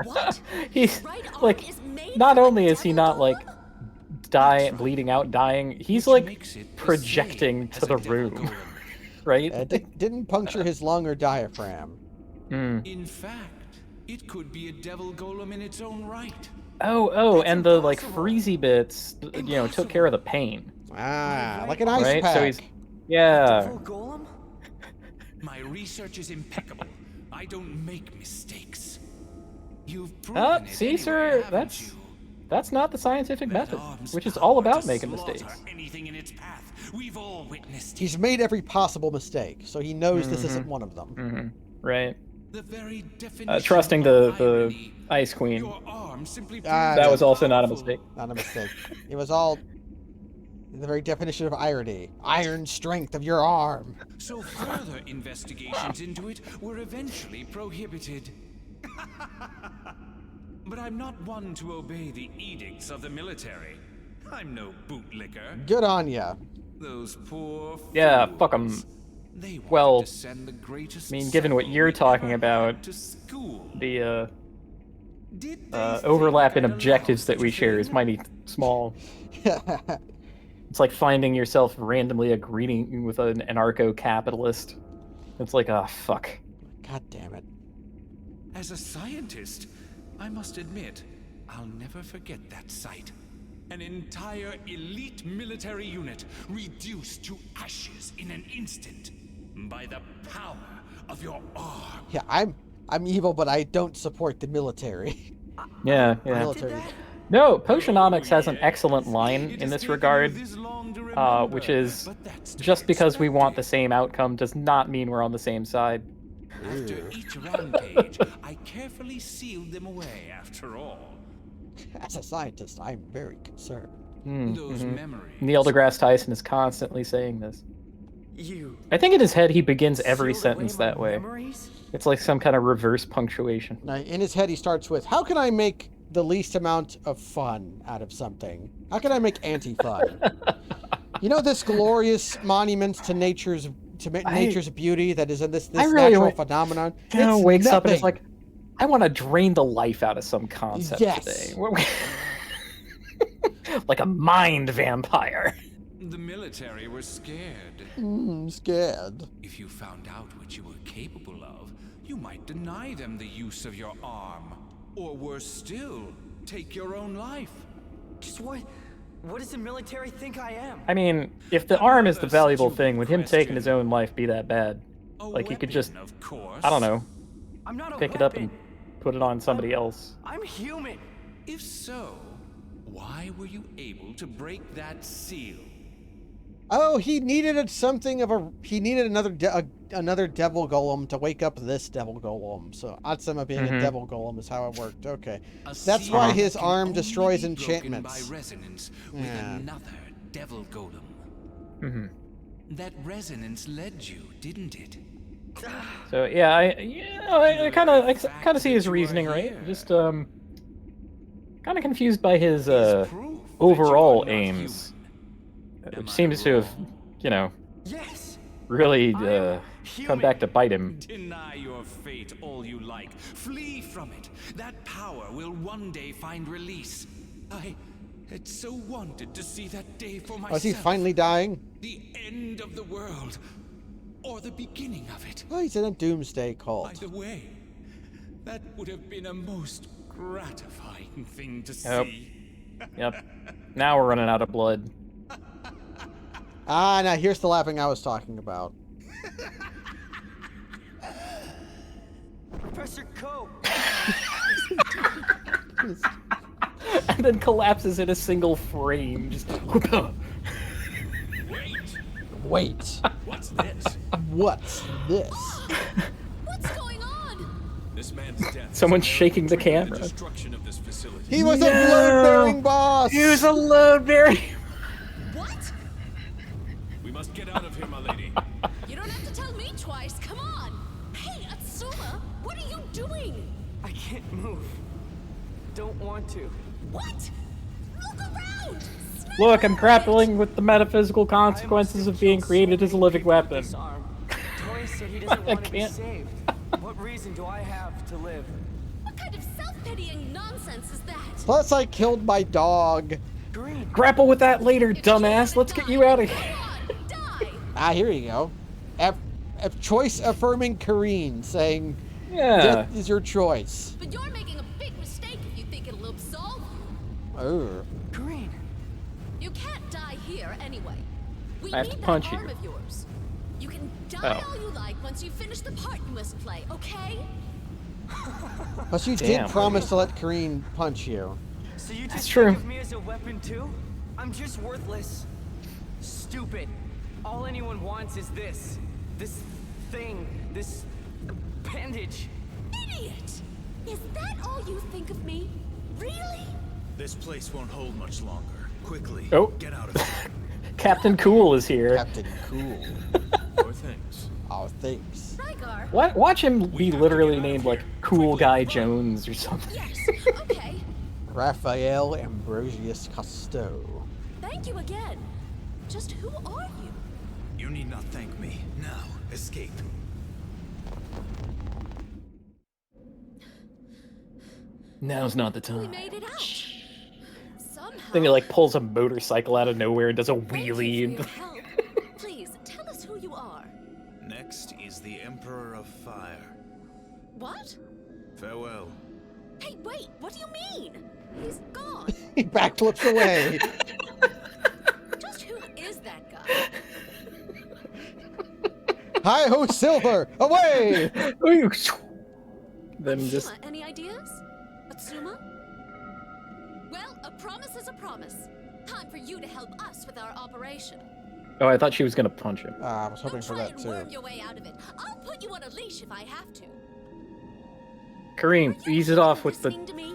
What? he's Right arm like, is made not from a only is he devil not like golem? bleeding out, dying, he's Which like makes it the projecting same to as the a devil room, golem. right? Didn't puncture his lung or diaphragm. In fact, it could be a devil golem in its own right. Oh, and the like freezy bits, took care of the pain, Ah, like an ice right? pack. So he's, yeah. Devil golem? My research is impeccable. I don't make mistakes. You've proven it See, anyway, sir, haven't you? that's not the scientific That method, arm's which is power all to about making slaughter mistakes. Anything in its path We've all witnessed He's it. made every possible mistake, so he knows this isn't one of them. Right. The very definition Trusting of the irony. Ice Queen. Your arm simply Ah, proves That no. was how also not a powerful- mistake. Not a mistake. It was all the very definition of irony. Iron strength of your arm. So further investigations into it were eventually prohibited. But I'm not one to obey the edicts of the military. I'm no bootlicker. Good on ya. Those poor Yeah, fools. fuck 'em. They wanted Well, to send the greatest I mean, given what sample you're we talking ever about, had to school. The Did they overlap think in I'd allow objectives that such we a share is thing? mighty small. It's like finding yourself randomly agreeing with an anarcho-capitalist. It's like, ah, fuck. God damn it. As a scientist, I must admit, I'll never forget that sight. An entire elite military unit reduced to ashes in an instant by the power of your arm. Yeah, I'm evil, but I don't support the military. Yeah, yeah. Military. No, Potionomics has an yes. excellent line It in has this taken regard, you this long to remember, which is, but that's to just be because we want the expected. same outcome does not mean we're on the same side. After each rampage, I carefully sealed them away after all. As a scientist, I'm very concerned. Those memories. Neil deGrasse Tyson is constantly saying this. You I think in his head he begins every sealed away sentence my that way. memories? It's like some kind of reverse punctuation. Now, in his head, he starts with, how can I make the least amount of fun out of something? How can I make anti-fun? You know this glorious monument to nature's beauty that is in this I really natural like- phenomenon? Kind It's wakes up and is nothing. like, I want to drain the life out of some concept Yes. today. Like a mind vampire. The military were scared. Scared. If you found out what you were capable of, you might deny them the use of your arm. Or worse still, take your own life. Just what does the military think I am? I mean, if the arm is the Another valuable stupid thing, would him taking question. his own life be that bad? A Like he could weapon, just, of course. I don't know, I'm not a pick it weapon. up and put it on somebody else. I'm human. If so, why were you able to break that seal? Oh, he needed he needed another devil golem to wake up this devil golem. So Atsuma being a devil golem is how it worked. Okay. A That's seal why that his can arm only destroys be broken enchantments. by resonance with Yeah. another devil golem. Mm-hmm. That resonance led you, didn't it? So yeah, I kind of see his reasoning, right? Just kind of confused by his Is proof that overall you are not aims, human. which Am I seems to have, wrong? Yes. really I am come back to bite him. Deny your fate all you like. Flee from it. That power will one day find release. I had so wanted to see that day for myself. Oh, is he finally dying? The end of the world. Or the beginning of it. Oh, he's in a doomsday cult. Either way, that would have been a most gratifying thing to Yep. see. Yep. Now we're running out of blood. Ah, now here's the laughing I was talking about. Professor Coe. And then collapses in a single frame. Just Wait. What's this? What's this? What's going on? This man's death. is Someone's a shaking the herald camera. The destruction of this facility. He was a No. load-bearing boss! He was a load bearing. What? We must get out of here, my lady. You don't have to tell me twice. Come on. Hey, Atsuma, what are you doing? I can't move. Don't want to. What? Look around. Snap Look, I'm out of grappling with the metaphysical consequences of being created as a living weapon. This arm. Toy said he doesn't I want to be can't. saved. What reason do I have to live? it. What kind of self-pitying nonsense is that? Plus, I killed my dog. Green. Grapple with that later, If you wanna dumbass. Let's get die, you out of come here. on, die. Ah, here you go. A choice affirming Kareen saying, Yeah. death is your choice. But you're making a big mistake if you think it'll absolve you. Oh. Green. You can't die here anyway. We I have need to punch that arm you. of yours. You can die Oh. all you like once you finish the part you must play, okay? Plus, you Damn. did promise to let Kareen punch you. So you That's just true. think of me as a weapon too? I'm just worthless. Stupid. All anyone wants is this. This thing. This appendage. Idiot! Is that all you think of me? Really? This place won't hold much longer. Quickly, Oh. get out of here. Captain Cool is here. Captain Cool. Or things. Oh, thanks. Rygar? Watch him be literally named like Cool Guy Jones or something. Yes, okay. Raphael Ambrosius Cousteau. Thank you again. Just who are you? You need not thank me. Now, escape. Now's not the We time. made it out. Somehow. Then he like pulls a motorcycle out of nowhere and does a Thank you wheelie. for your help. Please, tell us who you are. Next is the Emperor of Fire. What? Farewell. Hey, wait, what do you mean? He's gone. He backflips away. Just who is that guy? Hi ho, Silver! Away! Then just Atsuma, any ideas? Atsuma? Well, a promise is a promise. Time for you to help us with our operation. oh, I thought she was gonna punch him. I was hoping Don't for try that and worm too. your way out of it. I'll put you on a leash if I have to. Kareem, Are you ease it off with the. listening to me?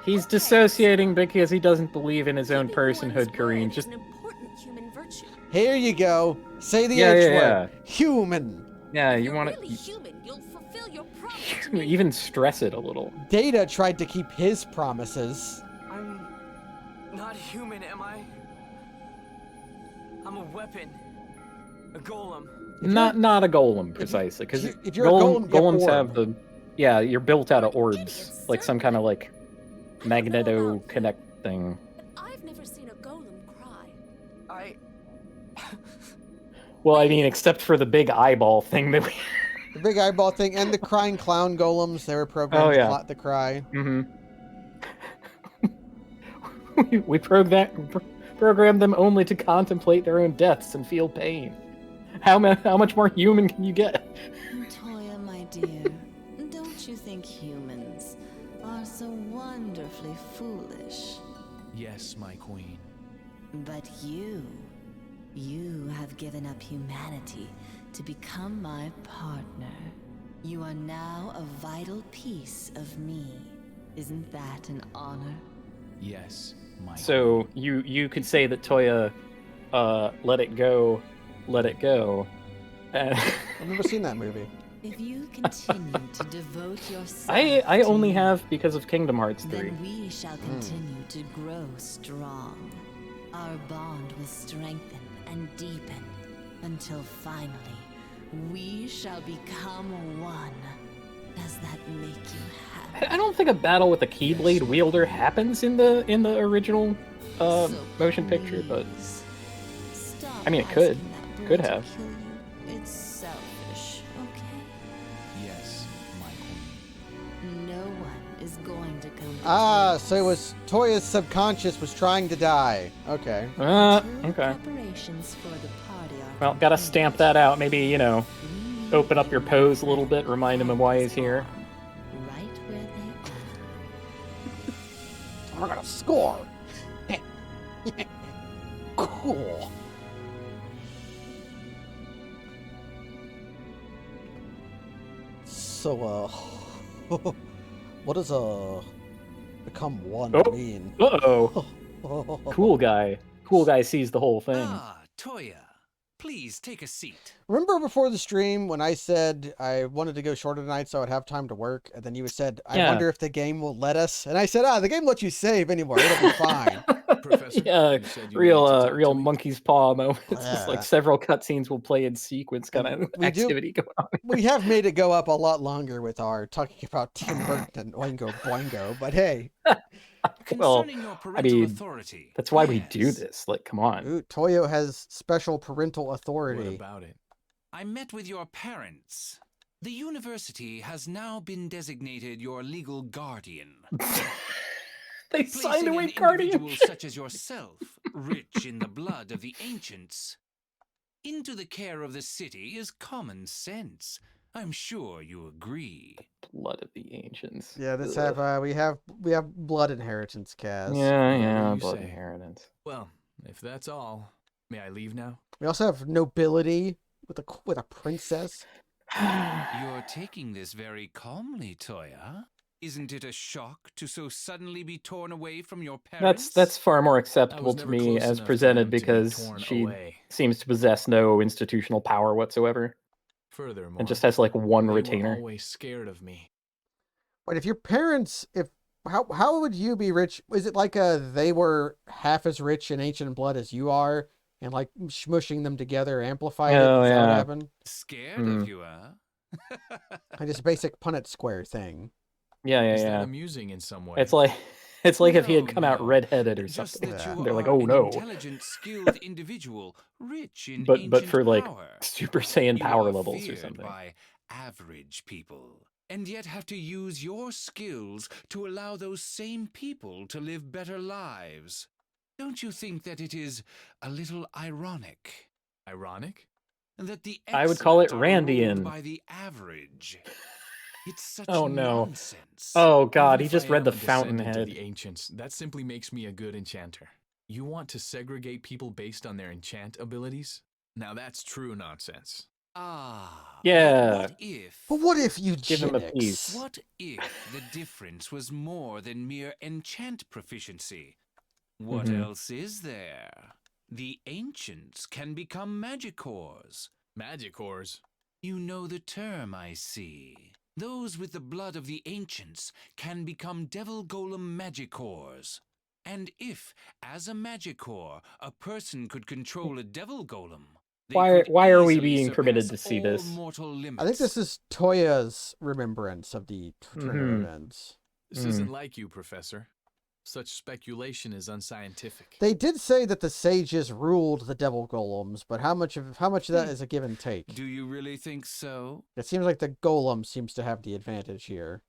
He's Okay, dissociating so because he doesn't believe in his own keeping one's personhood, Kareem. word is Just an important human virtue. Here you go. Say the Yeah, H yeah, word. Human. yeah, If you you're want really to human, you'll fulfill your promise to me. even stress it a little. Data tried to keep his promises. I'm not human, am I? I'm a weapon. A golem. Not a golem precisely, because if you're a golem, you have golems orb. have the you're built out of orbs, Idiots, like some kind of like I don't know magneto about connect thing. But I've never seen a golem cry. I. Well, I mean, except for the big eyeball thing that we. The big eyeball thing and the crying clown golems, they were programmed Oh, yeah. to plot the cry. Mm-hmm. we programmed them only to contemplate their own deaths and feel pain. How much more human can you get? Toya, my dear, don't you think humans are so wonderfully foolish? Yes, my queen. But you have given up humanity to become my partner. You are now a vital piece of me. Isn't that an honor? Yes, my So you could say that Toya, let it go. I've never seen that movie. If you continue to devote yourself I to only me, have because of Kingdom Hearts 3. then we shall continue to grow strong. Our bond will strengthen and deepen until finally we shall become one. Does that make you happy? I don't think a battle with a Keyblade wielder happens in the original So motion picture, but please, stop I mean, it could. asking that boy Could to have. kill you. It's selfish, okay? Yes, my queen. No one is going to come. So it was Toya's subconscious was trying to die. Okay. okay. Preparations for the party are Well, gotta stamp that out. Maybe complete. open up your pose a little bit, remind him of why he's here. Right where they are. We're gonna score. Cool. So, what does become one Oh. mean? Uh-oh. Cool guy. Cool guy sees the whole thing. Ah, Toya. Please take a seat. Remember before the stream when I said I wanted to go shorter tonight so I'd have time to work, and then you said, I Yeah. wonder if the game will let us? And I said, the game lets you save anymore. It'll be fine. Professor, Yeah, you said you needed to talk to real me? monkey's paw moment. It's just Yeah. like several cutscenes will play in sequence kind of We do- activity going on. We have made it go up a lot longer with our talking about Tim Burton and Oingo Boingo, but hey, Well, Concerning your parental mean, authority. That's why we do yes. this. Like, come on. ooh, Toyo has special parental What authority. about it? I met with your parents. The university has now been designated your legal guardian. They signed Placing away an individual guardianship. such as yourself, rich in the blood of the ancients, into the care of the city is common sense. I'm sure you agree. Blood of the ancients. Yeah, this Ugh. have we have blood inheritance, Kaz. Yeah, Whatever yeah, you blood say. inheritance. Well, if that's all, May I leave now? We also have nobility with a princess. You're taking this very calmly, Toya. Isn't it a shock to so suddenly be torn away from your parents? That's far more I acceptable was to never me close as enough to presented them to be because torn she away. seems to possess no institutional power whatsoever Furthermore, and just has like one they retainer. were always scared of me. But if your parents, how would you be rich? Is it like they were half as rich in ancient blood as you are, and like smushing them together amplified it? Oh, Is that what yeah. happened? Scared of you, huh? Like this basic Punnett Square thing. Yeah, Is yeah, that yeah. amusing in some way? It's like if he had No, come out no. redheaded or Just something. that Yeah. you They're like, are oh an no. intelligent, skilled individual, rich in But ancient for like power. Super Saiyan You power are levels or feared something. by average people, and yet have to use your skills to allow those same people to live better lives. Don't you think that it is a little ironic Ironic? that the I would call it excellent are ruled Randian. by the average? It's such Oh no. nonsense. Oh god, Even he if just I read am the a descendant of Fountainhead. the ancients, that simply makes me a good enchanter. You want to segregate people based on their enchant abilities? Now that's true nonsense. Ah, Yeah. But what if Give him a eugenics? piece. What if the difference was more than mere enchant proficiency? What Mhm. else is there? The ancients can become magicors. Magicors? You know the term, I see. Those with the blood of the ancients can become devil golem magicors. And if, as a magicor, a person could control a devil golem, they could Why are we easily being permitted surpass to see all this? mortal limits. I think this is Toya's remembrance of the turn of Mhm. events. This isn't like you, Professor. Such speculation is unscientific. They did say that the sages ruled the devil golems, but how much of that is a give and take? Do you really think so? It seems like the golem seems to have the advantage here.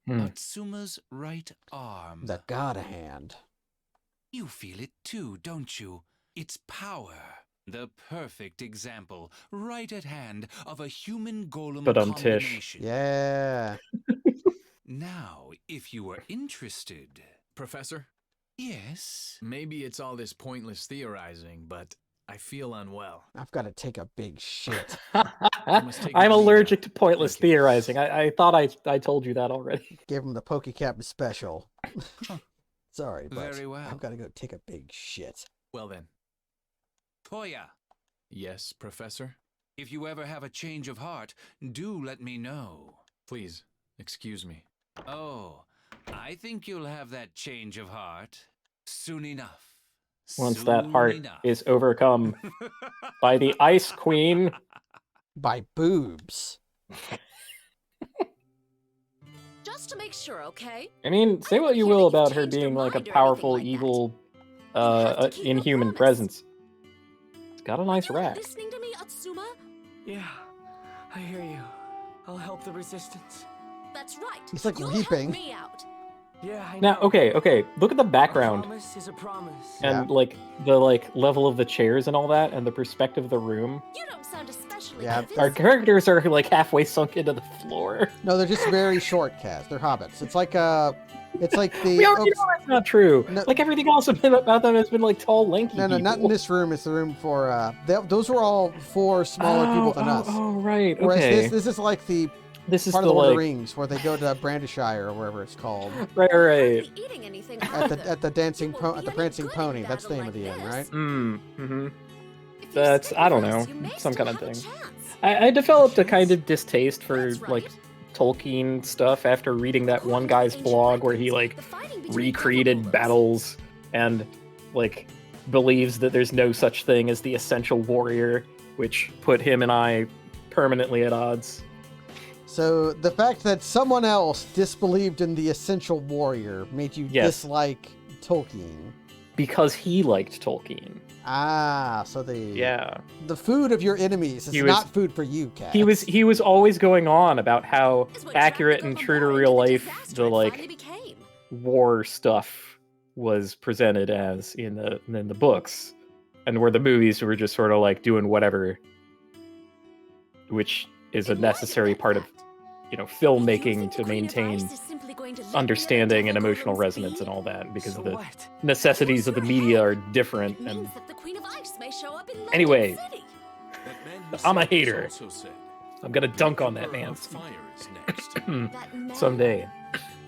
Atsuma's right arm. The god hand. You feel it too, don't you? Its power. The perfect example, right at hand, of a human golem But Tish. combination. Yeah. Now, if you were interested... Professor? Yes? Maybe it's all this pointless theorizing, but I feel unwell. I've got to take a big shit. must take a I'm leave allergic now. to pointless Thank you. theorizing. I thought I told you that already. Gave him the PokeCap special. Sorry, but Very well. I've got to go take a big shit. Well then. Toya, Yes, Professor? if you ever have a change of heart, do let me know. Please, excuse me. Oh, I think you'll have that change of heart soon enough. Once that heart Soon enough. is overcome by the Ice Queen. By boobs. Just to make sure, okay? I mean, say what you hear will that you've about her changed your being like a mind or anything powerful, like that. evil, have to keep your inhuman promise. presence. It's got a nice You're rack. listening to me, Atsuma? Yeah, I hear you. I'll help the resistance. That's right. He's, like, You'll weeping. help me out. Yeah, I Now, know. okay, look at the A background promise is a promise. and like the level of the chairs and all that, and the perspective of the room. You don't sound especially Yeah, convincing. Our characters are like halfway sunk into the floor. No, they're just very short, Kaz. They're hobbits. It's like the. We already know that's not true. No- Like everything else about them has been like tall, lanky No, not in people. this room. It's the room for. Those were all for smaller people than us. Oh, right. Whereas Okay. this is like the This is part the of the Lord of the like Rings where they go to Brandishire or wherever it's called. right. Hardly eating anything At the dancing You won't at be the any prancing good in pony. That's the battle name of like the inn, this. right? Mm-hmm. If you That's stick I don't with us, know, you may some still kind of have a thing. chance. I developed a kind of distaste for That's right. like Tolkien stuff after reading that one guy's blog where he like The fighting between recreated devil golem battles and like believes that there's no such thing as the essential warrior, which put him and I permanently at odds. So the fact that someone else disbelieved in the essential warrior made you Yes. dislike Tolkien. Because he liked Tolkien. Ah, so the food of your enemies is He was- not food for you, Cat. He was always going on about how is what accurate Dragon and Golem true to War real into life disaster the it like finally became. war stuff was presented as in the books, and where the movies were just sort of like doing whatever, which is a In light of necessary that part of fact, you do you filmmaking think to the Queen of maintain Ice is simply going to let understanding and mere devil emotional golems resonance be? and all that, because So the what? necessities of the Close your media head. are different It means and that the Queen of Ice may show up in London Anyway. City. That man who I'm a said this hater. also said, I'm gonna dunk on that Emperor man of Fire is next. That man. someday.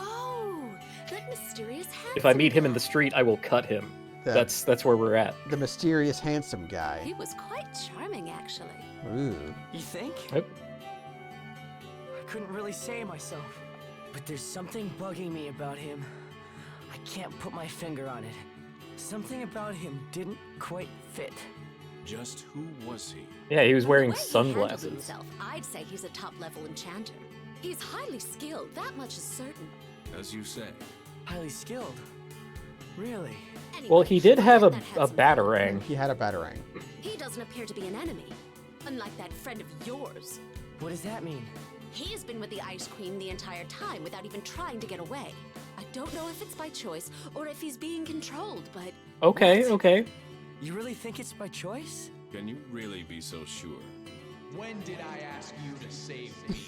Oh, that mysterious If I handsome meet him in guy. the street, I will cut him. Yeah. That's where we're at. The mysterious handsome guy. He was quite charming, actually. Ooh. You think? Yep. I couldn't really say myself. But there's something bugging me about him. I can't put my finger on it. Something about him didn't quite fit. Just who was he? Yeah, he was wearing The way he handled sunglasses. himself, I'd say he's a top-level enchanter. He's highly skilled, that much is certain. As you say. Highly skilled. Really? Anyway, Well, he did have that a handsome batarang. He had a batarang. fellow, he doesn't appear to be an enemy. Unlike that friend of yours. What does that mean? He's been with the Ice Queen the entire time without even trying to get away. I don't know if it's by choice or if he's being controlled, but Okay, okay. You really think it's by choice? Can you really be so sure? When did I ask you to save me?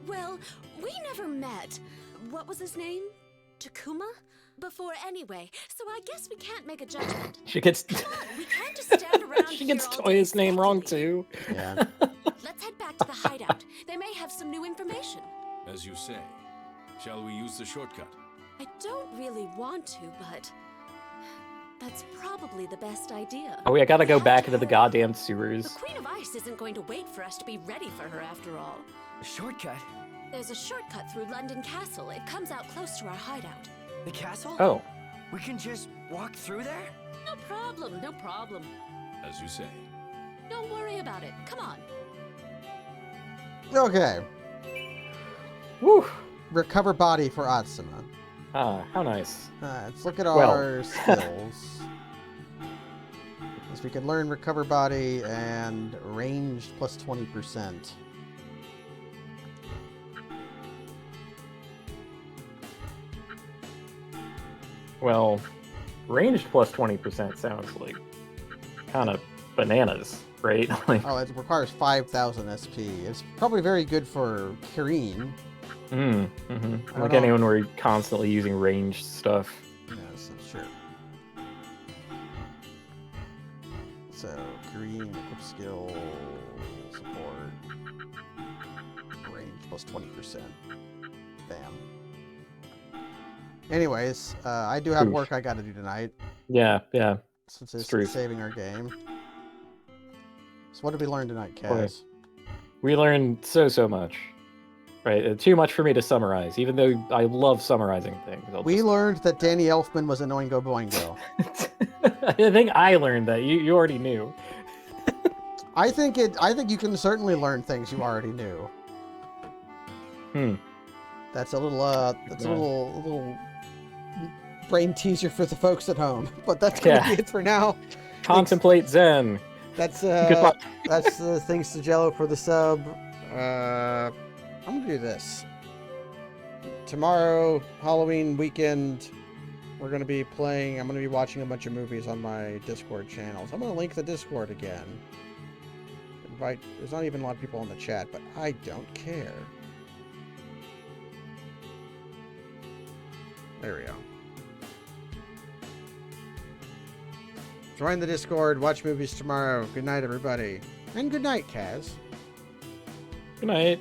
well, we never met. What was his name? Takuma? Before anyway, so I guess we can't make a judgment. She gets Come on, we can't just stand around she gets here all day Toya's name wrong speculating. too. Yeah. Let's head back to the hideout. They may have some new information. As you say. Shall we use the shortcut? I don't really want to, but that's probably the best idea. Oh, we gotta We go have back to into the hurry. goddamn The sewers. Queen of Ice isn't going to wait for us to be ready for her after all. A shortcut? There's a shortcut through London Castle. It comes out close to our hideout. The castle? Oh, We can just walk through there? No problem, no problem. As you say. Don't worry about it. Come on. Okay. woo! Recover body for Atsuma. Ah, how nice. Let's look at Well. our skills. As we can learn recover body and ranged plus 20%. Well, ranged plus 20% sounds like kind of bananas, right? Like, Oh, it requires 5,000 SP. It's probably very good for Kirin. mm, I like don't know. anyone where you're constantly using ranged stuff. Yes, I'm sure. So, Kirin, equip skill, support, range plus 20%. Bam. Anyways, I do have Oof. work I gotta do tonight, Yeah, yeah. since it's true. saving our game. So what did we learn tonight, Boy. Kaz? We learned so much. Right? Too much for me to summarize, even though I love summarizing things. We learned that Danny Elfman was an Oingo Boingo. I think I learned that. You already knew. I think you can certainly learn things you already knew. That's a little Yeah. little brain teaser for the folks at home. But that's gonna Yeah. be it for now. Contemplate Zen. That's Goodbye. that's thanks to Jello for the sub. I'm gonna do this. Tomorrow, Halloween weekend, we're gonna be playing. I'm gonna be watching a bunch of movies on my Discord channel. So I'm gonna link the Discord again. Invite. There's not even a lot of people in the chat, but I don't care. There we go. Join the Discord. Watch movies tomorrow. Good night, everybody. And good night, Kaz. Good night.